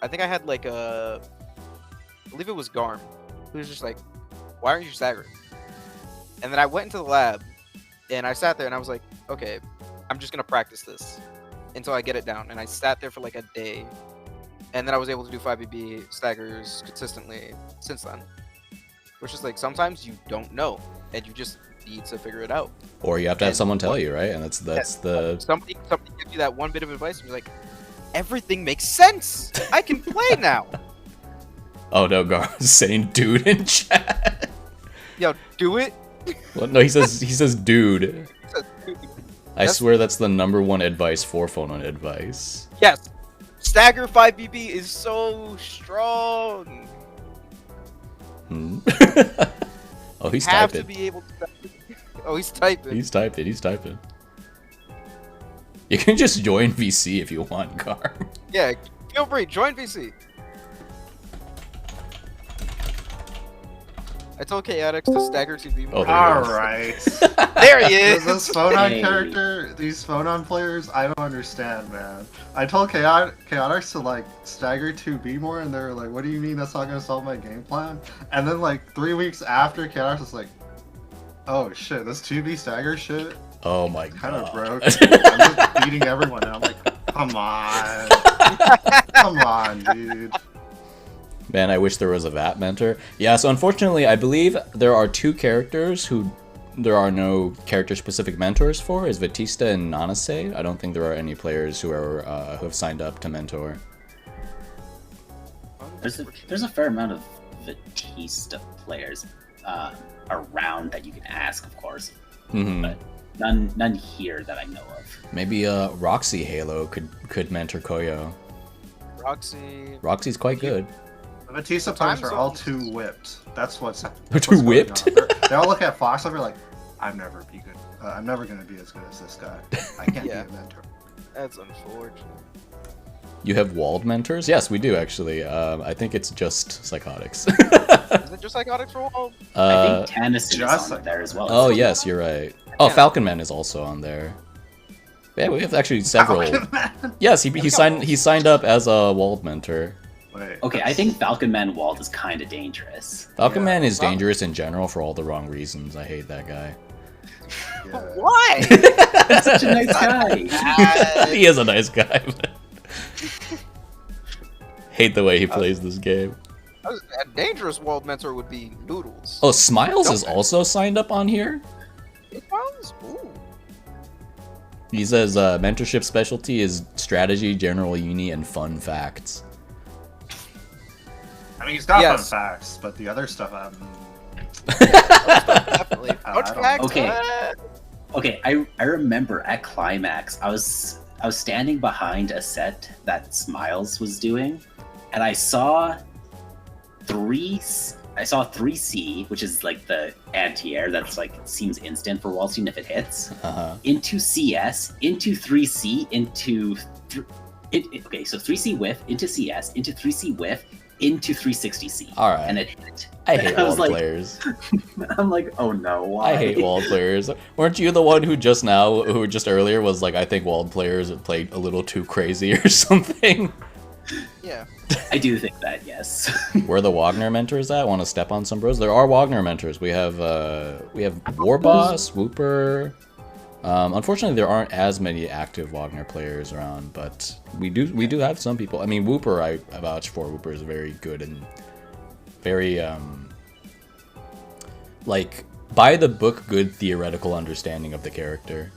I think I had like I believe it was Garm, who was just like, why aren't you staggering? And then I went into the lab and I sat there and I was like, okay, I'm just going to practice this until I get it down. And I sat there for like a day. And then I was able to do 5BB staggers consistently since then. Which is like, sometimes you don't know and you just need to figure it out. Or you have to have someone tell you, right? And that's the... Somebody gives you that one bit of advice and you're like, everything makes sense! I can play now! Oh no, Gar's saying dude in chat. Yo, do it? Well, no, he says dude. I swear that's the #1 advice for phone on advice. Yes. Stagger 5BB is so strong. Oh, he's have typing. To be able to... Oh, he's typing. He's typing. You can just join VC if you want, Gar. Yeah, feel free. Join VC. I told Chaotix to stagger to be more. Oh, there All right. There he is. This phone-on character, these phone-on players, I don't understand, man. I told Chaotix to like stagger 2B more, and they're like, "What do you mean that's not gonna solve my game plan?" And then like 3 weeks after, Chaotix was like, "Oh shit, this 2B stagger shit Oh my kind god. of broke. I'm just beating everyone." And I'm like, "Come on, come on, dude." Man, I wish there was a VAT mentor. Yeah, so unfortunately, I believe there are 2 characters who there are no character-specific mentors for, is Batista and Nanase. I don't think there are any players who are who have signed up to mentor. There's a fair amount of Batista players around that you can ask, of course, but none here that I know of. Maybe Roxy Halo could mentor Koyo. Roxy's quite good. The Batista players are all too whipped. That's what's. They're too whipped? They all look at Fox and they're like, I'm never gonna be as good as this guy. I can't be a mentor. That's unfortunate. You have walled mentors? Yes, we do actually. I think it's just Psychotics. Is it just Psychotics for Wall? I think Tannis is on there as well. Oh yes, you're right. Oh, Falcon Man is also on there. Yeah, we have actually several. Yes, he signed up as a walled mentor. Wait, okay, I think Falcon Man Walled is kind of dangerous. Falcon Man is dangerous in general for all the wrong reasons. I hate that guy. Yeah. Why? He's such a nice guy. He is a nice guy. But hate the way he plays this game. A dangerous world mentor would be Noodles. Oh, Smiles is also signed up on here? Smiles? Ooh. He says mentorship specialty is strategy, general uni, and fun facts. I mean, he's got fun facts, but the other stuff, Definitely. Okay, I remember at Climax, I was standing behind a set that Smiles was doing, and I saw 3C, which is like the anti-air that's like seems instant for Wallstein if it hits, into CS, into 3C, okay, so 3C whiff, into CS, into 3C whiff, into 360C. All right. And it hit. I hate walled players. I'm like, oh no, why? I hate walled players. Weren't you the one who just earlier was like, I think walled players played a little too crazy or something? Yeah. I do think that, yes. Where are the Wagner mentors at? Want to step on some bros? There are Wagner mentors. We have Warboss, Whooper, Unfortunately, there aren't as many active Wagner players around, but we do have some people. I mean, Wooper, I vouch for. Wooper is very good and very like by the book, good theoretical understanding of the character.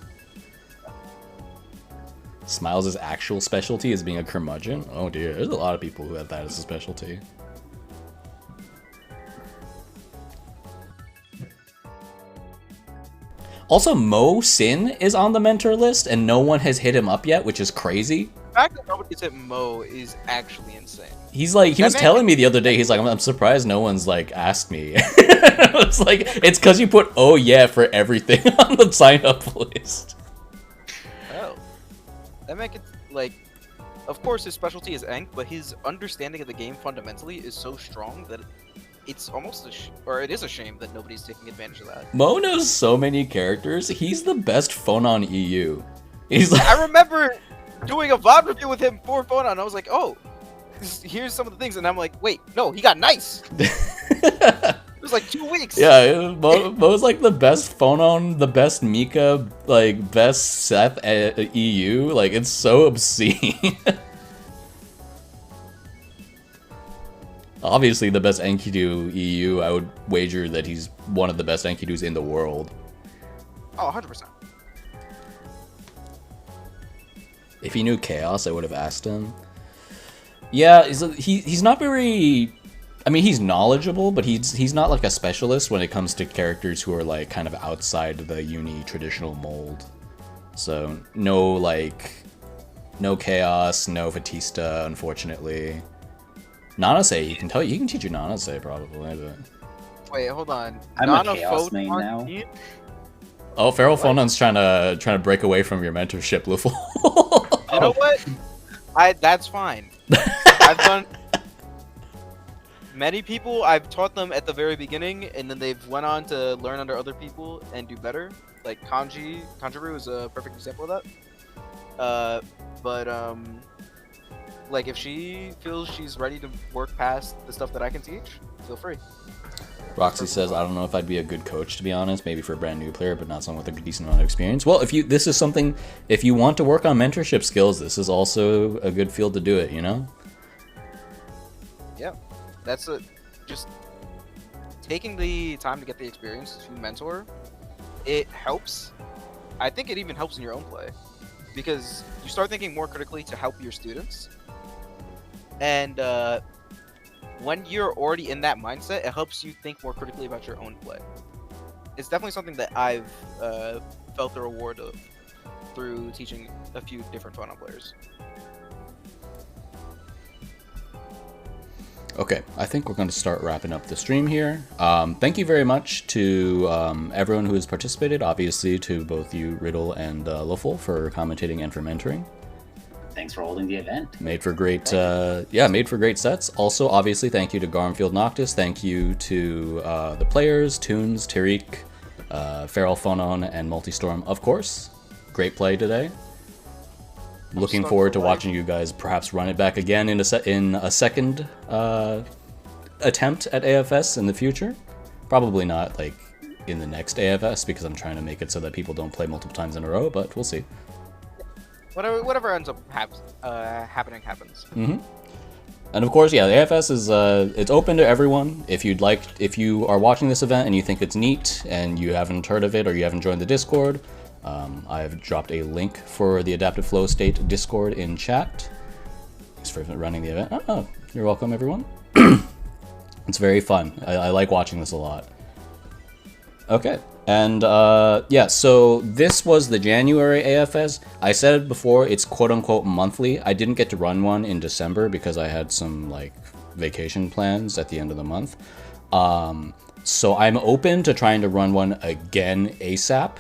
Smiles' actual specialty is being a curmudgeon. Oh dear, there's a lot of people who have that as a specialty. Also, Mo Sin is on the mentor list, and no one has hit him up yet, which is crazy. The fact that nobody's hit Mo is actually insane. He's like, he was telling me the other day, he's like, I'm surprised no one's like asked me. It's like, it's because you put oh yeah for everything on the sign up list. Oh. That make it, like, of course his specialty is Enk, but his understanding of the game fundamentally is so strong that it's almost it is a shame that nobody's taking advantage of that. Mo knows so many characters. He's the best phone on EU. He's like, I remember doing a VOD review with him for phone on. I was like, oh, here's some of the things, and I'm like, wait, no, he got nice. It was like 2 weeks. Yeah, Mo's like the best phone on, the best Mika, like best Seth at EU. Like it's so obscene. Obviously, the best Enkidu EU, I would wager that he's one of the best Enkidus in the world. Oh, 100%. If he knew Chaos, I would have asked him. Yeah, he's not very... I mean, he's knowledgeable, but he's not like a specialist when it comes to characters who are like kind of outside the uni traditional mold. So, no Chaos, no Batista, unfortunately. Nanase, he can teach you Nanase probably, but... Wait, hold on. I'm a Chaos main now. Oh, Feral Phonon's trying to break away from your mentorship, LuFL. You know what? That's fine. I've done many people. I've taught them at the very beginning, and then they've went on to learn under other people and do better. Like Kanjiru is a perfect example of that. Like if she feels she's ready to work past the stuff that I can teach, feel free. Roxy says, I don't know if I'd be a good coach, to be honest, maybe for a brand new player, but not someone with a decent amount of experience. Well, if you want to work on mentorship skills, this is also a good field to do it, you know? Yeah, just taking the time to get the experience to mentor, it helps. I think it even helps in your own play, because you start thinking more critically to help your students. And when you're already in that mindset, it helps you think more critically about your own play. It's definitely something that I've felt the reward of through teaching a few different phone players. Okay, I think we're going to start wrapping up the stream here. Thank you very much to everyone who has participated, obviously to both you, Riddle, and LuFL for commentating and for mentoring. Thanks for holding the event. Made for great sets. Also, obviously, thank you to Garmfield Noctis. Thank you to the players, ToonS, Tarik, Feral Phonon, and Multistorm, of course. Great play today. Looking forward to watching you guys perhaps run it back again in a second attempt at AFS in the future. Probably not like in the next AFS because I'm trying to make it so that people don't play multiple times in a row, but we'll see. Whatever ends up happening happens. Mm-hmm. And of course, yeah, the AFS is it's open to everyone. If you are watching this event and you think it's neat and you haven't heard of it or you haven't joined the Discord, I've dropped a link for the Adaptive Flow State Discord in chat. Thanks for running the event. Oh, you're welcome, everyone. It's very fun. I like watching this a lot. Okay. And yeah, so this was the January AFS. I said it before, it's quote-unquote monthly. I didn't get to run one in December because I had some like vacation plans at the end of the month. So I'm open to trying to run one again ASAP.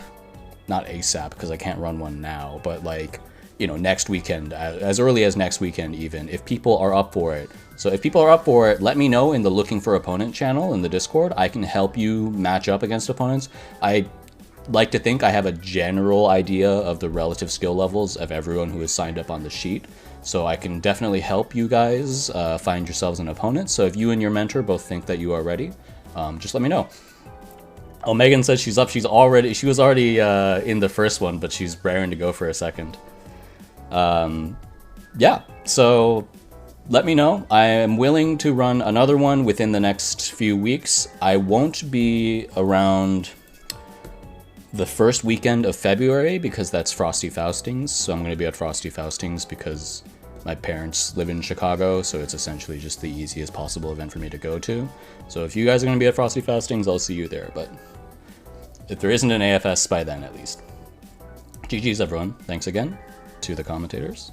Not ASAP because I can't run one now, but like, you know, next weekend, as early as next weekend even, if people are up for it. So if people are up for it, let me know in the Looking for Opponent channel in the Discord. I can help you match up against opponents. I like to think I have a general idea of the relative skill levels of everyone who is signed up on the sheet. So I can definitely help you guys find yourselves an opponent. So if you and your mentor both think that you are ready, just let me know. Oh, Megan says she's up. She was already in the first one, but she's raring to go for a second. Yeah, so let me know. I am willing to run another one within the next few weeks. I won't be around the first weekend of February because that's Frosty Faustings. So I'm going to be at Frosty Faustings because my parents live in Chicago, so it's essentially just the easiest possible event for me to go to. So if you guys are going to be at Frosty Faustings, I'll see you there. But if there isn't an AFS by then, at least. GG's, everyone. Thanks again to the commentators.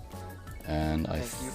And Thank you.